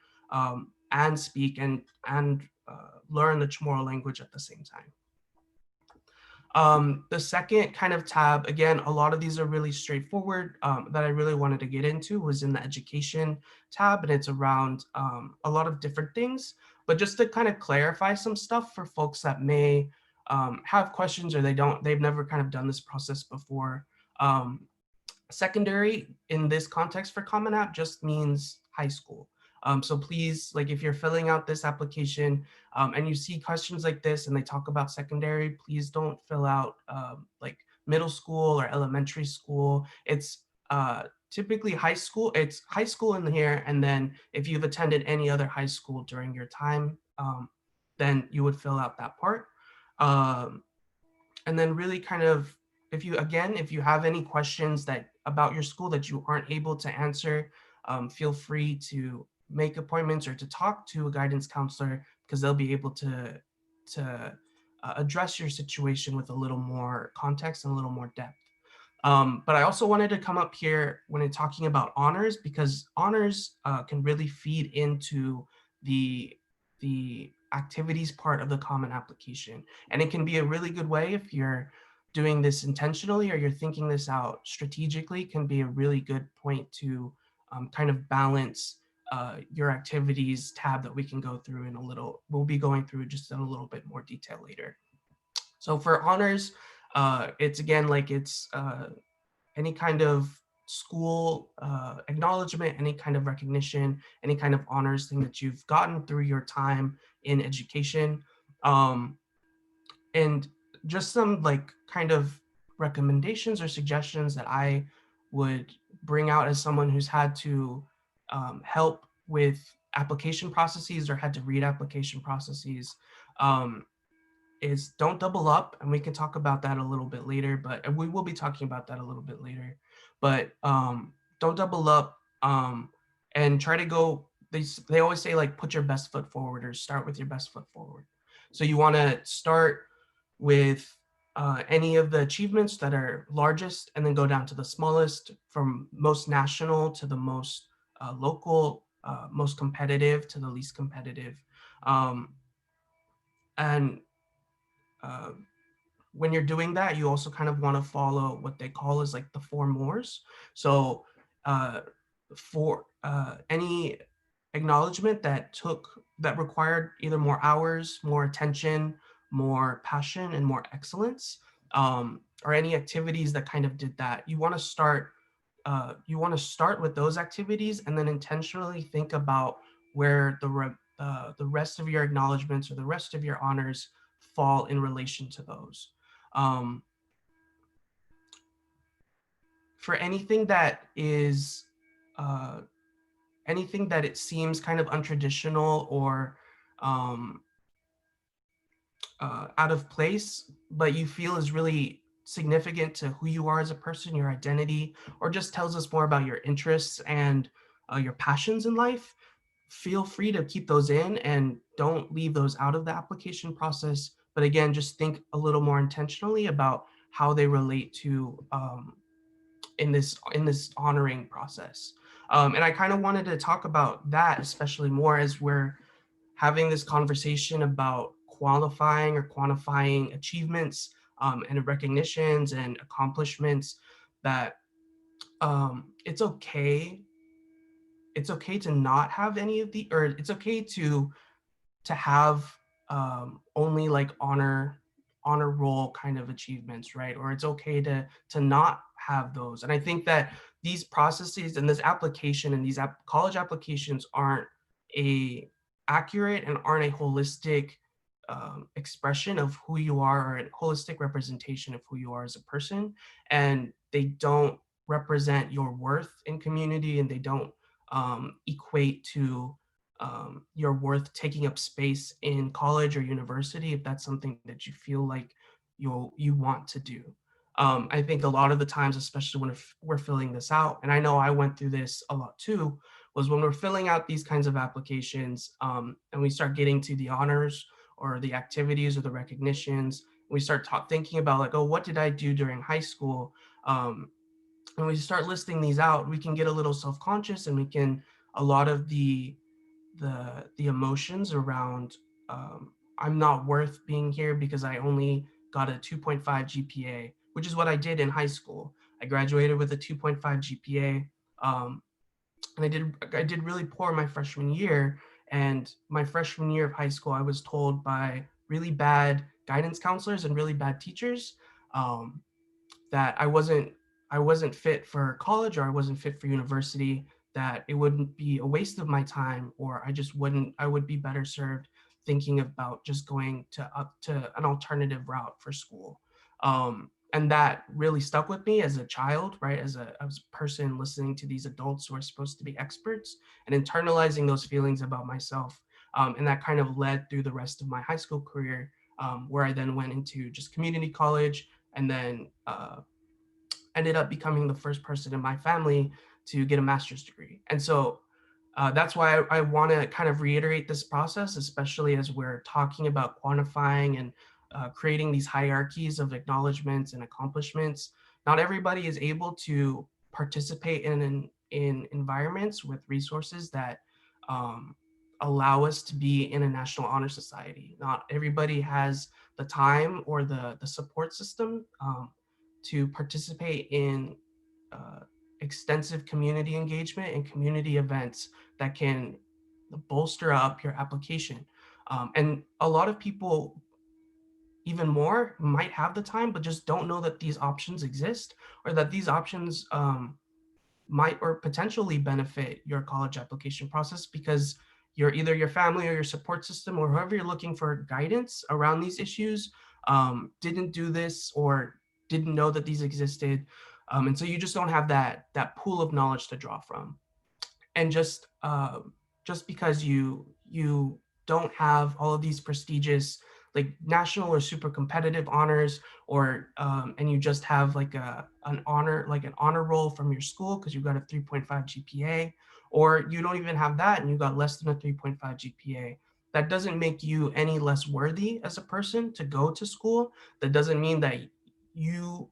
and speak and learn the Chamorro language at the same time. The second kind of tab, again, a lot of these are really straightforward that I really wanted to get into was in the education tab, and it's around a lot of different things. But just to kind of clarify some stuff for folks that may have questions or they've never kind of done this process before. Secondary in this context for Common App just means high school. So please, like if you're filling out this application and you see questions like this and they talk about secondary, please don't fill out like middle school or elementary school. It's typically high school. It's high school in here. And then if you've attended any other high school during your time, then you would fill out that part. And then really kind of, if you have any questions about your school that you aren't able to answer, feel free to make appointments or to talk to a guidance counselor because they'll be able to address your situation with a little more context and a little more depth. But I also wanted to come up here when I'm talking about honors because honors can really feed into the activities part of the common application. And it can be a really good way if you're doing this intentionally or you're thinking this out strategically, can be a really good point to kind of balance your activities tab that we can go through we'll be going through just in a little bit more detail later. So for honors, it's again, like it's any kind of school acknowledgement, any kind of recognition, any kind of honors thing that you've gotten through your time in education. And just some like kind of recommendations or suggestions that I would bring out as someone who's had to help with application processes or had to read application processes is don't double up. And we can talk about that a little bit later, but we will be talking about that a little bit later. But don't double up and try to go, they always say like put your best foot forward or start with your best foot forward. So you want to start with any of the achievements that are largest and then go down to the smallest, from most national to the most local, most competitive to the least competitive. When you're doing that, you also kind of want to follow what they call is like the 4 mores. So for any acknowledgement that required either more hours, more attention, more passion, and more excellence, or any activities that kind of did that, you want to start with those activities and then intentionally think about where the rest of your acknowledgements or the rest of your honors fall in relation to those. For anything that is anything that it seems kind of untraditional or out of place, but you feel is really significant to who you are as a person, your identity, or just tells us more about your interests and your passions in life, feel free to keep those in and don't leave those out of the application process. But again, just think a little more intentionally about how they relate to in this honoring process. And I kind of wanted to talk about that especially more as we're having this conversation about quantifying achievements and recognitions and accomplishments, that it's okay to not have any of the, or it's okay to have only like honor roll kind of achievements, right? Or it's okay to not have those. And I think that these processes and this application and these college applications aren't a accurate and aren't a holistic expression of who you are, or a holistic representation of who you are as a person. And they don't represent your worth in community, and they don't equate to your worth taking up space in college or university, if that's something that you feel like you want to do. I think a lot of the times, especially when we're filling this out, and I know I went through this a lot too, was when we're filling out these kinds of applications and we start getting to the honors or the activities or the recognitions, we start thinking about like, oh, what did I do during high school? And we start listing these out, we can get a little self-conscious, and we can, a lot of the emotions around I'm not worth being here because I only got a 2.5 GPA, which is what I did in high school. I graduated with a 2.5 GPA, and I did really poor my freshman year. And my freshman year of high school, I was told by really bad guidance counselors and really bad teachers that I wasn't fit for college, or I wasn't fit for university, that it wouldn't be a waste of my time, or I would be better served thinking about just going to an alternative route for school. And that really stuck with me as a child, right? As a person listening to these adults who are supposed to be experts and internalizing those feelings about myself. And that kind of led through the rest of my high school career, where I then went into just community college, and then ended up becoming the first person in my family to get a master's degree. And so that's why I want to kind of reiterate this process, especially as we're talking about quantifying and creating these hierarchies of acknowledgements and accomplishments. Not everybody is able to participate in environments with resources that allow us to be in a national honor society. Not everybody has the time or the support system to participate in extensive community engagement and community events that can bolster up your application. And a lot of people, even more, might have the time, but just don't know that these options exist, or that these options might or potentially benefit your college application process, because either your family or your support system or whoever you're looking for guidance around these issues didn't do this or didn't know that these existed. And so you just don't have that pool of knowledge to draw from. And just because you don't have all of these prestigious, like national or super competitive honors, or and you just have like an honor roll from your school because you got a 3.5 GPA, or you don't even have that and you got less than a 3.5 GPA, that doesn't make you any less worthy as a person to go to school. That doesn't mean that you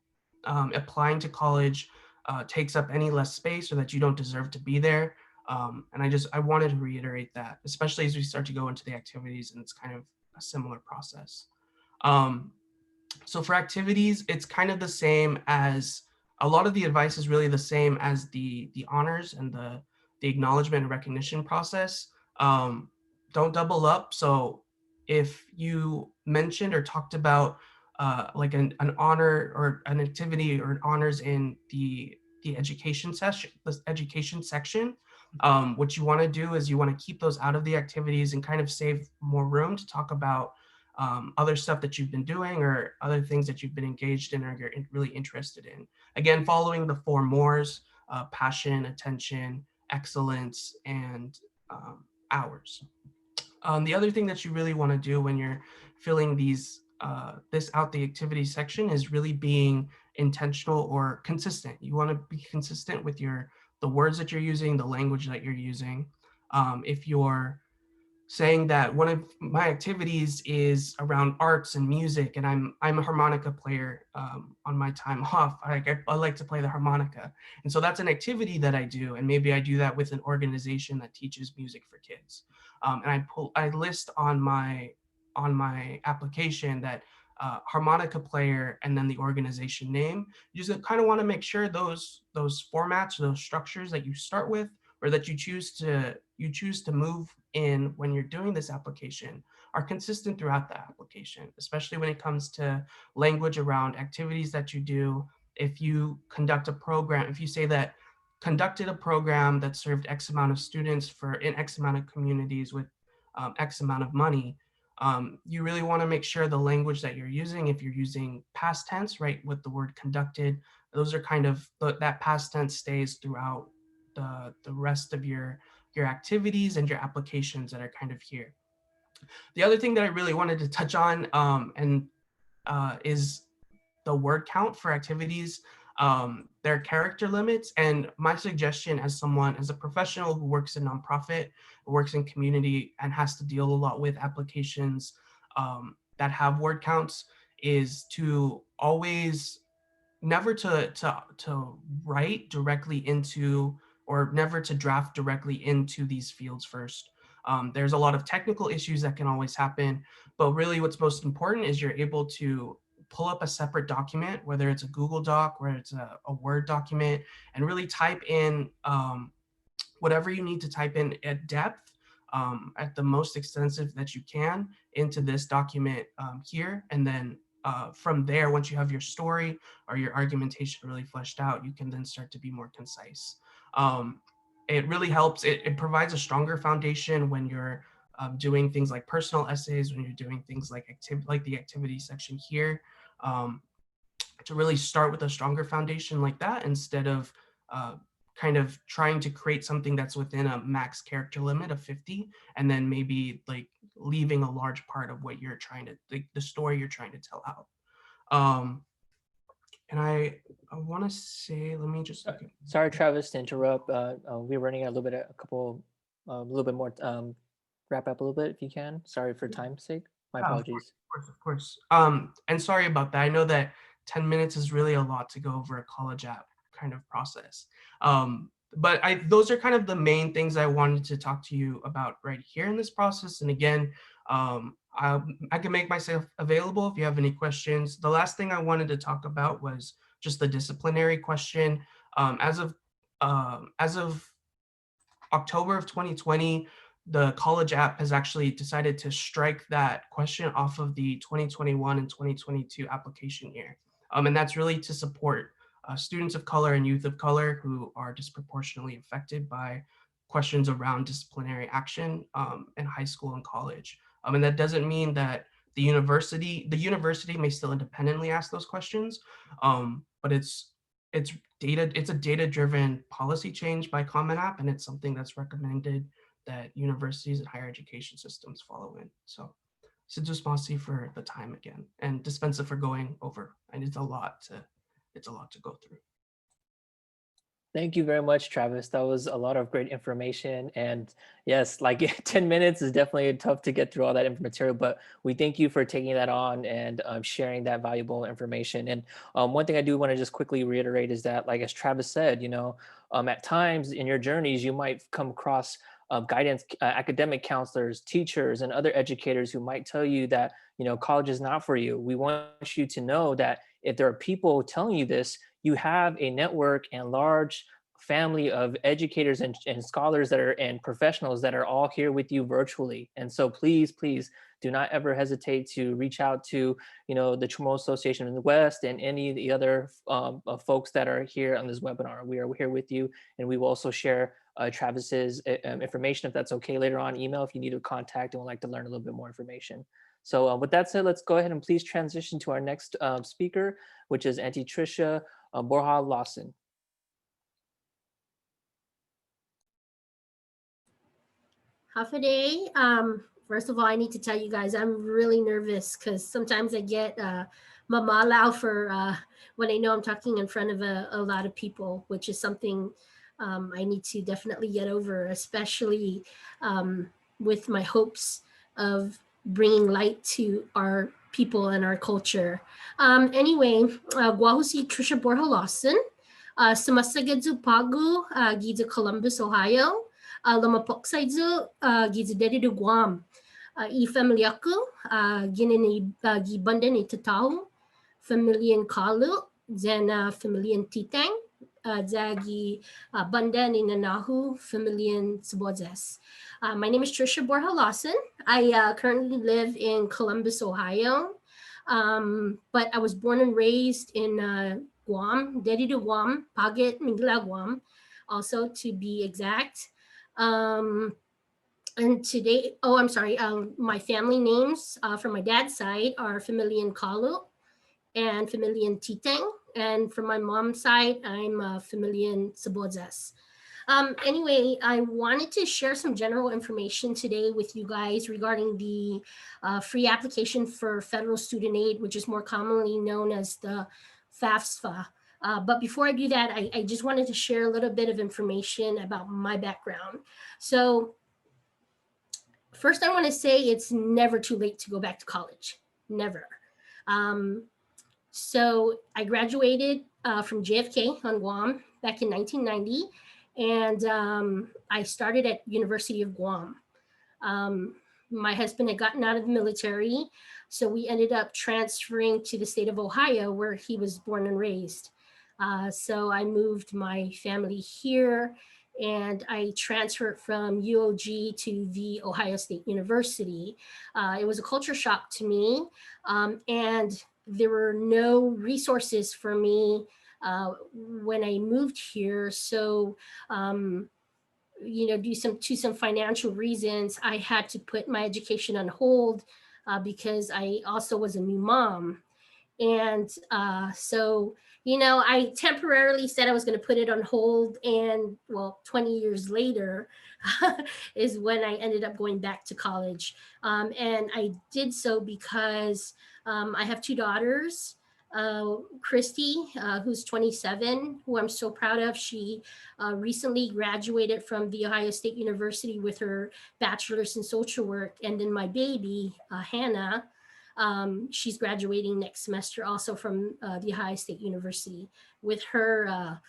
applying to college takes up any less space, or that you don't deserve to be there. And I wanted to reiterate that, especially as we start to go into the activities, and it's kind of a similar process. So for activities, it's kind of the same as, a lot of the advice is really the same as the honors and the acknowledgement and recognition process. Don't double up. So if you mentioned or talked about like an honor or an activity or an honors in the education section, what you want to do is you want to keep those out of the activities and kind of save more room to talk about other stuff that you've been doing or other things that you've been engaged in or you're really interested in. Again, following the 4 mores, passion, attention, excellence, and hours. The other thing that you really want to do when you're filling this out, the activity section, is really being intentional or consistent. You want to be consistent with the words that you're using, the language that you're using. If you're saying that one of my activities is around arts and music, and I'm a harmonica player on my time off, I like to play the harmonica. And so that's an activity that I do, and maybe I do that with an organization that teaches music for kids. And I list on my application that harmonica player and then the organization name. You just kind of want to make sure those formats, those structures that you start with, or that you choose to move in when you're doing this application, are consistent throughout the application, especially when it comes to language around activities that you do. If you conduct a program, if you say that conducted a program that served X amount of students in X amount of communities with X amount of money. You really want to make sure the language that you're using, if you're using past tense, right, with the word conducted, those are kind of, that past tense stays throughout the rest of your activities and your applications that are kind of here. The other thing that I really wanted to touch on is the word count for activities. There are character limits, and my suggestion as a professional who works in nonprofit, works in community, and has to deal a lot with applications that have word counts, is to always never to write directly into, or never to draft directly into these fields first. There's a lot of technical issues that can always happen, but really what's most important is you're able to pull up a separate document, whether it's a Google Doc, whether it's a Word document, and really type in whatever you need to type in at depth, at the most extensive that you can into this document here. And then from there, once you have your story or your argumentation really fleshed out, you can then start to be more concise. It really helps. It provides a stronger foundation when you're doing things like personal essays, when you're doing things like the activity section here, to really start with a stronger foundation like that, instead of kind of trying to create something that's within a max character limit of 50, and then maybe like leaving a large part of what you're trying to, the story you're trying to tell out. And I want to say, let me just look at. Sorry, Travis, to interrupt. We're running out a little bit more. Wrap up a little bit if you can. Sorry for time's sake. My apologies. Of course. And sorry about that. I know that 10 minutes is really a lot to go over a college app kind of process. But those are kind of the main things I wanted to talk to you about right here in this process. And again, I can make myself available if you have any questions. The last thing I wanted to talk about was just the disciplinary question. As of October of 2020, the college app has actually decided to strike that question off of the 2021 and 2022 application year. And that's really to support students of color and youth of color who are disproportionately affected by questions around disciplinary action in high school and college. And that doesn't mean that the university may still independently ask those questions, but it's a data-driven policy change by Common App, and it's something that's recommended that universities and higher education systems follow in. So Sidusmasi for the time again, and Dispensa for going over. And it's a lot to go through. Thank you very much, Travis. That was a lot of great information. And yes, like 10 minutes is definitely tough to get through all that material, but we thank you for taking that on and sharing that valuable information. And one thing I do want to just quickly reiterate is that, like, as Travis said, at times in your journeys, you might come across guidance, academic counselors, teachers, and other educators who might tell you that, college is not for you. We want you to know that if there are people telling you this, you have a network and large family of educators and scholars and professionals that are all here with you virtually. And so please do not ever hesitate to reach out to, the Chamorro Association in the West and any of the other folks that are here on this webinar. We are here with you, and we will also share Travis's information, if that's okay, later on, email if you need to contact and would like to learn a little bit more information. So with that said, let's go ahead and please transition to our next speaker, which is Auntie Tricia Borja Lawson. Hafaday. First of all, I need to tell you guys, I'm really nervous because sometimes I get mamalao for when I know I'm talking in front of a lot of people, which is something I need to definitely get over, especially with my hopes of bringing light to our people and our culture. Anyway, Guahusi Tricia Borja Lawson, Sumasagedzu Pagu, Giza Columbus, Ohio, Lamapoksaizu, Giza Dedidu Guam, I Familiaku, Ginini Gibanden Itatahu, Familian Kalu, Zena Familian Titang, Zagi Bandan in Nanahu, Familian Subozes. My name is Tricia Borja Lawson. I currently live in Columbus, Ohio, but I was born and raised in Guam, Dedidu Guam, Paget, Mingla Guam. also to be exact. And today, oh, I'm sorry, my family names from my dad's side are Familian Kalu and Familian Titeng. And from my mom's side, I'm Familian Sabozas. Anyway, I wanted to share some general information today with you guys regarding the free application for federal student aid, which is more commonly known as the FAFSA. But before I do that, I just wanted to share a little bit of information about my background. So first, I want to say it's never too late to go back to college, never. So I graduated from JFK on Guam back in 1990. And I started at University of Guam. My husband had gotten out of the military, so we ended up transferring to the state of Ohio, where he was born and raised. So I moved my family here, and I transferred from UOG to the Ohio State University. It was a culture shock to me, and there were no resources for me when I moved here. So, due to some financial reasons, I had to put my education on hold because I also was a new mom. And so, I temporarily said I was going to put it on hold. And well, 20 years later is when I ended up going back to college. And I did so because I have two daughters. Christy, who's 27, who I'm so proud of. She recently graduated from The Ohio State University with her bachelor's in social work. And then my baby, Hannah, she's graduating next semester also from The Ohio State University with her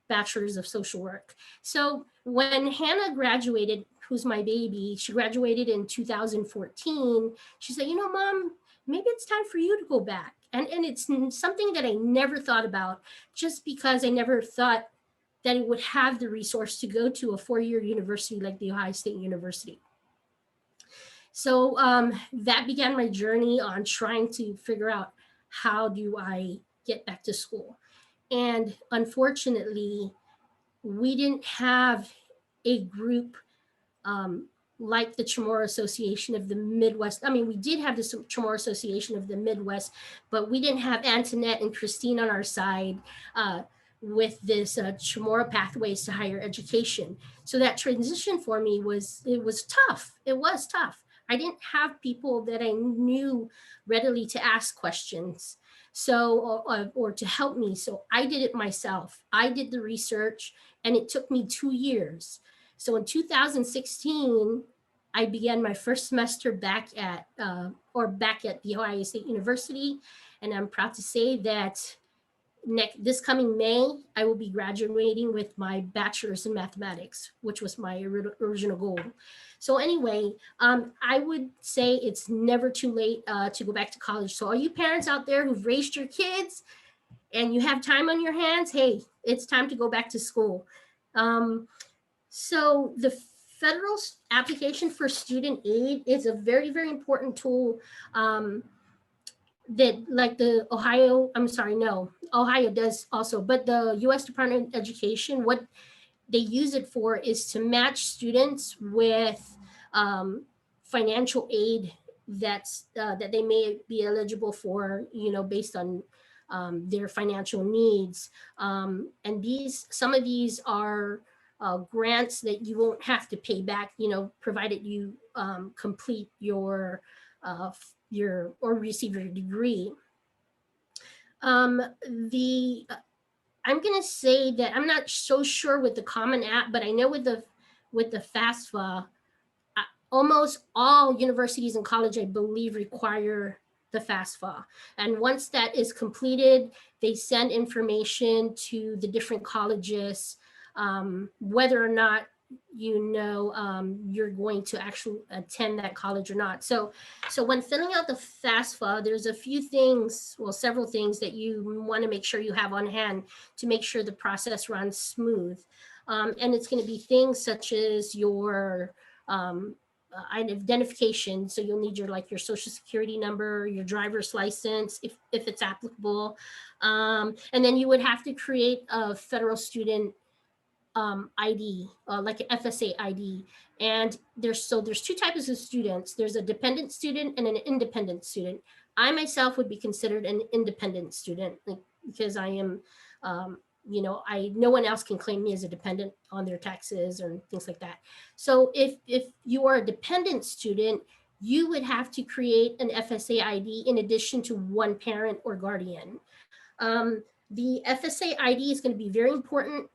bachelor's of social work. So when Hannah graduated, who's my baby, she graduated in 2014. She said, Mom, maybe it's time for you to go back. And it's something that I never thought about, just because I never thought that it would have the resource to go to a four-year university like the Ohio State University. So that began my journey on trying to figure out, how do I get back to school? And unfortunately, we didn't have a group like the Chamorro Association of the Midwest. I mean, we did have the Chamorro Association of the Midwest, but we didn't have Antoinette and Christine on our side with this Chamorro Pathways to Higher Education. So that transition for me was tough. It was tough. I didn't have people that I knew readily to ask questions, or to help me. So I did it myself. I did the research, and it took me 2 years. So in 2016, I began my first semester back at the Ohio State University. And I'm proud to say that this coming May, I will be graduating with my bachelor's in mathematics, which was my original goal. So anyway, I would say it's never too late to go back to college. So all you parents out there who've raised your kids and you have time on your hands, hey, it's time to go back to school. So the federal application for student aid is a very, very important tool that, like the Ohio does also, but the U.S. Department of Education, what they use it for is to match students with financial aid that they may be eligible for, based on their financial needs. And some of these are grants that you won't have to pay back, provided you complete your or receive your degree. I'm going to say that I'm not so sure with the Common App, but I know with the FAFSA, almost all universities and college, I believe, require the FAFSA. And once that is completed, they send information to the different colleges, whether or not you're going to actually attend that college or not. So when filling out the FAFSA, there's a few things, several things that you want to make sure you have on hand to make sure the process runs smooth. And it's going to be things such as your identification. So you'll need your social security number, your driver's license, if it's applicable. And then you would have to create a federal student ID, like an FSA ID. And there's two types of students. There's a dependent student and an independent student. I myself would be considered an independent student, like, because I am, no one else can claim me as a dependent on their taxes or things like that. So if you are a dependent student, you would have to create an FSA ID in addition to one parent or guardian. The FSA ID is going to be very important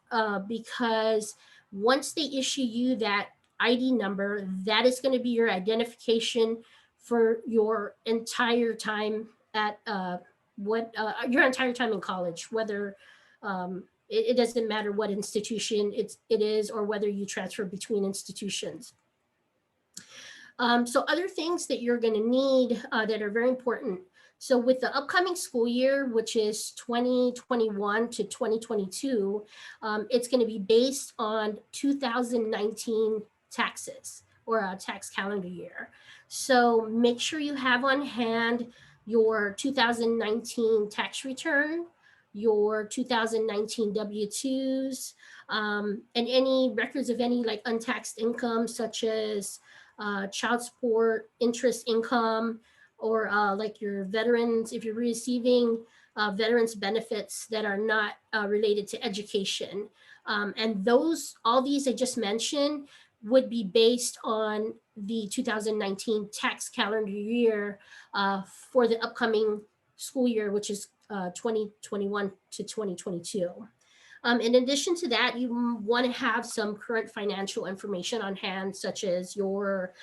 because once they issue you that ID number, that is going to be your identification for your entire time at your entire time in college, whether it doesn't matter what institution it is or whether you transfer between institutions. So other things that you're going to need that are very important. So with the upcoming school year, which is 2021 to 2022, it's going to be based on 2019 taxes or a tax calendar year. So make sure you have on hand your 2019 tax return, your 2019 W-2s, and any records of any like untaxed income, such as child support, interest income, or like your veterans, if you're receiving veterans benefits that are not related to education. And all these I just mentioned would be based on the 2019 tax calendar year for the upcoming school year, which is 2021 to 2022. In addition to that, you want to have some current financial information on hand, such as your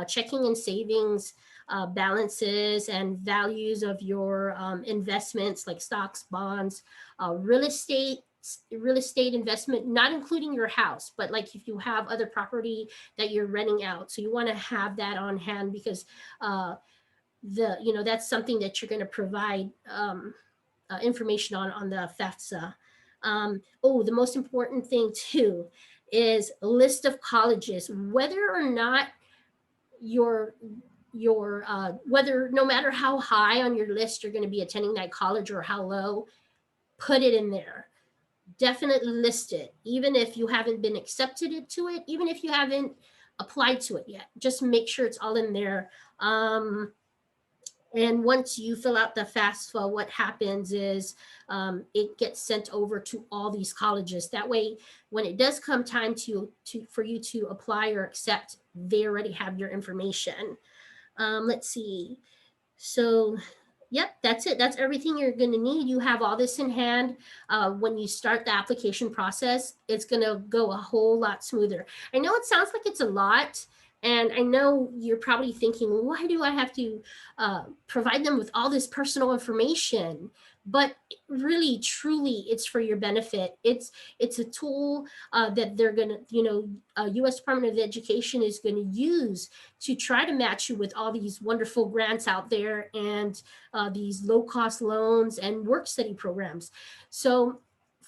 checking and savings balances and values of your investments like stocks, bonds, real estate investment, not including your house, but like if you have other property that you're renting out. So you want to have that on hand because that's something that you're going to provide information on the FAFSA. The most important thing too is a list of colleges, whether or not whether no matter how high on your list you're going to be attending that college or how low, put it in there. Definitely list it, even if you haven't been accepted to it, even if you haven't applied to it yet. Just make sure it's all in there. And once you fill out the FAFSA, what happens is it gets sent over to all these colleges. That way, when it does come time for you to apply or accept, they already have your information. Let's see. So, yep, that's it. That's everything you're going to need. You have all this in hand. When you start the application process, it's going to go a whole lot smoother. I know it sounds like it's a lot. And I know you're probably thinking, why do I have to provide them with all this personal information? But really, truly, it's for your benefit. It's a tool that they're going to, U.S. Department of Education is going to use to try to match you with all these wonderful grants out there and these low-cost loans and work-study programs. So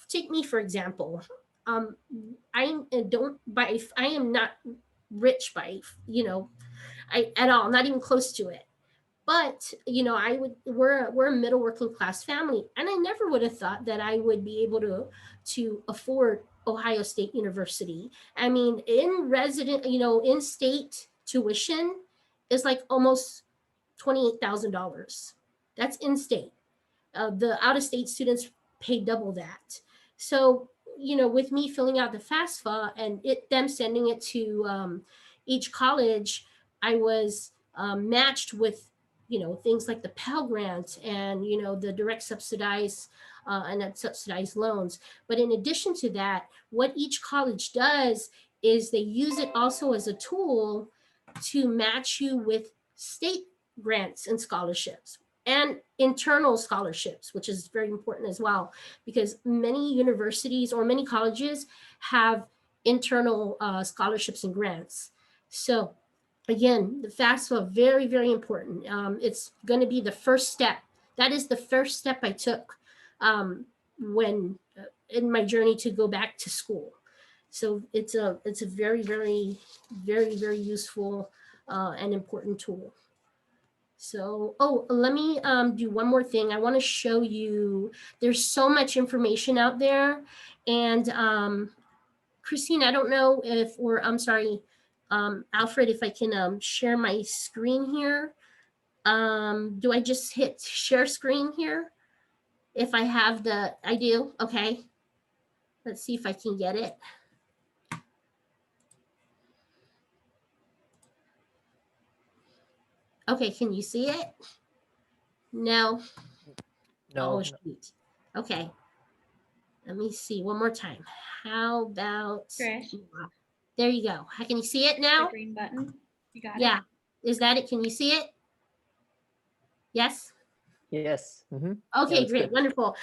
take me, for example. I am not rich by at all, not even close to it, but we're a middle working class family, and I never would have thought that I would be able to afford Ohio State University. I mean, in state tuition is like almost $28,000. That's in state. The out of state students pay double that. So with me filling out the FAFSA and them sending it to each college, I was matched with, things like the Pell Grant and, the direct subsidized and subsidized loans. But in addition to that, what each college does is they use it also as a tool to match you with state grants and scholarships and internal scholarships, which is very important as well, because many universities or many colleges have internal scholarships and grants. So again, the FAFSA, very, very important. It's going to be the first step. That is the first step I took when in my journey to go back to school. So it's a very, very, very, very useful and important tool. So, let me do one more thing. I want to show you, there's so much information out there, and Christine, I don't know if, or I'm sorry, Alfred, if I can share my screen here. Do I just hit share screen here? If I have I do, okay. Let's see if I can get it. Okay, can you see it? No. No. Oh, shoot. Okay. Let me see one more time. How about, Trish, there you go. Can you see it the now? green button. You got it? Yeah. Is that it? Can you see it? Yes? Yes. Okay, Yeah, great, good. wonderful.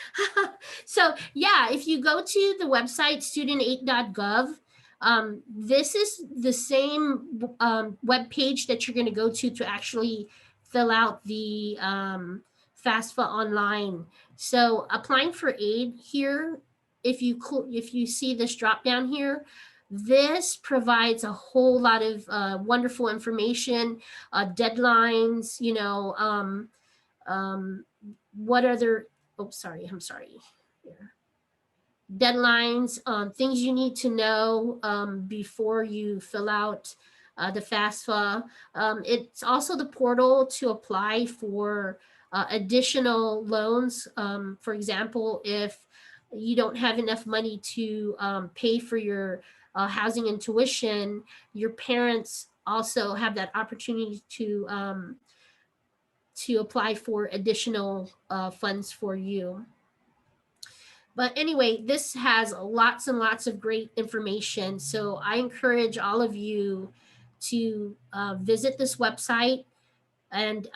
So yeah, if you go to the website student8.gov, this is the same web page that you're going to go to actually fill out the FAFSA online. So applying for aid here, if you see this drop down here, this provides a whole lot of wonderful information, deadlines, you know, what other, oh, sorry, I'm sorry. Here. Deadlines, things you need to know before you fill out the FAFSA. It's also the portal to apply for additional loans. For example, if you don't have enough money to pay for your housing and tuition, your parents also have that opportunity to apply for additional funds for you. But anyway, this has lots and lots of great information. So I encourage all of you to visit this website and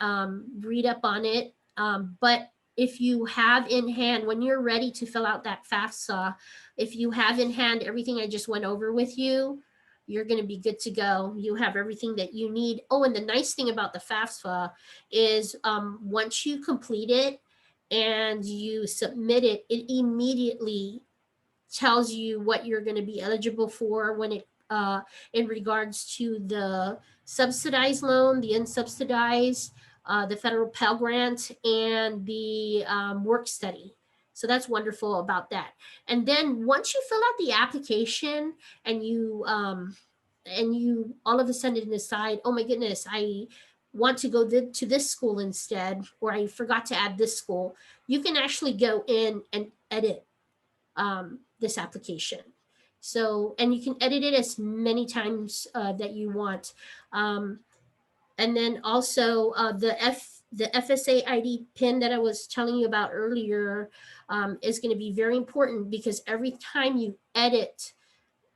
read up on it. But if you have in hand, when you're ready to fill out that FAFSA, if you have in hand everything I just went over with you, you're going to be good to go. You have everything that you need. Oh, and the nice thing about the FAFSA is once you complete it and you submit it, it immediately tells you what you're going to be eligible for when it in regards to the subsidized loan, the unsubsidized, the federal Pell Grant, and the work study. So that's wonderful about that. And then once you fill out the application and you all of a sudden decide, oh my goodness, I want to go to this school instead, or I forgot to add this school, you can actually go in and edit this application. So, and you can edit it as many times that you want. And then also the FSA ID PIN that I was telling you about earlier is going to be very important, because every time you edit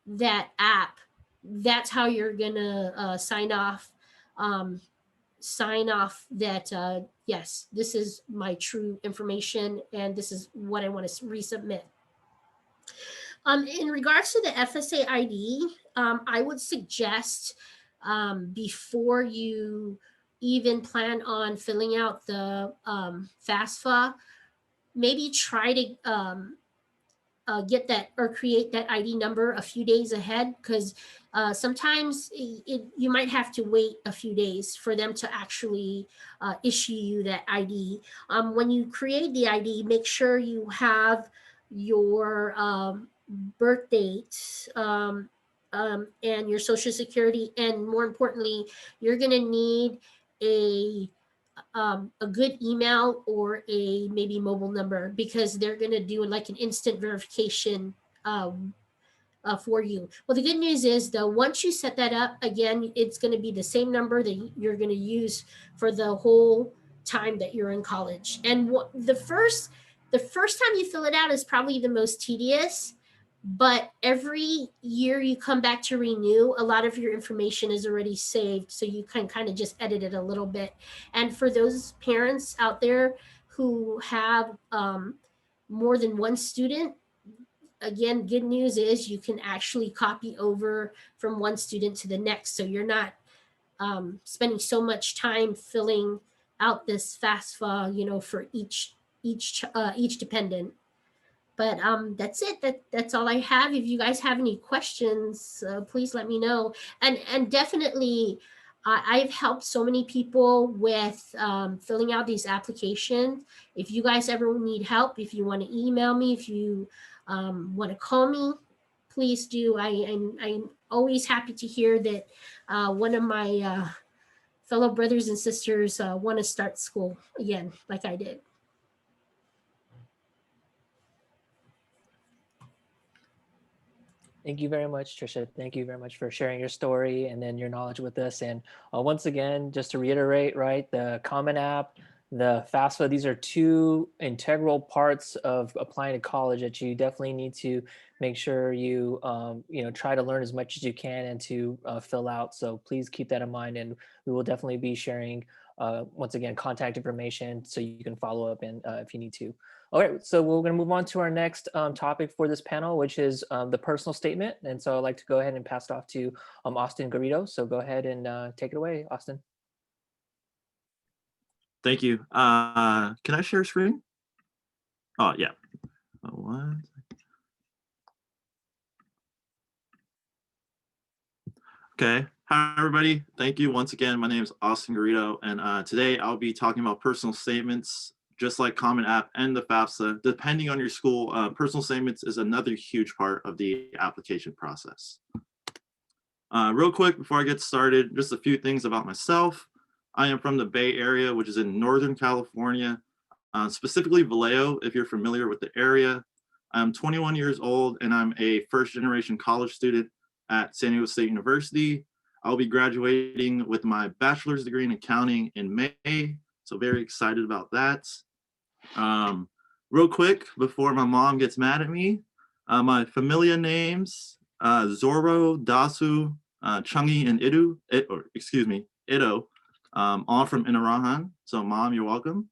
that app, that's how you're going to sign off that yes, this is my true information and this is what I want to resubmit. In regards to the FSA ID, I would suggest before you even plan on filling out the FAFSA, maybe try to get that or create that ID number a few days ahead, because sometimes you might have to wait a few days for them to actually issue you that ID. When you create the ID, make sure you have your birth date and your social security, and more importantly, you're going to need a good email or a maybe mobile number, because they're going to do like an instant verification for you. Well, the good news is though, once you set that up, again, it's going to be the same number that you're going to use for the whole time that you're in college. And the first time you fill it out is probably the most tedious, but every year you come back to renew, a lot of your information is already saved, so you can kind of just edit it a little bit. And for those parents out there who have more than one student, again, good news is you can actually copy over from one student to the next, so you're not spending so much time filling out this FAFSA, you know, for each dependent. But that's it. That's all I have. If you guys have any questions, please let me know. And definitely, I've helped so many people with filling out these applications. If you guys ever need help, if you want to email me, if you want to call me, please do. I'm always happy to hear that one of my fellow brothers and sisters want to start school again, like I did. Thank you very much, Tricia. Thank you very much for sharing your story and then your knowledge with us. And once again, just to reiterate, right, the Common App, the FAFSA, these are two integral parts of applying to college that you definitely need to make sure you, try to learn as much as you can and to fill out. So please keep that in mind. And we will definitely be sharing, once again, contact information so you can follow up and if you need to. All right, so we're going to move on to our next topic for this panel, which is the personal statement. And so I'd like to go ahead and pass it off to Austin Garrido. So go ahead and take it away, Austin. Thank you. Can I share screen? Oh, yeah. Okay. Hi, everybody. Thank you once again. My name is Austin Garrido, and today I'll be talking about personal statements, just like Common App and the FAFSA. Depending on your school, personal statements is another huge part of the application process. Real quick, before I get started, just a few things about myself. I am from the Bay Area, which is in Northern California, specifically Vallejo, if you're familiar with the area. I'm 21 years old, and I'm a first-generation college student at San Diego State University. I'll be graduating with my bachelor's degree in accounting in May, so very excited about that. Real quick, before my mom gets mad at me, my familia names, Zoro, Dasu, Chungi, and Ido, all from Inarahan. So Mom, you're welcome.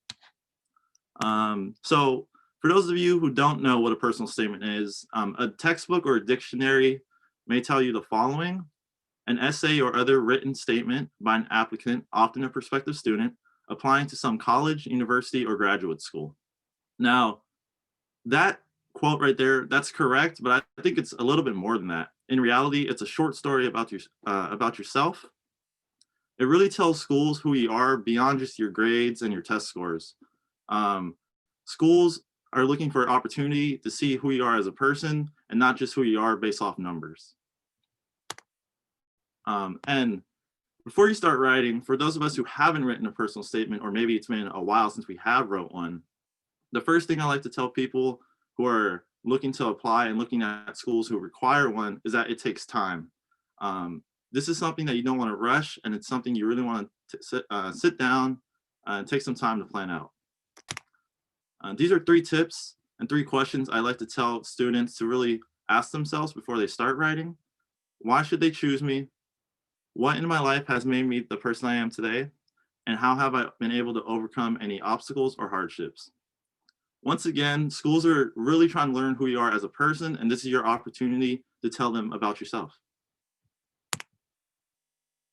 So for those of you who don't know what a personal statement is, a textbook or a dictionary may tell you the following: an essay or other written statement by an applicant, often a prospective student, applying to some college, university, or graduate school. Now, that quote right there, that's correct, but I think it's a little bit more than that. In reality, it's a short story about yourself. It really tells schools who you are beyond just your grades and your test scores. Schools are looking for an opportunity to see who you are as a person and not just who you are based off numbers. And before you start writing, for those of us who haven't written a personal statement, or maybe it's been a while since we have wrote one, the first thing I like to tell people who are looking to apply and looking at schools who require one is that it takes time. This is something that you don't want to rush, and it's something you really want to sit down and take some time to plan out. These are 3 tips and 3 questions I like to tell students to really ask themselves before they start writing. Why should they choose me? What in my life has made me the person I am today? And how have I been able to overcome any obstacles or hardships? Once again, schools are really trying to learn who you are as a person, and this is your opportunity to tell them about yourself.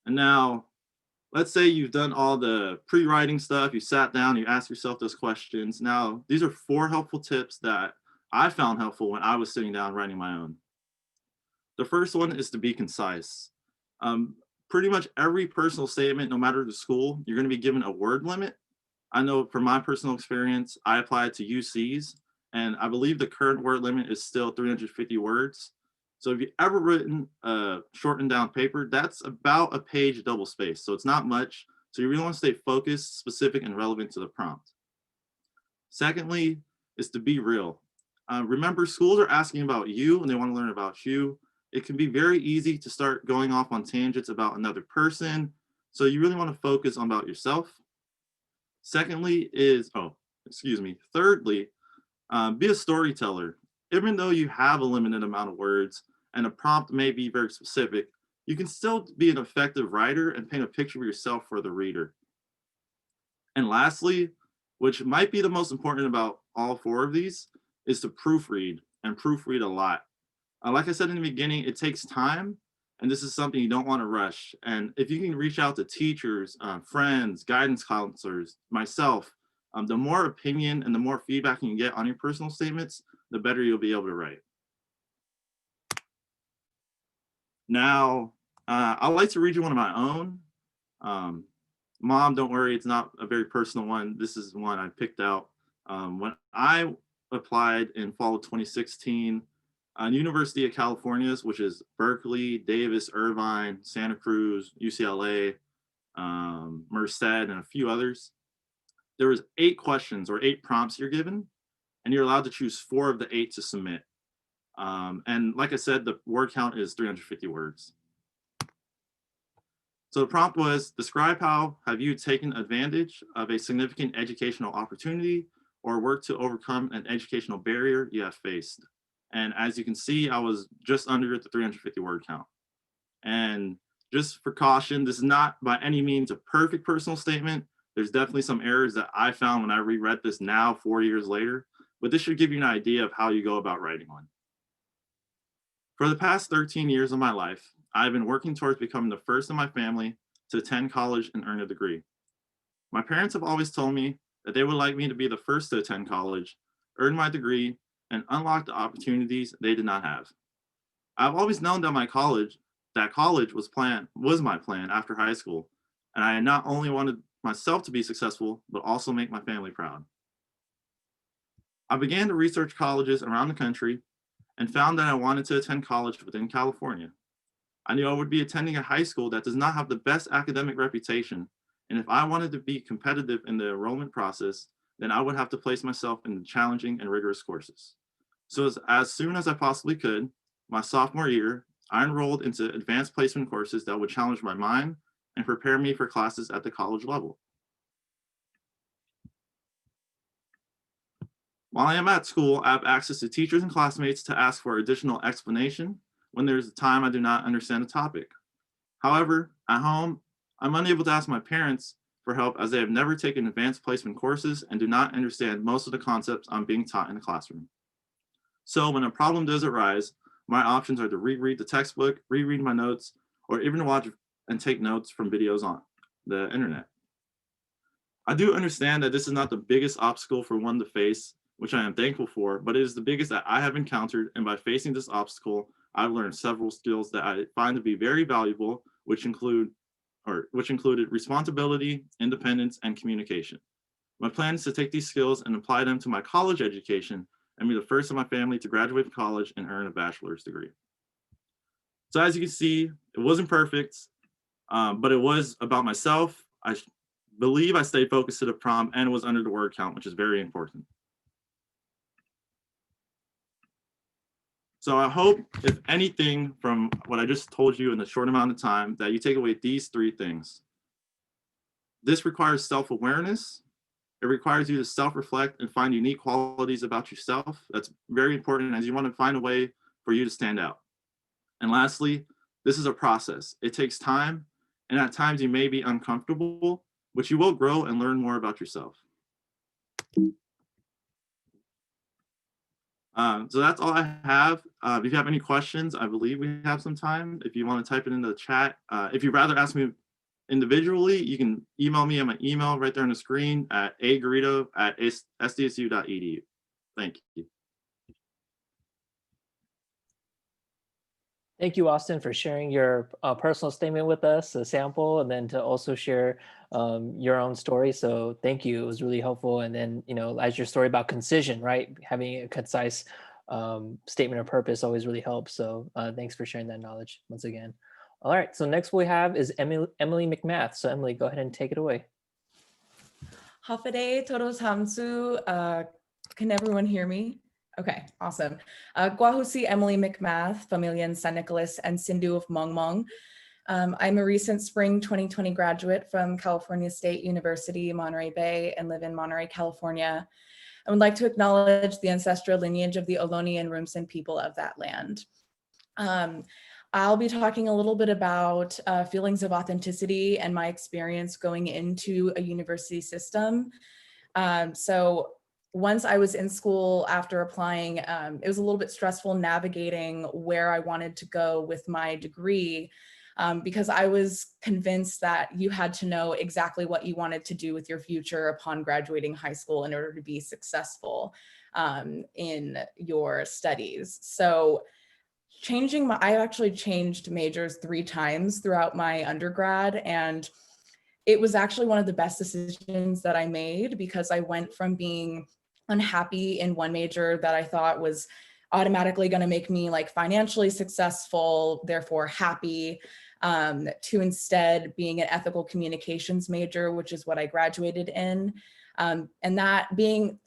And now, let's say you've done all the pre-writing stuff, you sat down, you asked yourself those questions. Now, these are 4 helpful tips that I found helpful when I was sitting down writing my own. The first one is to be concise. Pretty much every personal statement, no matter the school, you're going to be given a word limit. I know from my personal experience, I applied to UCs, and I believe the current word limit is still 350 words. So if you've ever written a shortened down paper, that's about a page double space. So it's not much. So you really want to stay focused, specific, and relevant to the prompt. Secondly, is to be real. Remember, schools are asking about you and they want to learn about you. It can be very easy to start going off on tangents about another person. So you really want to focus on about yourself. Thirdly, be a storyteller. Even though you have a limited amount of words and a prompt may be very specific, you can still be an effective writer and paint a picture of yourself for the reader. And lastly, which might be the most important about all 4 of these, is to proofread, and proofread a lot. Like I said in the beginning, it takes time, and this is something you don't want to rush. And if you can reach out to teachers, friends, guidance counselors, myself, the more opinion and the more feedback you can get on your personal statements, the better you'll be able to write. Now, I like to read you one of my own. Mom, don't worry, it's not a very personal one. This is one I picked out. When I applied in fall of 2016, University of California's, which is Berkeley, Davis, Irvine, Santa Cruz, UCLA, Merced, and a few others. There was 8 questions or 8 prompts you're given, and you're allowed to choose 4 of the 8 to submit. And like I said, the word count is 350 words. So the prompt was, describe how have you taken advantage of a significant educational opportunity or worked to overcome an educational barrier you have faced. And as you can see, I was just under the 350 word count. And just for caution, this is not by any means a perfect personal statement. There's definitely some errors that I found when I reread this now 4 years later, but this should give you an idea of how you go about writing one. For the past 13 years of my life, I've been working towards becoming the first in my family to attend college and earn a degree. My parents have always told me that they would like me to be the first to attend college, earn my degree, and unlock the opportunities they did not have. I've always known that college was my plan after high school, and I not only wanted myself to be successful, but also make my family proud. I began to research colleges around the country and found that I wanted to attend college within California. I knew I would be attending a high school that does not have the best academic reputation, and if I wanted to be competitive in the enrollment process, then I would have to place myself in the challenging and rigorous courses. So as soon as I possibly could, my sophomore year, I enrolled into advanced placement courses that would challenge my mind and prepare me for classes at the college level. While I am at school, I have access to teachers and classmates to ask for additional explanation when there's a time I do not understand a topic. However, at home, I'm unable to ask my parents for help as they have never taken advanced placement courses and do not understand most of the concepts I'm being taught in the classroom. So when a problem does arise, my options are to reread the textbook, reread my notes, or even watch and take notes from videos on the internet. I do understand that this is not the biggest obstacle for one to face, which I am thankful for, but it is the biggest that I have encountered, and by facing this obstacle, I've learned several skills that I find to be very valuable, which included responsibility, independence, and communication. My plan is to take these skills and apply them to my college education and be the first in my family to graduate from college and earn a bachelor's degree. So as you can see, it wasn't perfect, but it was about myself. I believe I stayed focused to the prompt and it was under the word count, which is very important. So I hope, if anything, from what I just told you in a short amount of time, that you take away these 3 things. This requires self-awareness. It requires you to self-reflect and find unique qualities about yourself. That's very important as you want to find a way for you to stand out. And lastly, this is a process. It takes time, and at times you may be uncomfortable, but you will grow and learn more about yourself. So that's all I have. If you have any questions, I believe we have some time. If you want to type it in the chat, if you'd rather ask me individually, you can email me at my email right there on the screen at agarrido@sdsu.edu. Thank you. Thank you, Austin, for sharing your personal statement with us, a sample, and then to also share your own story. So thank you. It was really helpful. And then, as your story about concision, right? Having a concise statement of purpose always really helps. So thanks for sharing that knowledge once again. All right. So next we have is Emily McMath. So Emily, go ahead and take it away. Hafade todos hamsu. Can everyone hear me? Okay, awesome. Guahusi Emily McMath, Familian San Nicolas and Sindhu of Mongmong. I'm a recent spring 2020 graduate from California State University, Monterey Bay, and live in Monterey, California. I would like to acknowledge the ancestral lineage of the Ohlone and Rumsen people of that land. I'll be talking a little bit about feelings of authenticity and my experience going into a university system. So once I was in school after applying, it was a little bit stressful navigating where I wanted to go with my degree because I was convinced that you had to know exactly what you wanted to do with your future upon graduating high school in order to be successful in your studies. So I actually changed majors 3 times throughout my undergrad, and it was actually one of the best decisions that I made because I went from being unhappy in one major that I thought was automatically going to make me like financially successful, therefore happy, to instead being an ethical communications major, which is what I graduated in. And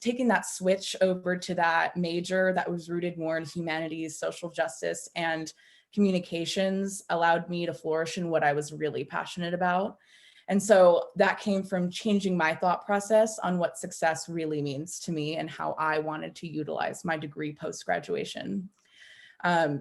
taking that switch over to that major that was rooted more in humanities, social justice, and communications allowed me to flourish in what I was really passionate about. And so that came from changing my thought process on what success really means to me and how I wanted to utilize my degree post-graduation.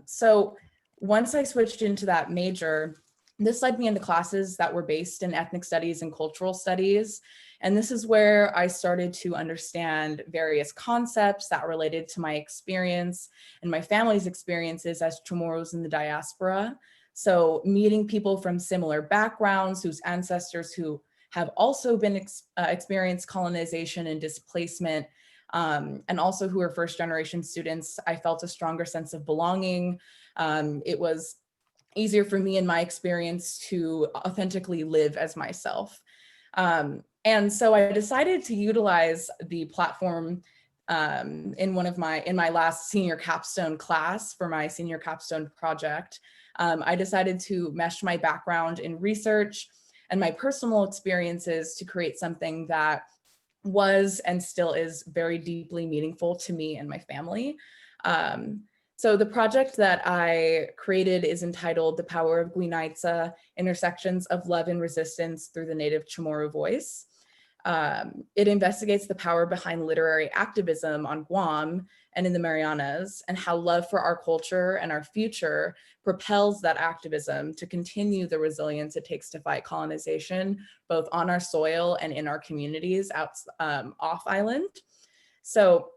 So once I switched into that major, this led me into classes that were based in ethnic studies and cultural studies. And this is where I started to understand various concepts that related to my experience and my family's experiences as Chamorros in the diaspora. So meeting people from similar backgrounds, whose ancestors who have also been experienced colonization and displacement, and also who are first generation students, I felt a stronger sense of belonging. It was easier for me in my experience to authentically live as myself. And so I decided to utilize the platform in my last senior capstone class for my senior capstone project. I decided to mesh my background in research and my personal experiences to create something that was and still is very deeply meaningful to me and my family. So the project that I created is entitled The Power of Guinaitza, Intersections of Love and Resistance Through the Native Chamorro Voice. It investigates the power behind literary activism on Guam and in the Marianas, and how love for our culture and our future propels that activism to continue the resilience it takes to fight colonization, both on our soil and in our communities off island. So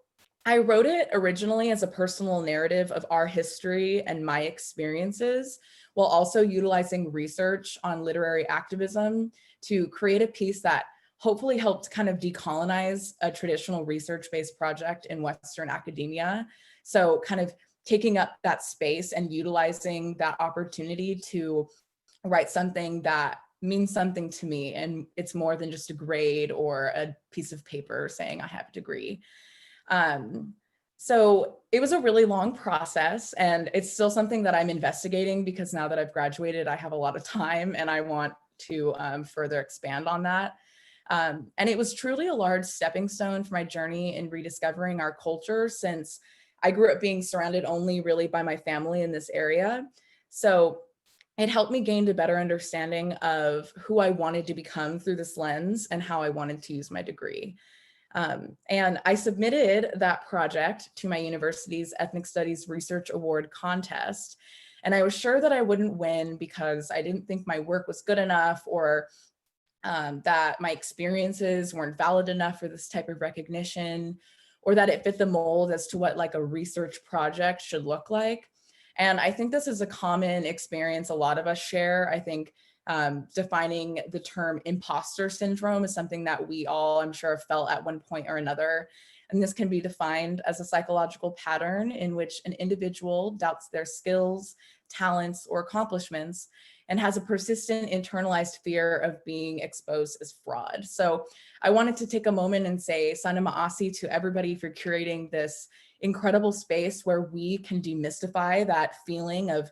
I wrote it originally as a personal narrative of our history and my experiences, while also utilizing research on literary activism to create a piece that hopefully helped kind of decolonize a traditional research-based project in Western academia. So kind of taking up that space and utilizing that opportunity to write something that means something to me, and it's more than just a grade or a piece of paper saying I have a degree. So it was a really long process, and it's still something that I'm investigating, because now that I've graduated, I have a lot of time and I want to further expand on that. And it was truly a large stepping stone for my journey in rediscovering our culture, since I grew up being surrounded only really by my family in this area. So it helped me gain a better understanding of who I wanted to become through this lens and how I wanted to use my degree. And I submitted that project to my university's Ethnic Studies Research Award contest. And I was sure that I wouldn't win because I didn't think my work was good enough, or that my experiences weren't valid enough for this type of recognition, or that it fit the mold as to what like a research project should look like. And I think this is a common experience a lot of us share. I think defining the term imposter syndrome is something that we all, I'm sure, have felt at one point or another. And this can be defined as a psychological pattern in which an individual doubts their skills, talents, or accomplishments, and has a persistent internalized fear of being exposed as fraud. So I wanted to take a moment and say sana ma'asi to everybody for curating this incredible space where we can demystify that feeling of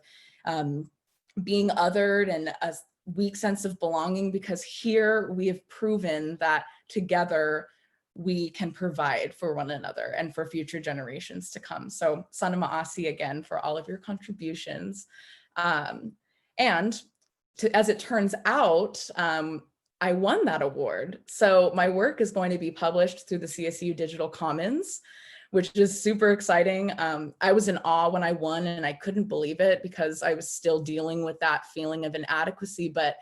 being othered and a weak sense of belonging, because here we have proven that together we can provide for one another and for future generations to come. So sana ma'asi again for all of your contributions. And as it turns out, I won that award. So my work is going to be published through the CSU Digital Commons, which is super exciting. I was in awe when I won, and I couldn't believe it because I was still dealing with that feeling of inadequacy. But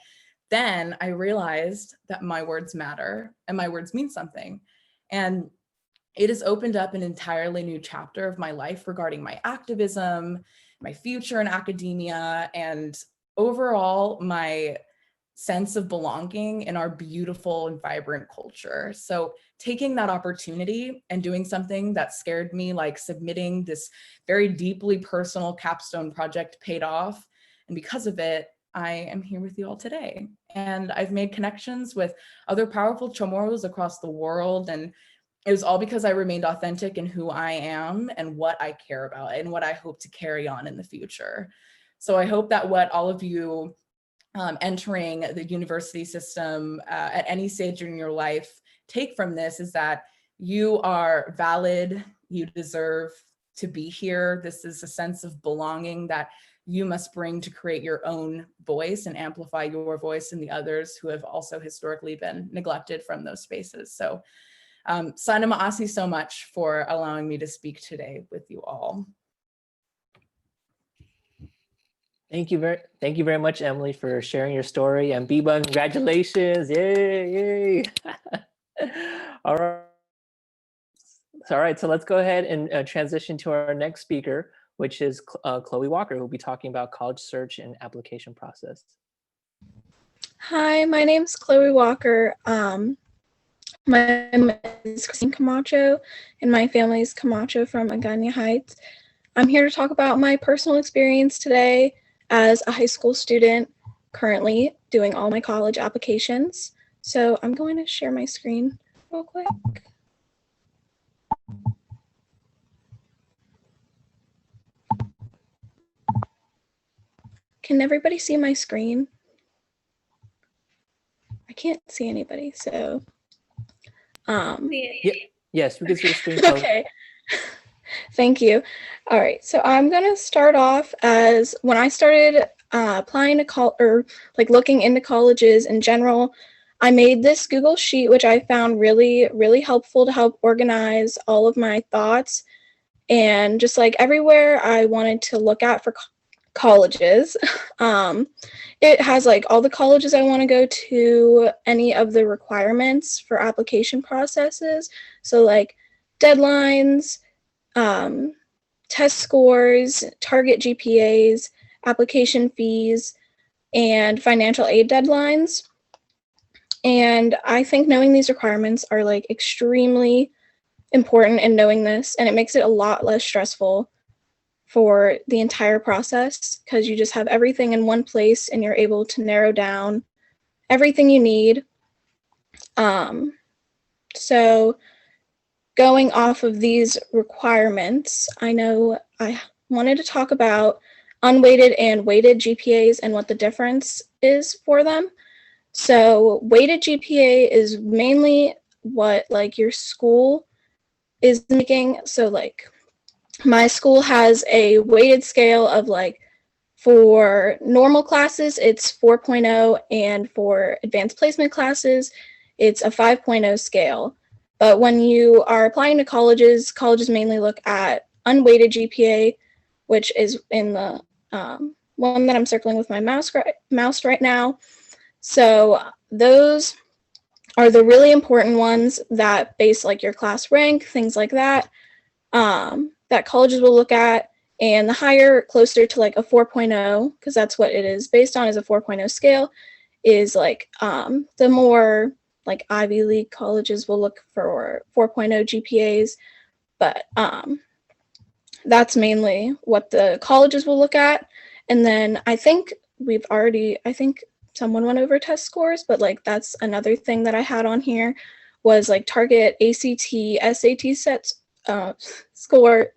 then I realized that my words matter and my words mean something. And it has opened up an entirely new chapter of my life regarding my activism, my future in academia, and overall my sense of belonging in our beautiful and vibrant culture. So taking that opportunity and doing something that scared me, like submitting this very deeply personal capstone project, paid off. And because of it, I am here with you all today. And I've made connections with other powerful Chamorros across the world. And it was all because I remained authentic in who I am and what I care about and what I hope to carry on in the future. So I hope that what all of you entering the university system at any stage in your life take from this is that you are valid, you deserve to be here. This is a sense of belonging that you must bring to create your own voice and amplify your voice and the others who have also historically been neglected from those spaces. So Sana Maasi so much for allowing me to speak today with you all. Thank you very much, Emily, for sharing your story. And Biba, congratulations. Yay. All right, so let's go ahead and transition to our next speaker, which is Chloe Walker, who will be talking about college search and application process. Hi, my name's Chloe Walker. My name is Camacho, and my family is Camacho from Agana Heights. I'm here to talk about my personal experience today as a high school student currently doing all my college applications. So I'm going to share my screen real quick. Can everybody see my screen? I can't see anybody, so. Yes, we can see the screen. Okay. Thank you. All right, so I'm gonna start off as when I started applying to looking into colleges in general, I made this Google sheet, which I found really, really helpful to help organize all of my thoughts and just like everywhere I wanted to look at for colleges. It has like all the colleges I want to go to, any of the requirements for application processes. So like deadlines, test scores, target GPAs, application fees, and financial aid deadlines. And I think knowing these requirements are like extremely important in knowing this, and it makes it a lot less stressful for the entire process because you just have everything in one place and you're able to narrow down everything you need. So going off of these requirements, I know I wanted to talk about unweighted and weighted GPAs and what the difference is for them. So weighted GPA is mainly what like your school is making. So like my school has a weighted scale of like for normal classes, it's 4.0, and for advanced placement classes, it's a 5.0 scale. But when you are applying to colleges, colleges mainly look at unweighted GPA, which is in the one that I'm circling with my mouse right now. So those are the really important ones that base like your class rank, things like that, that colleges will look at. And the higher, closer to like a 4.0, because that's what it is based on, is a 4.0 scale, is like the more like Ivy League colleges will look for 4.0 GPAs. But that's mainly what the colleges will look at. And then I think someone went over test scores, but like that's another thing that I had on here was like target ACT, SAT sets scores,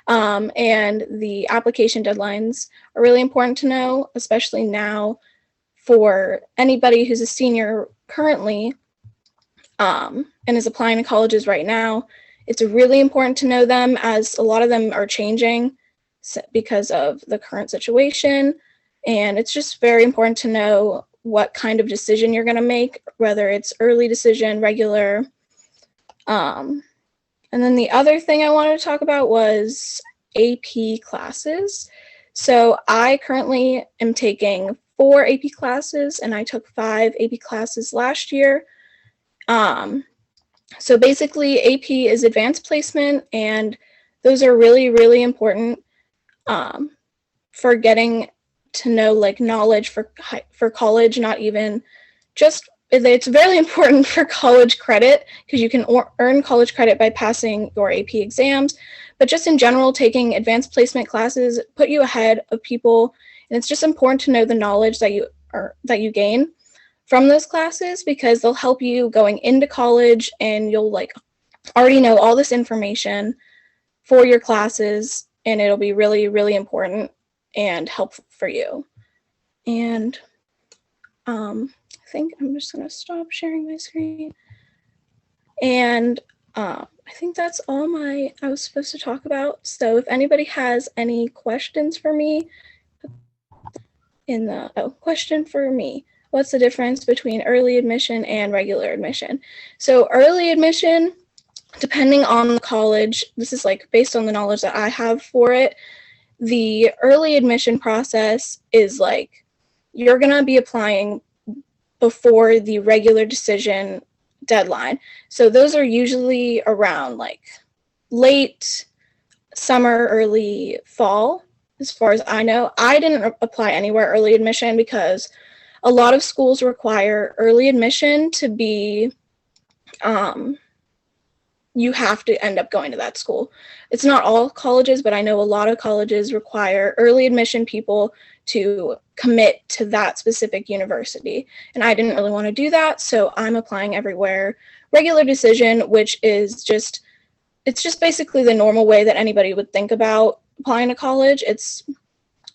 and the application deadlines are really important to know, especially now for anybody who's a senior currently and is applying to colleges right now. It's really important to know them, as a lot of them are changing because of the current situation. And it's just very important to know what kind of decision you're going to make, whether it's early decision, regular. And then the other thing I wanted to talk about was AP classes. So I currently am taking 4 AP classes, and I took 5 AP classes last year. So basically AP is advanced placement, and those are really, really important for getting to know like knowledge for college, not even just, it's very important for college credit because you can earn college credit by passing your AP exams, but just in general, taking advanced placement classes put you ahead of people. And it's just important to know the knowledge that you gain from those classes, because they'll help you going into college, and you'll like already know all this information for your classes, and it'll be really, really important and helpful for you. And I think I'm just gonna stop sharing my screen. And I think that's all I was supposed to talk about. So if anybody has any questions for me, question for me. What's the difference between early admission and regular admission? So early admission, depending on the college, this is like based on the knowledge that I have for it, the early admission process is like you're gonna be applying before the regular decision deadline. So those are usually around like late summer, early fall, as far as I know. I didn't apply anywhere early admission because a lot of schools require early admission to be, you have to end up going to that school. It's not all colleges, but I know a lot of colleges require early admission people to commit to that specific university. And I didn't really want to do that, so I'm applying everywhere. Regular decision, which is just, it's just basically the normal way that anybody would think about applying to college. It's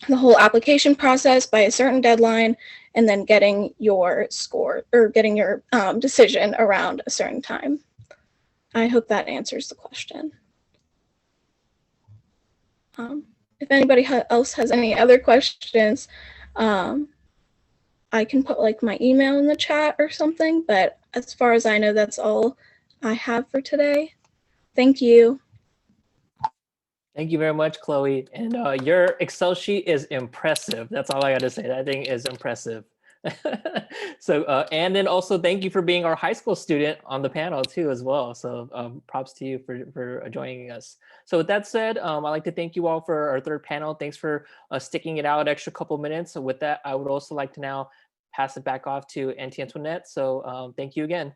the whole application process by a certain deadline and then getting your score or getting your decision around a certain time. I hope that answers the question. If anybody else has any other questions, I can put like my email in the chat or something, but as far as I know, that's all I have for today. Thank you. Thank you very much, Chloe. And your Excel sheet is impressive. That's all I got to say. That thing is impressive. So, and then also thank you for being our high school student on the panel too, as well. So props to you for joining us. So with that said, I'd like to thank you all for our third panel. Thanks for sticking it out an extra couple minutes. So with that, I would also like to now pass it back off to Auntie Antoinette. So thank you again.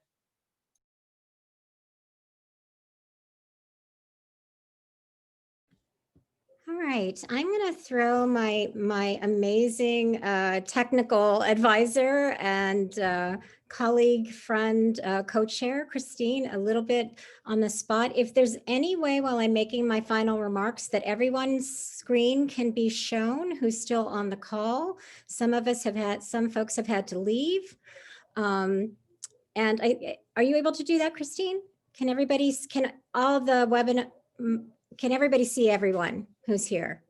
All right, I'm going to throw my amazing technical advisor and colleague, friend, co-chair, Christine, a little bit on the spot. If there's any way while I'm making my final remarks that everyone's screen can be shown who's still on the call. Some folks have had to leave. Are you able to do that, Christine? Can everybody see everyone who's here?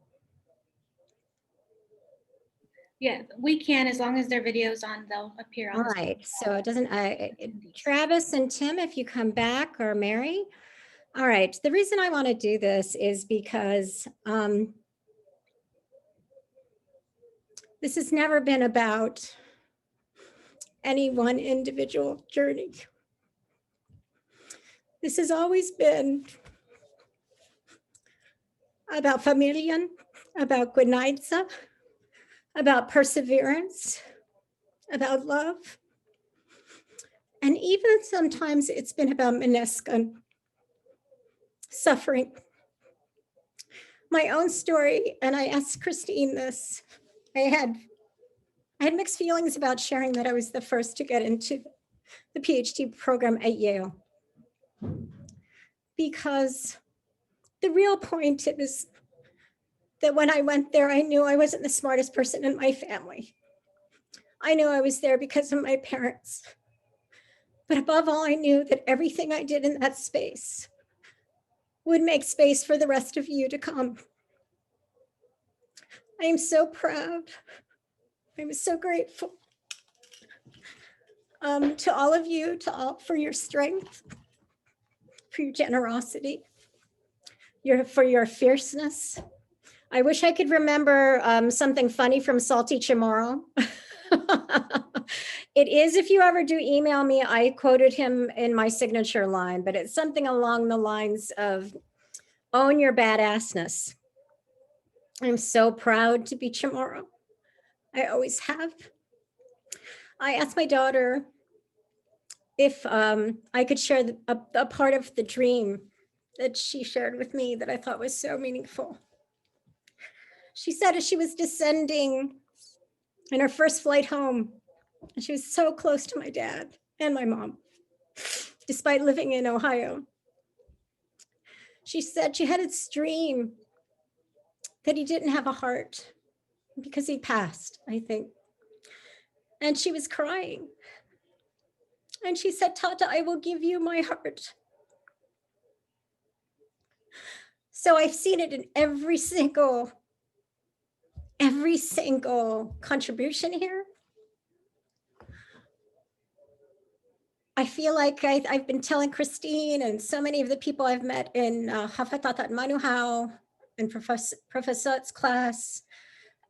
Yeah, we can, as long as their video's on, they'll appear on. All right, so it doesn't, Travis and Tim, if you come back, or Mary. All right, the reason I want to do this is because this has never been about any one individual journey. This has always been about familien, about gnadenza, about perseverance, about love. And even sometimes it's been about meniscan, suffering. My own story, and I asked Christine this, I had mixed feelings about sharing that I was the first to get into the PhD program at Yale. Because the real point is that when I went there, I knew I wasn't the smartest person in my family. I knew I was there because of my parents. But above all, I knew that everything I did in that space would make space for the rest of you to come. I am so proud. I'm so grateful to all of you, for your strength, for your generosity, for your fierceness. I wish I could remember something funny from Salty Chamorro. It is, if you ever do email me, I quoted him in my signature line, but it's something along the lines of, own your badassness. I'm so proud to be Chamorro. I always have. I asked my daughter if I could share a part of the dream that she shared with me that I thought was so meaningful. She said as she was descending in her first flight home, and she was so close to my dad and my mom, despite living in Ohio. She said she had this dream that he didn't have a heart because he passed, I think. And she was crying. And she said, Tata, I will give you my heart. So I've seen it in every single contribution here. I feel like I've been telling Christine and so many of the people I've met in Hafatatat Manuhau and Professor's class,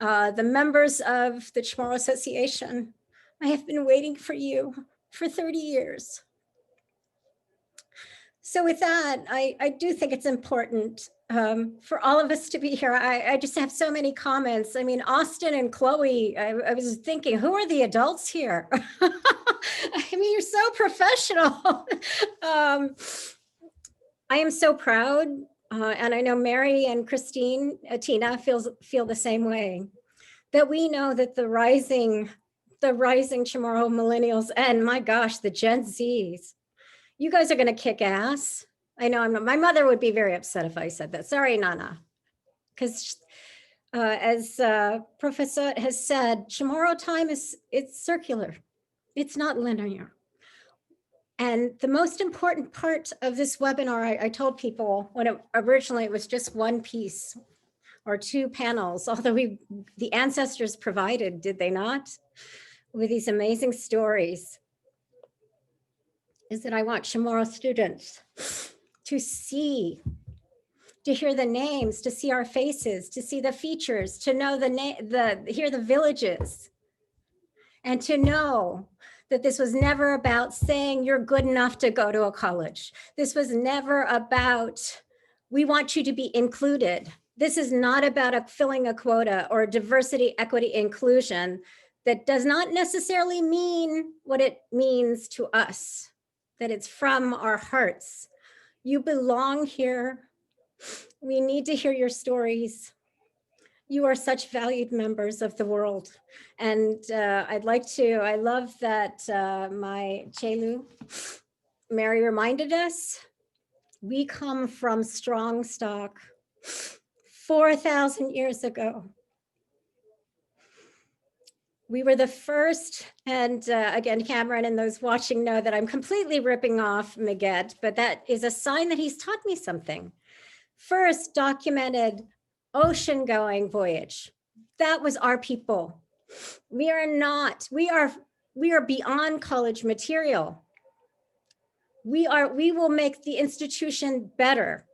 the members of the Chamorro Association. I have been waiting for you for 30 years. So with that, I do think it's important for all of us to be here. I just have so many comments. I mean, Austin and Chloe, I was thinking, who are the adults here? I mean, you're so professional. I am so proud. And I know Mary and Christine, Tina feel the same way, that we know that the rising Chamorro millennials, and my gosh, the Gen Zs, you guys are going to kick ass. I know my mother would be very upset if I said that. Sorry, Nana. Because as Professor has said, Chamorro time it's circular. It's not linear. And the most important part of this webinar, I told people when originally it was just one piece or two panels, although the ancestors provided, did they not? With these amazing stories, is that I want Chamorro students to hear the names, to see our faces, to see the features, to know hear the villages, and to know that this was never about saying you're good enough to go to a college. This was never about, we want you to be included. This is not about filling a quota or diversity, equity, inclusion. That does not necessarily mean what it means to us, that it's from our hearts. You belong here. We need to hear your stories. You are such valued members of the world. And I love that my Chelu, Mary reminded us, we come from strong stock 4,000 years ago. We were the first, and again, Cameron and those watching know that I'm completely ripping off Maget, but that is a sign that he's taught me something. First documented ocean-going voyage. That was our people. We are beyond college material. We will make the institution better.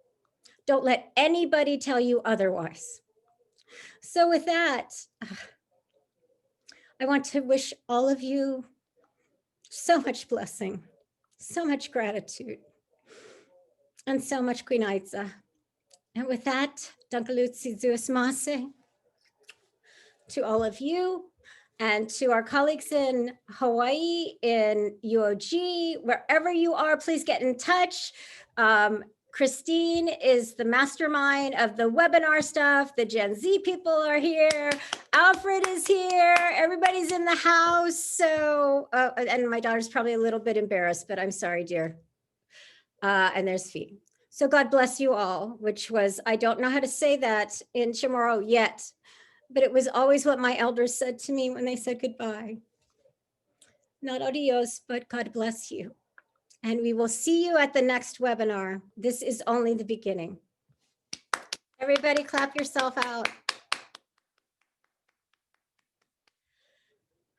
Don't let anybody tell you otherwise. So with that, I want to wish all of you so much blessing, so much gratitude, and so much Quinaitza. And with that, Dankalutsi Zuasmase to all of you and to our colleagues in Hawaii, in UOG, wherever you are, please get in touch. Christine is the mastermind of the webinar stuff. The Gen Z people are here. Alfred is here. Everybody's in the house. So, and my daughter's probably a little bit embarrassed, but I'm sorry, dear. And there's Fee. So God bless you all, which was, I don't know how to say that in Chamorro yet, but it was always what my elders said to me when they said goodbye. Not adios, but God bless you. And we will see you at the next webinar. This is only the beginning. Everybody clap yourself out.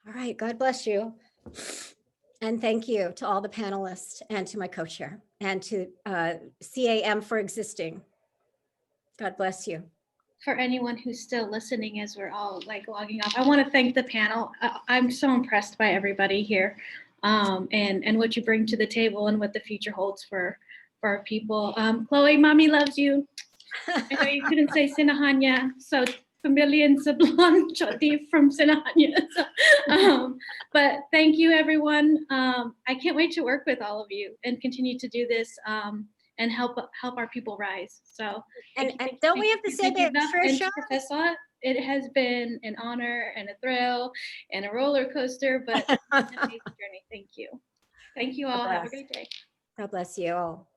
All right, God bless you. And thank you to all the panelists and to my co-chair and to CAM for existing. God bless you. For anyone who's still listening as we're all like logging off, I want to thank the panel. I'm so impressed by everybody here. And what you bring to the table and what the future holds for our people. Chloe, mommy loves you. I know you couldn't say Sinahanya, so Familian Sablon Choti from Sinahanya. But thank you, everyone. I can't wait to work with all of you and continue to do this and help our people rise. So, and don't we have to say that, Tricia? Professor, it has been an honor and a thrill and a roller coaster, but an amazing journey. Thank you. Thank you all. Have a great day. God bless you all.